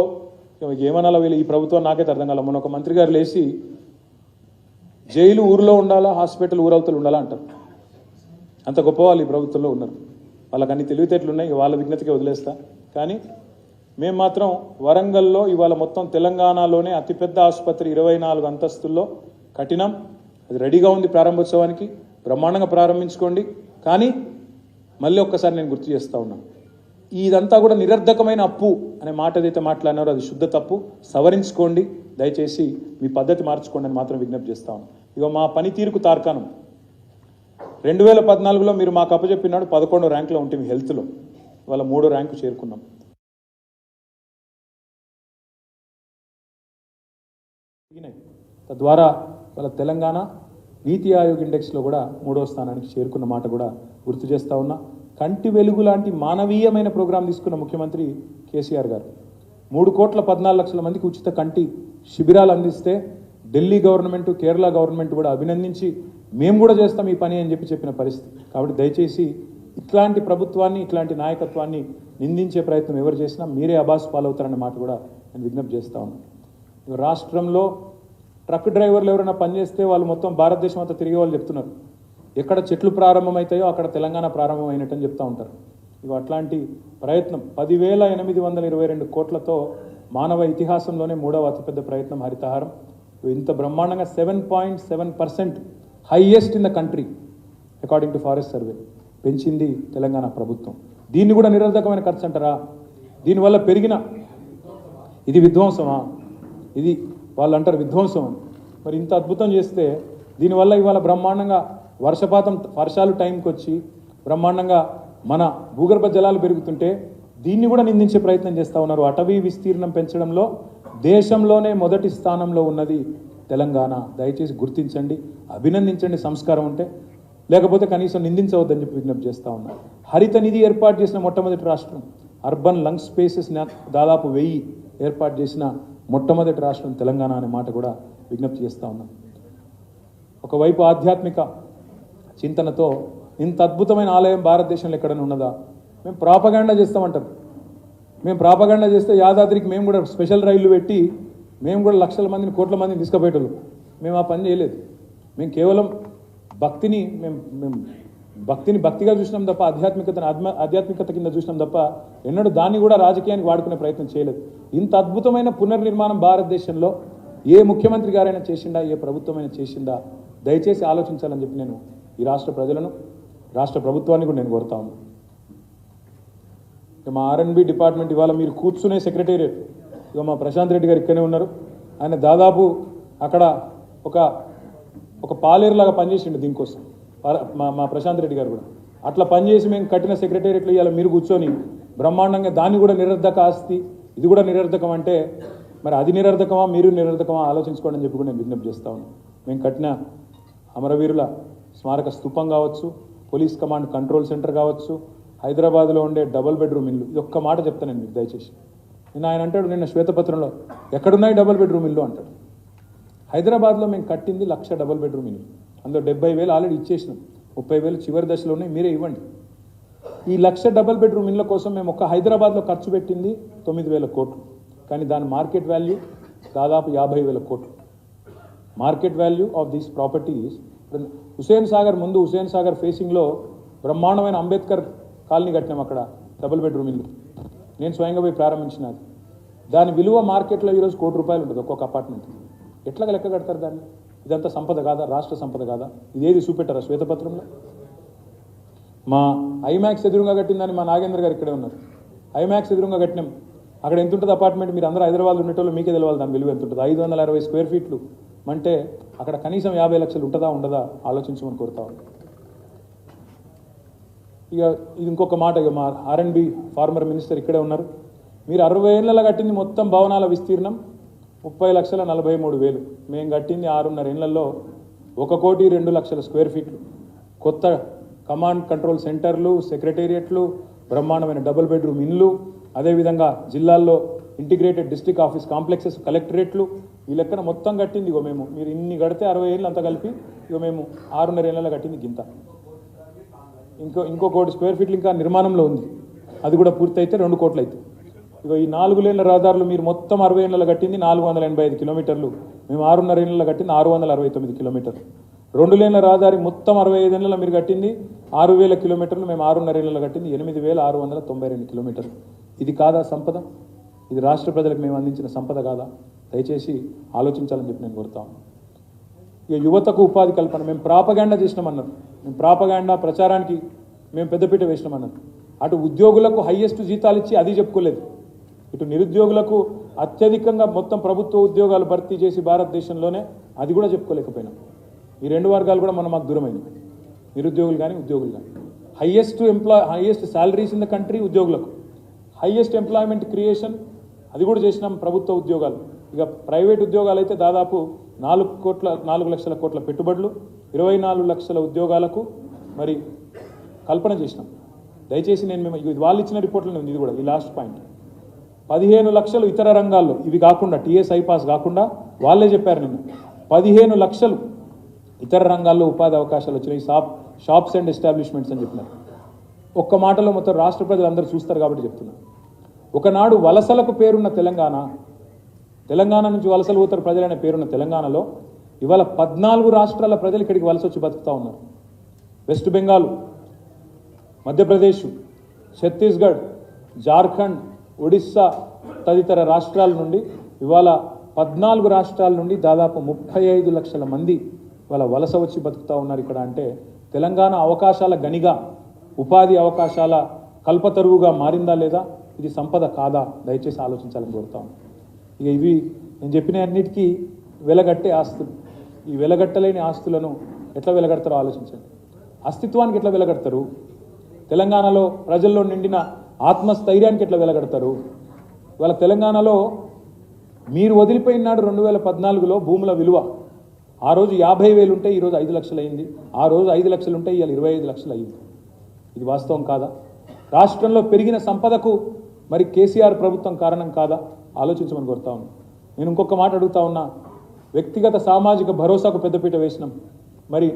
ఏమనాలా వీళ్ళు ఈ ప్రభుత్వం నాకైతే అర్థం కాల. మొన్న ఒక మంత్రి గారు లేచి జైలు ఊరిలో ఉండాలా, హాస్పిటల్ ఊరవతలు ఉండాలా అంటారు. అంత గొప్ప వాళ్ళు ఈ ప్రభుత్వంలో ఉన్నారు. వాళ్ళకి అన్ని తెలివితేటలు ఉన్నాయి, వాళ్ళ విజ్ఞతకే వదిలేస్తా. కానీ మేము మాత్రం వరంగల్లో ఇవాళ మొత్తం తెలంగాణలోనే అతిపెద్ద ఆసుపత్రి 24 అంతస్తుల్లో కఠినం. అది రెడీగా ఉంది ప్రారంభోత్సవానికి, బ్రహ్మాండంగా ప్రారంభించుకోండి. కానీ మళ్ళీ ఒక్కసారి నేను గుర్తు చేస్తూ ఉన్నాను, ఇదంతా కూడా నిరర్ధకమైన అప్పు అనే మాట ఏదైతే మాట్లాడినారో అది శుద్ధ తప్పు. సవరించుకోండి, దయచేసి మీ పద్ధతి మార్చుకోండి అని మాత్రం విజ్ఞప్తి చేస్తా ఉన్నాం. ఇక మా పనితీరుకు తార్కాణం 2014లో మీరు మాకు అప్పచెప్పినాడు 11వ ర్యాంకులో ఉంటే మీ హెల్త్లో, ఇవాళ 3వ ర్యాంకు చేరుకున్నాం. తద్వారా వాళ్ళ తెలంగాణ నీతి ఆయోగ్ ఇండెక్స్లో కూడా 3వ స్థానానికి చేరుకున్న మాట కూడా గుర్తు చేస్తూ ఉన్నా. కంటి వెలుగు లాంటి మానవీయమైన ప్రోగ్రాం తీసుకున్న ముఖ్యమంత్రి కేసీఆర్ గారు 3,14,00,000 మందికి ఉచిత కంటి శిబిరాలు అందిస్తే ఢిల్లీ గవర్నమెంట్, కేరళ గవర్నమెంట్ కూడా అభినందించి మేము కూడా చేస్తాం ఈ పని అని చెప్పిన పరిస్థితి. కాబట్టి దయచేసి ఇట్లాంటి ప్రభుత్వాన్ని, ఇట్లాంటి నాయకత్వాన్ని నిందించే ప్రయత్నం ఎవరు చేసినా మీరే అబాస్ పాలవుతారన్న మాట కూడా నేను విజ్ఞప్తి చేస్తా ఉన్నాను. రాష్ట్రంలో ట్రక్ డ్రైవర్లు ఎవరైనా పనిచేస్తే వాళ్ళు మొత్తం భారతదేశం అంతా తిరిగే వాళ్ళు చెప్తున్నారు, ఎక్కడ చెట్లు ప్రారంభమవుతాయో అక్కడ తెలంగాణ ప్రారంభమైనట్టు అని చెప్తూ ఉంటారు. ఇవి అట్లాంటి ప్రయత్నం 10,822 కోట్లతో మానవ ఇతిహాసంలోనే 3వ అతిపెద్ద ప్రయత్నం హరితహారం. ఇంత బ్రహ్మాండంగా 7.7% highest in the country according to forest survey పెంచింది తెలంగాణ ప్రభుత్వం. దీన్ని కూడా నిరర్ధకమైన ఖర్చు అంటారా? దీనివల్ల పెరిగిన ఇది విధ్వంసమా? ఇది వాళ్ళు అంటారు విధ్వంసం అని. మరి ఇంత అద్భుతం చేస్తే దీనివల్ల ఇవాళ బ్రహ్మాండంగా వర్షాలు టైంకి వచ్చి బ్రహ్మాండంగా మన భూగర్భ జలాలు పెరుగుతుంటే దీన్ని కూడా నిందించే ప్రయత్నం చేస్తూ ఉన్నారు. అటవీ విస్తీర్ణం పెంచడంలో దేశంలోనే మొదటి స్థానంలో ఉన్నది తెలంగాణ. దయచేసి గుర్తించండి, అభినందించండి సంస్కారం ఉంటే, లేకపోతే కనీసం నిందించవద్దని చెప్పి విజ్ఞప్తి చేస్తూ ఉన్నారు. హరిత నిధి ఏర్పాటు చేసిన మొట్టమొదటి రాష్ట్రం, అర్బన్ లంగ్ స్పేసెస్ దాదాపు 1000 ఏర్పాటు చేసిన మొట్టమొదటి రాష్ట్రం తెలంగాణ అనే మాట కూడా విజ్ఞప్తి చేస్తూ ఉన్నాం. ఒకవైపు ఆధ్యాత్మిక చింతనతో ఇంత అద్భుతమైన ఆలయం భారతదేశంలో ఎక్కడైనా ఉన్నదా? మేము ప్రాపగాండా చేస్తామంటారు. మేము ప్రాపగాండా చేస్తే యాదాద్రికి మేము కూడా స్పెషల్ రైళ్లు పెట్టి మేము కూడా లక్షల మందిని, కోట్ల మందిని తీసుకుపోయేటోళ్ళు. మేము ఆ పని చేయలేదు. మేము కేవలం భక్తిని భక్తిగా చూసినాం తప్ప ఆధ్యాత్మికత కింద చూసినాం తప్ప ఎన్నడూ దాన్ని కూడా రాజకీయానికి వాడుకునే ప్రయత్నం చేయలేదు. ఇంత అద్భుతమైన పునర్నిర్మాణం భారతదేశంలో ఏ ముఖ్యమంత్రి గారైనా చేసిందా, ఏ ప్రభుత్వమైనా చేసిందా? దయచేసి ఆలోచించాలని చెప్పి నేను ఈ రాష్ట్ర ప్రజలను, రాష్ట్ర ప్రభుత్వాన్ని కూడా నేను కోరుతా ఉన్నాను. ఇక మా R&B డిపార్ట్మెంట్ ఇవాళ మీరు కూర్చునే సెక్రటేరియట్, ఇక మా ప్రశాంత్ రెడ్డి గారు ఇక్కడే ఉన్నారు. ఆయన దాదాపు అక్కడ ఒక పాలేరులాగా పనిచేసిండు దీనికోసం. మా ప్రశాంత్ రెడ్డి గారు కూడా అట్లా పనిచేసి మేము కట్టిన సెక్రటేరియట్లో ఇవాళ మీరు కూర్చొని బ్రహ్మాండంగా దాన్ని కూడా నిరర్ధక ఆస్తి, ఇది కూడా నిరర్ధకం అంటే మరి అది నిరర్ధకమా మీరు నిరర్ధకమా ఆలోచించుకోండి అని చెప్పి కూడా నేను విజ్ఞప్తి చేస్తా ఉన్నాను. మేము కట్టిన అమరవీరుల స్మారక స్తూపం కావచ్చు, పోలీస్ కమాండ్ కంట్రోల్ సెంటర్ కావచ్చు, హైదరాబాద్లో ఉండే డబుల్ బెడ్రూమ్ ఇల్లు, ఇది ఒక్క మాట చెప్తాను నేను మీకు దయచేసి. నిన్న ఆయన అంటాడు, నిన్న శ్వేతపత్రంలో ఎక్కడున్నాయి డబుల్ బెడ్రూమ్ ఇల్లు అంటాడు. హైదరాబాద్లో మేము కట్టింది 1,00,000 డబుల్ బెడ్రూమ్ ఇల్లు, అందులో 70,000 ఆల్రెడీ ఇచ్చేసినాం, 30,000 చివరి దశలో ఉన్నాయి, మీరే ఇవ్వండి. ఈ 1,00,000 డబుల్ బెడ్రూమ్ ఇళ్ళ కోసం మేము ఒక్క హైదరాబాద్లో ఖర్చు పెట్టింది 9,000 కోట్లు, కానీ దాని మార్కెట్ వాల్యూ దాదాపు 50,000 కోట్లు. Market value of these properties. Hussain Sagar ముందు, హుసేన్ సాగర్ ఫేసింగ్లో బ్రహ్మాండమైన అంబేద్కర్ కాలనీ కట్టినాం, అక్కడ డబుల్ బెడ్రూమ్ ఇల్లు నేను స్వయంగా పోయి ప్రారంభించినది. దాని విలువ మార్కెట్లో ఈరోజు ₹1,00,00,000 ఉంటుంది ఒక్కొక్క అపార్ట్మెంట్. ఎట్లా లెక్క కడతారు దాన్ని? ఇదంతా సంపద కాదా? రాష్ట్ర సంపద కాదా? ఇదేది చూపెట్టారా శ్వేతపత్రంలో? మా ఐమాక్స్ ఎదురుగా కట్టిందని మా నాగేంద్ర గారు ఇక్కడే ఉన్నారు. ఐమాక్స్ ఎదురుగా కట్టినాం, అక్కడ ఎంత ఉంటుంది అపార్ట్మెంట్? మీరు అందరూ హైదరాబాద్లో ఉండేటోళ్ళు మీకే తెలవాలి దాని విలువ ఎంత ఉంటుంది. 560 స్క్వేర్ ఫీట్లు అంటే అక్కడ కనీసం 50 లక్షలు ఉంటుందా ఉండదా ఆలోచించమని కోరుతా ఉన్నాం. ఇక ఇది ఇంకొక మాట, ఇక మా R&B ఫార్మర్ మినిస్టర్ ఇక్కడే ఉన్నారు. మీరు 60 ఏళ్ళలో కట్టింది మొత్తం భవనాల విస్తీర్ణం 30,43,000. మేము కట్టింది 6.5 ఏళ్లలో 1,02,00,000 స్క్వేర్ ఫీట్లు. కొత్త కమాండ్ కంట్రోల్ సెంటర్లు, సెక్రటేరియట్లు, బ్రహ్మాండమైన డబుల్ బెడ్రూమ్ ఇల్లు, అదేవిధంగా జిల్లాల్లో ఇంటిగ్రేటెడ్ డిస్ట్రిక్ట్ ఆఫీస్ కాంప్లెక్సెస్, కలెక్టరేట్లు, ఈ లెక్కన మొత్తం కట్టింది ఇగో మేము. మీరు ఇన్ని కడితే 60 ఏళ్ళు అంతా కలిపి ఇగో మేము 6.5 ఏళ్ళలో కట్టింది గింత. ఇంకో 1 కోటి స్క్వేర్ ఫీట్లు ఇంకా నిర్మాణంలో ఉంది, అది కూడా పూర్తి అయితే 2 కోట్లు అవుతుంది. ఇగో ఈ 4 లేన్ల రహదారులు మీరు మొత్తం 60 ఏళ్ళలో కట్టింది 485 కిలోమీటర్లు, మేము 6.5 ఏళ్ళలో కట్టింది 669 కిలోమీటర్లు. 2 లేన్ల రహదారి మొత్తం 65 ఏళ్ళలో మీరు కట్టింది 6,000 కిలోమీటర్లు, మేము 6.5 ఏళ్ళలో కట్టింది 8,692 కిలోమీటర్లు. ఇది కాదా సంపద? ఇది రాష్ట్ర ప్రజలకు మేము అందించిన సంపద కాదా? దయచేసి ఆలోచించాలని చెప్పి నేను కోరుతాను. ఇక యువతకు ఉపాధి కల్పన, మేము ప్రాపగాండా చేసినామన్నారు, మేము ప్రాపగాండా ప్రచారానికి మేము పెద్దపీట వేసినామన్నారు. అటు ఉద్యోగులకు హైయెస్ట్ జీతాలు ఇచ్చి అది చెప్పుకోలేదు, ఇటు నిరుద్యోగులకు అత్యధికంగా మొత్తం ప్రభుత్వ ఉద్యోగాలు భర్తీ చేసి భారతదేశంలోనే అది కూడా చెప్పుకోలేకపోయినాం. ఈ 2 వర్గాలు కూడా మాకు దూరమైంది, నిరుద్యోగులు కానీ ఉద్యోగులు కానీ. Highest salaries in the country ఉద్యోగులకు, హైయెస్ట్ ఎంప్లాయ్మెంట్ క్రియేషన్ అది కూడా చేసినాం ప్రభుత్వ ఉద్యోగాలు. ఇక ప్రైవేట్ ఉద్యోగాలు అయితే దాదాపు 4 లక్షల కోట్ల పెట్టుబడులు, 24 లక్షల ఉద్యోగాలకు మరి కల్పన చేసినాం. దయచేసి నేను మేము ఇది వాళ్ళు ఇచ్చిన రిపోర్ట్లో ఉంది, ఇది కూడా ఈ లాస్ట్ పాయింట్. 15 లక్షలు ఇతర రంగాల్లో, ఇవి కాకుండా టీఎస్ ఐపాస్ కాకుండా వాళ్ళే చెప్పారు నిన్న 15 లక్షలు ఇతర రంగాల్లో ఉపాధి అవకాశాలు వచ్చినాయి, షాప్స్ అండ్ ఎస్టాబ్లిష్మెంట్స్ అని చెప్పినారు. ఒక్క మాటలో మొత్తం రాష్ట్ర ప్రజలు అందరూ చూస్తారు కాబట్టి చెప్తున్నారు. ఒకనాడు వలసలకు పేరున్న తెలంగాణ నుంచి వలసలు పోతారు ప్రజలనే పేరున్న తెలంగాణలో ఇవాళ 14 రాష్ట్రాల ప్రజలు ఇక్కడికి వలస వచ్చి బతుకుతూ ఉన్నారు. వెస్ట్ బెంగాల్, మధ్యప్రదేశ్, ఛత్తీస్గఢ్, జార్ఖండ్, ఒడిస్సా తదితర రాష్ట్రాల నుండి ఇవాళ 14 రాష్ట్రాల నుండి దాదాపు 35 లక్షల మంది ఇవాళ వలస వచ్చి బతుకుతూ ఉన్నారు ఇక్కడ. అంటే తెలంగాణ అవకాశాల గనిగా, ఉపాధి అవకాశాల కల్పతరువుగా మారిందా లేదా? ఇది సంపద కాదా? దయచేసి ఆలోచించాలని కోరుతాం. ఇక ఇవి నేను చెప్పిన అన్నిటికీ వెలగట్టే ఆస్తులు. ఈ వెలగట్టలేని ఆస్తులను ఎట్లా వెలగడతారో ఆలోచించండి. అస్తిత్వానికి ఎట్లా వెలగడతారు? తెలంగాణలో ప్రజల్లో నిండిన ఆత్మస్థైర్యానికి ఎట్లా వెలగడతారు? ఇవాళ తెలంగాణలో మీరు వదిలిపోయినాడు 2014లో భూముల విలువ ఆ రోజు 50,000 ఉంటే ఈరోజు 5 లక్షలు అయింది, ఆ రోజు 5 లక్షలు ఉంటే ఇవాళ 25 లక్షలు అయింది. ఇది వాస్తవం కాదా? రాష్ట్రంలో పెరిగిన సంపదకు మరి కేసీఆర్ ప్రభుత్వం కారణం కాదా? ఆలోచించమని కోరుతా ఉన్నా. నేను ఇంకొక మాట అడుగుతా ఉన్నా, వ్యక్తిగత సామాజిక భరోసాకు పెద్దపీట వేసినాం, మరి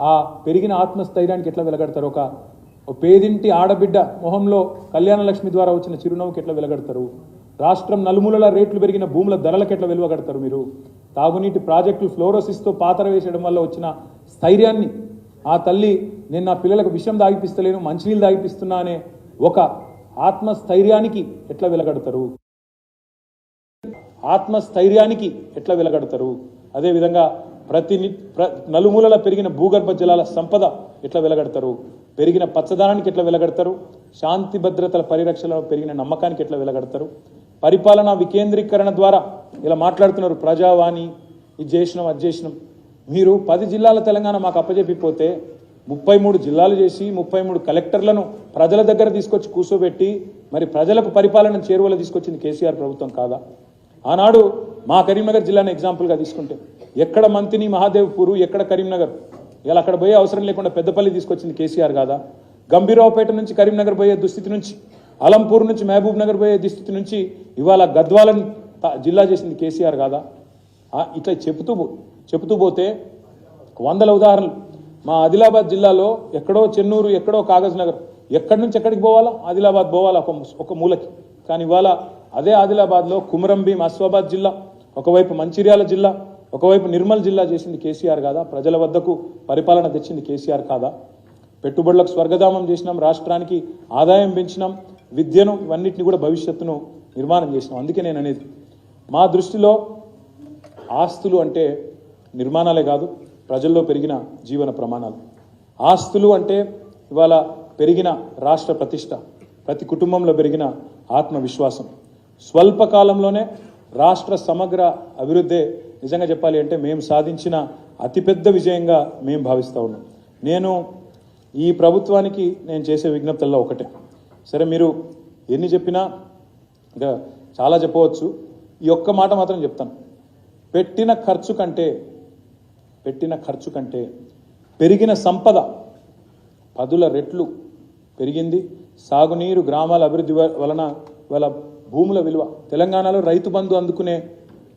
ఆ పెరిగిన ఆత్మస్థైర్యానికి ఎట్లా వెలగడతారు? ఒక పేదింటి ఆడబిడ్డ మొహంలో కళ్యాణ లక్ష్మి ద్వారా వచ్చిన చిరునవ్వుకి ఎట్లా వెలగడతారు? రాష్ట్రం నలుమూలల రేట్లు పెరిగిన భూముల ధరలకు ఎట్లా వెలువగడతారు మీరు? తాగునీటి ప్రాజెక్టులు ఫ్లోరోసిస్తో పాతర వేసేయడం వల్ల వచ్చిన స్థైర్యాన్ని ఆ తల్లి నేను నా పిల్లలకు విషం దాగిపిస్తలేను మంచినీళ్ళు దాగిపిస్తున్నా అనే ఒక ఆత్మస్థైర్యానికి ఎట్లా వెలగడతారు? ఆత్మస్థైర్యానికి ఎట్లా వెలగడతారు? అదేవిధంగా నలుమూలల పెరిగిన భూగర్భ జలాల సంపద ఎట్లా వెలగడతారు? పెరిగిన పచ్చదనానికి ఎట్లా వెలగడతారు? శాంతి భద్రతల పరిరక్షణలో పెరిగిన నమ్మకానికి ఎట్లా వెలగడతారు? పరిపాలనా వికేంద్రీకరణ ద్వారా ఇలా మాట్లాడుతున్నారు, ప్రజావాణి ఇది చేసినాం అది చేసినాం. మీరు 10 జిల్లాల తెలంగాణ మాకు అప్పజెప్పిపోతే 33 జిల్లాలు చేసి 33 కలెక్టర్లను ప్రజల దగ్గర తీసుకొచ్చి కూర్చోబెట్టి మరి ప్రజలకు పరిపాలన చేరువలో తీసుకొచ్చింది కేసీఆర్ ప్రభుత్వం కాదా? ఆనాడు మా కరీంనగర్ జిల్లాను ఎగ్జాంపుల్గా తీసుకుంటే ఎక్కడ మంతిని మహాదేవ్పూరు, ఎక్కడ కరీంనగర్, ఇలా అక్కడ పోయే అవసరం లేకుండా పెద్దపల్లి తీసుకొచ్చింది కేసీఆర్ కాదా? గంభీరావుపేట నుంచి కరీంనగర్ పోయే దుస్థితి నుంచి, అలంపూర్ నుంచి మహబూబ్ నగర్ పోయే దుస్థితి నుంచి ఇవాళ గద్వాలను జిల్లా చేసింది కేసీఆర్ కాదా? ఇట్లా చెబుతూ పోతే వందల ఉదాహరణలు. మా ఆదిలాబాద్ జిల్లాలో ఎక్కడో చెన్నూరు, ఎక్కడో కాగజ్ నగర్, ఎక్కడి నుంచి ఎక్కడికి పోవాలా? ఆదిలాబాద్ పోవాలా ఒక మూలకి. కానీ ఇవాళ అదే ఆదిలాబాద్లో కుమరంభీం, ఆసిఫాబాద్ జిల్లా, ఒకవైపు మంచిర్యాల జిల్లా, ఒకవైపు నిర్మల్ జిల్లా చేసింది కేసీఆర్ కాదా? ప్రజల వద్దకు పరిపాలన తెచ్చింది కేసీఆర్ కాదా? పెట్టుబడులకు స్వర్గధామం చేసినాం, రాష్ట్రానికి ఆదాయం పెంచినాం, విద్యను ఇవన్నిటిని కూడా భవిష్యత్తును నిర్మాణం చేసినాం. అందుకే నేను అనేది, మా దృష్టిలో ఆస్తులు అంటే నిర్మాణాలే కాదు, ప్రజల్లో పెరిగిన జీవన ప్రమాణాలు. ఆస్తులు అంటే ఇవాళ పెరిగిన రాష్ట్ర ప్రతిష్ట, ప్రతి కుటుంబంలో పెరిగిన ఆత్మవిశ్వాసం. స్వల్పకాలంలోనే రాష్ట్ర సమగ్ర అభివృద్ధి నిజంగా చెప్పాలి అంటే మేము సాధించిన అతిపెద్ద విజయంగా మేము భావిస్తూ ఉన్నాం. నేను ఈ ప్రభుత్వానికి నేను చేసే విజ్ఞప్తుల్లో ఒకటే, సరే మీరు ఎన్ని చెప్పినా ఇంకా చాలా చెప్పవచ్చు, ఈ ఒక్క మాట మాత్రం చెప్తాను. పెట్టిన ఖర్చు కంటే పెరిగిన సంపద 10 రెట్లు పెరిగింది. సాగునీరు, గ్రామాల అభివృద్ధి వలన వాళ్ళ భూముల విలువ, తెలంగాణలో రైతు బంధు అందుకునే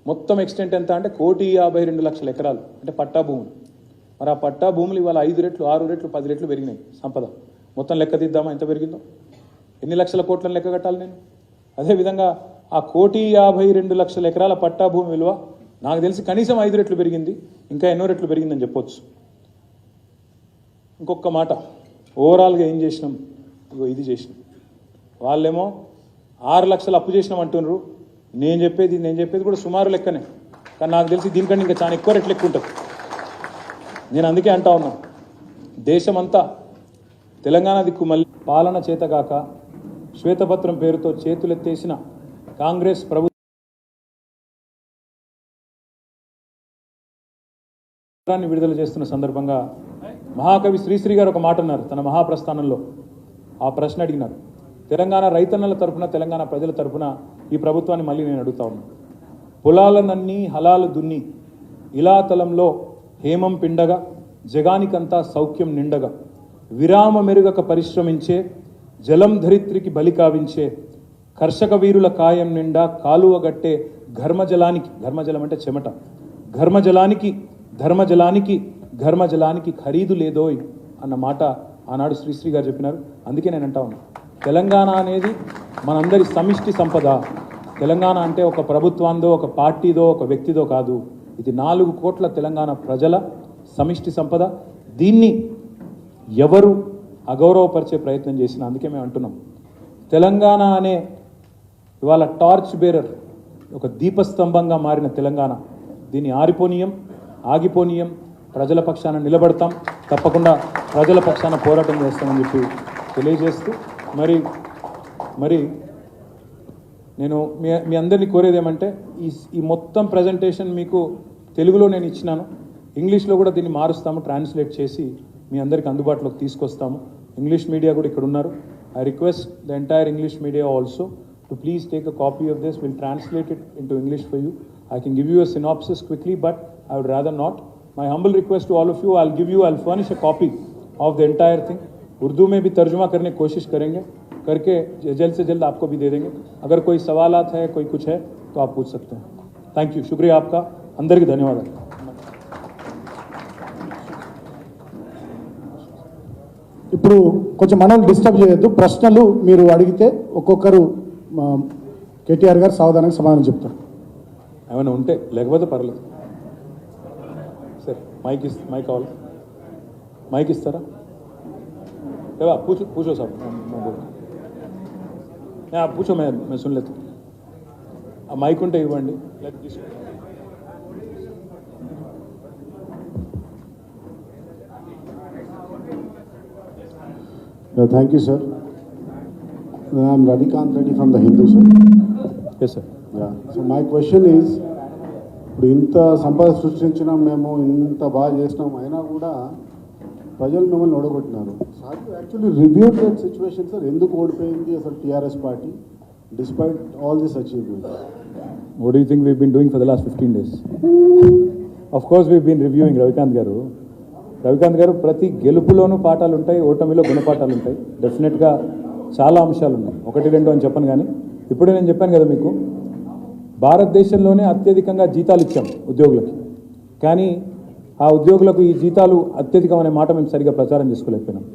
మొత్తం ఎక్స్టెంట్ ఎంత అంటే 1,52,00,000 ఎకరాలు అంటే పట్టా భూములు. మరి ఆ పట్టా భూములు ఇవాళ 5 రెట్లు, 6 రెట్లు, 10 రెట్లు పెరిగినాయి సంపద. మొత్తం లెక్క తీద్దామా ఎంత పెరిగిందో? ఎన్ని లక్షల కోట్లను లెక్క కట్టాలి నేను? అదేవిధంగా ఆ 1,52,00,000 ఎకరాల పట్టా భూమి విలువ నాకు తెలిసి కనీసం 5 రెట్లు పెరిగింది, ఇంకా ఎన్నో రెట్లు పెరిగిందని చెప్పొచ్చు. ఇంకొక మాట, ఓవరాల్గా ఏం చేసినాం? ఇగో ఇది చేసినాం. వాళ్ళేమో 6 లక్షలు అప్పు చేసినాం అంటున్నారు. నేను చెప్పేది కూడా సుమారు లెక్కనే, కానీ నాకు తెలిసి దీనికంటే ఇంకా చాలా ఎక్కువ రెట్లు ఎక్కువ ఉంటుంది. నేను అందుకే అంటా ఉన్నాను, దేశమంతా తెలంగాణ దిక్కు మళ్ళీ పాలన చేతగాక శ్వేతపత్రం పేరుతో చేతులెత్తేసిన కాంగ్రెస్ ప్రభుత్వం విడుదల చేస్తున్న సందర్భంగా మహాకవి శ్రీశ్రీ గారు ఒక మాట అన్నారు తన మహాప్రస్థానంలో. ఆ ప్రశ్న అడిగినారు, తెలంగాణ రైతన్నల తరపున, తెలంగాణ ప్రజల తరపున ఈ ప్రభుత్వాన్ని మళ్ళీ నేను అడుగుతా ఉన్నాను. పొలాలనన్నీ హలాలు దున్ని ఇలాతలంలో హేమం పిండగా, జగానికంతా సౌఖ్యం నిండగా, విరామ మెరుగక పరిశ్రమించే, జలం ధరిత్రికి బలి కావించే, కర్షక వీరుల కాయం నిండా కాలువగట్టే ఘర్మజలానికి, ఘర్మజలం అంటే చెమట, ధర్మజలానికి ఖరీదు లేదోయ్ అన్న మాట ఆనాడు శ్రీశ్రీ గారు చెప్పినారు. అందుకే నేను అంటా ఉన్నాను, తెలంగాణ అనేది మనందరి సమిష్టి సంపద. తెలంగాణ అంటే ఒక ప్రభుత్వాందో, ఒక పార్టీదో, ఒక వ్యక్తిదో కాదు. ఇది 4 కోట్ల తెలంగాణ ప్రజల సమిష్టి సంపద. దీన్ని ఎవరు అగౌరవపరిచే ప్రయత్నం చేసినా, అందుకే మేము అంటున్నాం, తెలంగాణ అనే ఇవాళ టార్చ్ బేరర్, ఒక దీపస్తంభంగా మారిన తెలంగాణ, దీన్ని ఆగిపోనీయం, ప్రజల పక్షాన నిలబడతాం, తప్పకుండా ప్రజల పక్షాన పోరాటం చేస్తామని చెప్పి తెలియజేస్తూ మరి నేను మీ అందరినీ కోరేది ఏమంటే, ఈ మొత్తం ప్రజెంటేషన్ మీకు తెలుగులో నేను ఇచ్చినాను, ఇంగ్లీష్లో కూడా దీన్ని మారుస్తాము, ట్రాన్స్లేట్ చేసి మీ అందరికి అందుబాటులోకి తీసుకొస్తాము. ఇంగ్లీష్ మీడియా కూడా ఇక్కడ ఉన్నారు. I request the entire English media also to please take a copy of this. We'll translate it into English for you. I can give you a synopsis quickly, but I would rather not. My humble request to all of you, I'll furnish a copy of the entire thing. Urdu में भी तर्जुमा करने की कोशिश करेंगे, करके जल्द से जल्द आपको भी दे देंगे. अगर कोई सवालात है, कोई कुछ है तो आप पूछ सकते हैं. थैंक यू, शुक्रिया आपका, अंदर की धन्यवाद. ఇప్పుడు కొంచెం మనం డిస్టర్బ్ చేయొద్దు. ప్రశ్నలు మీరు అడిగితే ఒక్కొక్కరు కేటీఆర్ గారు సావధానంగా సమాధానం చెప్తారు. ఏమైనా ఉంటే, లేకపోతే పర్లేదు. సరే, మైక్ కావాలి, మైక్ ఇస్తారా? पूछो साहब, आप पूछो, मैं सुन लेता हूँ. माइक ఉంటే ఇవ్వండి. Thank you, sir. I'm Radhikant Reddy from the Hindu, sir. Yes, sir. Yeah. So my question is, ఇప్పుడు ఇంత సంపద సృష్టించినాం, మేము ఇంత బాగా చేసినాం, అయినా కూడా ప్రజలు మిమ్మల్ని ఓడగొట్టినారు. Actually review that situation sir, ఎందుకు ఓడిపోయింది అసలు TRS party despite all this achievement? What do you think we've been doing for the last 15 days? Of course we've been reviewing, Ravikanth గారు ప్రతి గెలుపులోనూ పాఠాలు ఉంటాయి, ఓటమిలో గుణపాఠాలు ఉంటాయి. డెఫినెట్గా చాలా అంశాలు ఉన్నాయి, 1-2 అని చెప్పను. కానీ ఇప్పుడే నేను చెప్పాను కదా మీకు, భారతదేశంలోనే అత్యధికంగా జీతాలు ఇచ్చాం ఉద్యోగులకి. కానీ ఆ ఉద్యోగులకు ఈ జీతాలు అత్యధికం అనే మాట మేము సరిగా ప్రచారం చేసుకోలేకపోయినాం.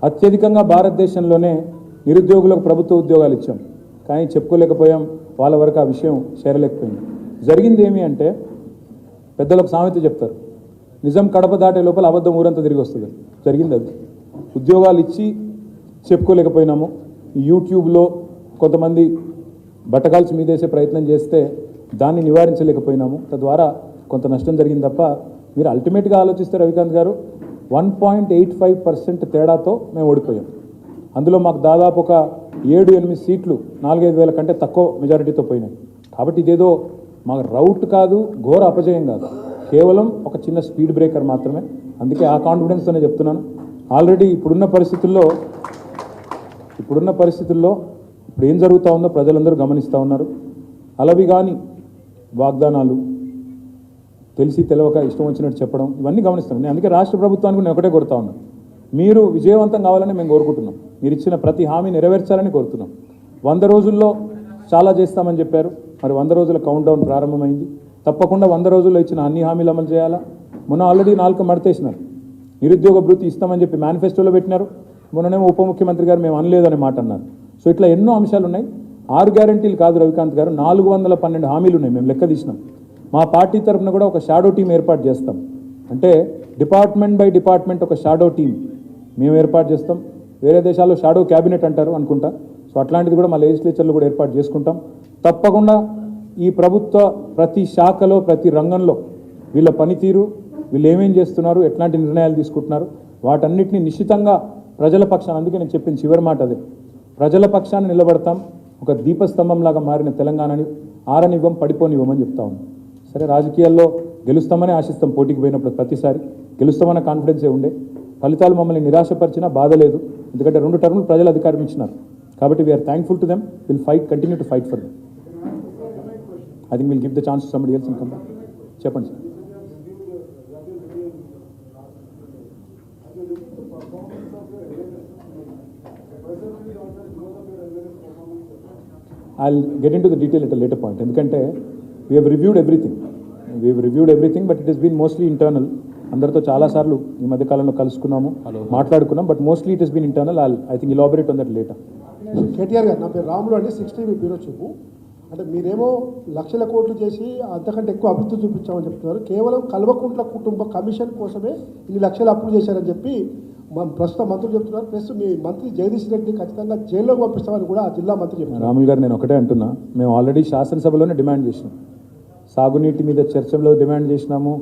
అత్యధికంగా భారతదేశంలోనే నిరుద్యోగులకు ప్రభుత్వ ఉద్యోగాలు ఇచ్చాం, కానీ చెప్పుకోలేకపోయాం. వాళ్ళ వరకు ఆ విషయం చేరలేకపోయింది. జరిగింది ఏమి అంటే, పెద్దలకు సామెత చెప్తారు, నిజం కడప దాటే లోపల అబద్ధం ఊరంతా తిరిగి వస్తుంది. జరిగింది అది. ఉద్యోగాలు ఇచ్చి చెప్పుకోలేకపోయినాము. యూట్యూబ్లో కొంతమంది బట్టకాల్చి మీదేసే ప్రయత్నం చేస్తే దాన్ని నివారించలేకపోయినాము. తద్వారా కొంత నష్టం జరిగింది తప్ప, మీరు అల్టిమేట్గా ఆలోచిస్తే రవికాంత్ గారు 1.85% తేడాతో మేము ఓడిపోయాం. అందులో మాకు దాదాపు ఒక 7-8 సీట్లు 4-5 వేల కంటే తక్కువ మెజారిటీతో పోయినాయి. కాబట్టి ఇదేదో మాకు రౌట్ కాదు, ఘోర అపజయం కాదు, కేవలం ఒక చిన్న స్పీడ్ బ్రేకర్ మాత్రమే. అందుకే ఆ కాన్ఫిడెన్స్తోనే చెప్తున్నాను. ఆల్రెడీ ఇప్పుడున్న పరిస్థితుల్లో ఇప్పుడు ఏం జరుగుతూ ఉందో ప్రజలందరూ గమనిస్తూ ఉన్నారు. అలవి కానీ వాగ్దానాలు, తెలిసి తెలవక ఇష్టం వచ్చినట్టు చెప్పడం, ఇవన్నీ గమనిస్తాను నేను. అందుకే రాష్ట్ర ప్రభుత్వానికి నేను ఒకటే కోరుతా ఉన్నాను, మీరు విజయవంతం కావాలని మేము కోరుకుంటున్నాం. మీరు ఇచ్చిన ప్రతి హామీ నెరవేర్చాలని కోరుతున్నాం. 100 రోజుల్లో చాలా చేస్తామని చెప్పారు. మరి 100 రోజుల కౌంట్ డౌన్ ప్రారంభమైంది. తప్పకుండా 100 రోజుల్లో ఇచ్చిన అన్ని హామీలు అమలు చేయాలా. మొన్న ఆల్రెడీ 4 మడతేసినారు. నిరుద్యోగ భృతి ఇస్తామని చెప్పి మేనిఫెస్టోలో పెట్టినారు. మొన్ననేమో ఉప ముఖ్యమంత్రి గారు మేము అనలేదు అనే మాట అన్నారు. సో ఇట్లా ఎన్నో అంశాలు ఉన్నాయి. 6 గ్యారంటీలు కాదు రవికాంత్ గారు, 412 హామీలు ఉన్నాయి. మేము లెక్క తీసినాం. మా పార్టీ తరఫున కూడా ఒక షాడో టీం ఏర్పాటు చేస్తాం. అంటే డిపార్ట్మెంట్ బై డిపార్ట్మెంట్ ఒక షాడో టీం మేము ఏర్పాటు చేస్తాం. వేరే దేశాల్లో షాడో క్యాబినెట్ అంటారు అనుకుంటా. సో అట్లాంటిది కూడా మా లెజిస్లేచర్లు కూడా ఏర్పాటు చేసుకుంటాం. తప్పకుండా ఈ ప్రభుత్వ ప్రతి శాఖలో, ప్రతి రంగంలో వీళ్ళ పనితీరు, వీళ్ళు ఏమేం చేస్తున్నారు, ఎట్లాంటి నిర్ణయాలు తీసుకుంటున్నారు, వాటన్నిటిని నిశ్చితంగా ప్రజల పక్షాన, అందుకే నేను చెప్పిన చివరి మాట అదే, ప్రజల పక్షాన నిలబడతాం. ఒక దీపస్తంభంలాగా మారిన తెలంగాణని ఆరనివ్వం, పడిపోనివ్వమని చెప్తా ఉన్నాం. సరే, రాజకీయాల్లో గెలుస్తామని ఆశిస్తాం. పోటీకి పోయినప్పుడు ప్రతిసారి గెలుస్తామన్న కాన్ఫిడెన్సే ఉండే. ఫలితాలు మమ్మల్ని నిరాశపరిచినా బాధ లేదు. ఎందుకంటే 2 టర్ములు ప్రజలు అధికారం ఇచ్చినారు. కాబట్టి we are thankful to them. Will continue to fight for them. I think will give the chance to somebody else in come. చెప్పండి sir. I'll get into the detail at a later point. ఎందుకంటే we have reviewed everything, but it has been mostly internal. అందరితో చాలాసార్లు ఈ మధ్యకాలంలో కలుసుకున్నాము, మాట్లాడుకున్నాం, but mostly it has been internal. I think elaborate on that later. KTR గారు, నా పేరు రాములు అండి, 6TV బ్యూరో చూపు. అంటే మీరేమో లక్షల కోట్లు చేసి అంతకంటే ఎక్కువ అభివృద్ధి చూపించామని చెప్తున్నారు. కేవలం కల్వకుంట్ల కుటుంబ కమిషన్ కోసమే ఇన్ని లక్షలు అప్పులు చేశారని చెప్పి ప్రస్తుత మంత్రులు చెప్తున్నారు. ప్లస్ మీ మంత్రి జగదీష్ రెడ్డి ఖచ్చితంగా జైల్లోకి పంపిస్తామని కూడా ఆ జిల్లా మంత్రి చెప్తున్నారు. రాములు గారు, నేను ఒకటే అంటున్నా, మేము ఆల్రెడీ శాసనసభలోనే డిమాండ్ చేసినాం. సాగునీటి మీద చర్చలో డిమాండ్ చేసినాము,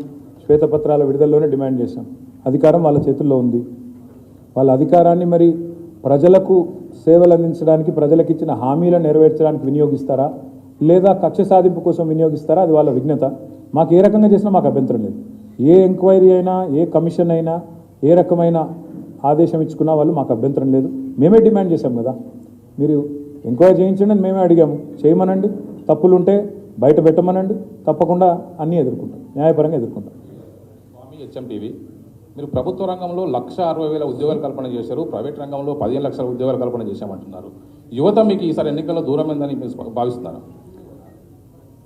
శ్వేతపత్రాల విడుదలలోనే డిమాండ్ చేశాం. అధికారం వాళ్ళ చేతుల్లో ఉంది. వాళ్ళ అధికారాన్ని మరి ప్రజలకు సేవలు అందించడానికి, ప్రజలకు ఇచ్చిన హామీలను నెరవేర్చడానికి వినియోగిస్తారా, లేదా కక్ష సాధింపు కోసం వినియోగిస్తారా, అది వాళ్ళ విఘ్నత. మాకు ఏ రకంగా చేసినా మాకు అభ్యంతరం లేదు. ఏ ఎంక్వైరీ అయినా, ఏ కమిషన్ అయినా, ఏ రకమైన ఆదేశం ఇచ్చుకున్నా వాళ్ళు మాకు అభ్యంతరం లేదు. మేమే డిమాండ్ చేశాం కదా, మీరు ఎంక్వైరీ చేయించండి అని మేమే అడిగాము. చేయమనండి, తప్పులు ఉంటే బయట పెట్టమనండి, తప్పకుండా అన్నీ ఎదుర్కొంటాం, న్యాయపరంగా ఎదుర్కొంటాం. హెచ్ఎంటీవీ, మీరు ప్రభుత్వ రంగంలో 1,60,000 ఉద్యోగాలు కల్పన చేశారు, ప్రైవేట్ రంగంలో 15 లక్షల ఉద్యోగాలు కల్పన చేశామంటున్నారు. యువత మీకు ఈసారి ఎన్నికల్లో దూరమైందని భావిస్తున్నారు?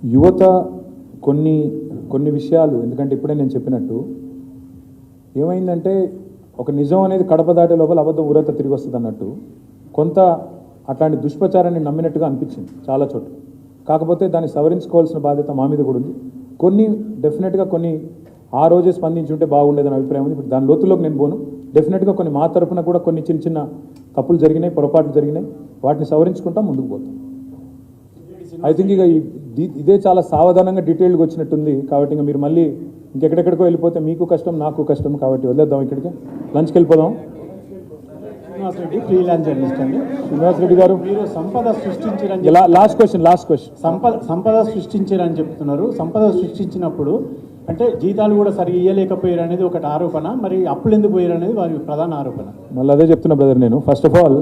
యువత కొన్ని విషయాలు, ఎందుకంటే ఇప్పుడే నేను చెప్పినట్టు ఏమైందంటే, ఒక నిజం అనేది కడప దాటే లోపల అబద్ధం ఊరంతా తిరిగి వస్తుంది అన్నట్టు కొంత అట్లాంటి దుష్ప్రచారాన్ని నమ్మినట్టుగా అనిపించింది చాలా చోట్ల. కాకపోతే దాన్ని సవరించుకోవాల్సిన బాధ్యత మా మీద కూడా ఉంది. కొన్ని డెఫినెట్గా కొన్ని ఆ రోజే స్పందించి ఉంటే బాగుండేదని అభిప్రాయం ఉంది. ఇప్పుడు దాని లోతుల్లోకి నేను పోను. డెఫినెట్గా కొన్ని మా తరఫున కూడా కొన్ని చిన్న చిన్న తప్పులు జరిగినాయి, పొరపాట్లు జరిగినాయి, వాటిని సవరించుకుంటాం, ముందుకు పోతాం. ఐ థింక్ ఇక ఇదే చాలా సావధానంగా డీటెయిల్గా వచ్చినట్టుంది. కాబట్టి ఇంకా మీరు మళ్ళీ ఇంకెక్కడెక్కడికో వెళ్ళిపోతే మీకు కష్టం, నాకు కష్టం. కాబట్టి వదిలేద్దాం, ఇక్కడికి లంచ్కి వెళ్ళిపోదాం. శ్రీనివాస్ రెడ్డి, ఫ్రీలాన్స్ జర్నలిస్ట్ అండి. శ్రీనివాస్ రెడ్డి గారు, మీరు సంపద సృష్టించారని లాస్ట్ క్వశ్చన్ సంపద సృష్టించారని చెప్తున్నారు. సంపద సృష్టించినప్పుడు అంటే జీతాలు కూడా సరిగా ఇవ్వలేకపోయారు అనేది ఒకటి ఆరోపణ, మరి అప్పులు ఎందుకు పోయారు అనేది వారి ప్రధాన ఆరోపణ. మళ్ళీ అదే చెప్తున్నా బ్రదర్ నేను. ఫస్ట్ ఆఫ్ ఆల్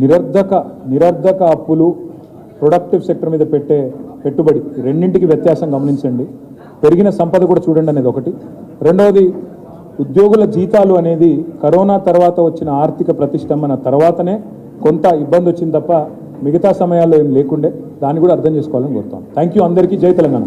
నిరర్ధక అప్పులు, ప్రొడక్టివ్ సెక్టర్ మీద పెట్టే పెట్టుబడి రెండింటికి వ్యత్యాసం గమనించండి. పెరిగిన సంపద కూడా చూడండి అనేది ఒకటి. రెండవది, ఉద్యోగుల జీతాలు అనేది కరోనా తర్వాత వచ్చిన ఆర్థిక ప్రతిష్టంభన తర్వాతనే కొంత ఇబ్బంది వచ్చింది తప్ప మిగతా సమయాల్లో ఏం లేకుండే. దాన్ని కూడా అర్థం చేసుకోవాలని కోరుతాను. థ్యాంక్ యూ అందరికీ. జై తెలంగాణ.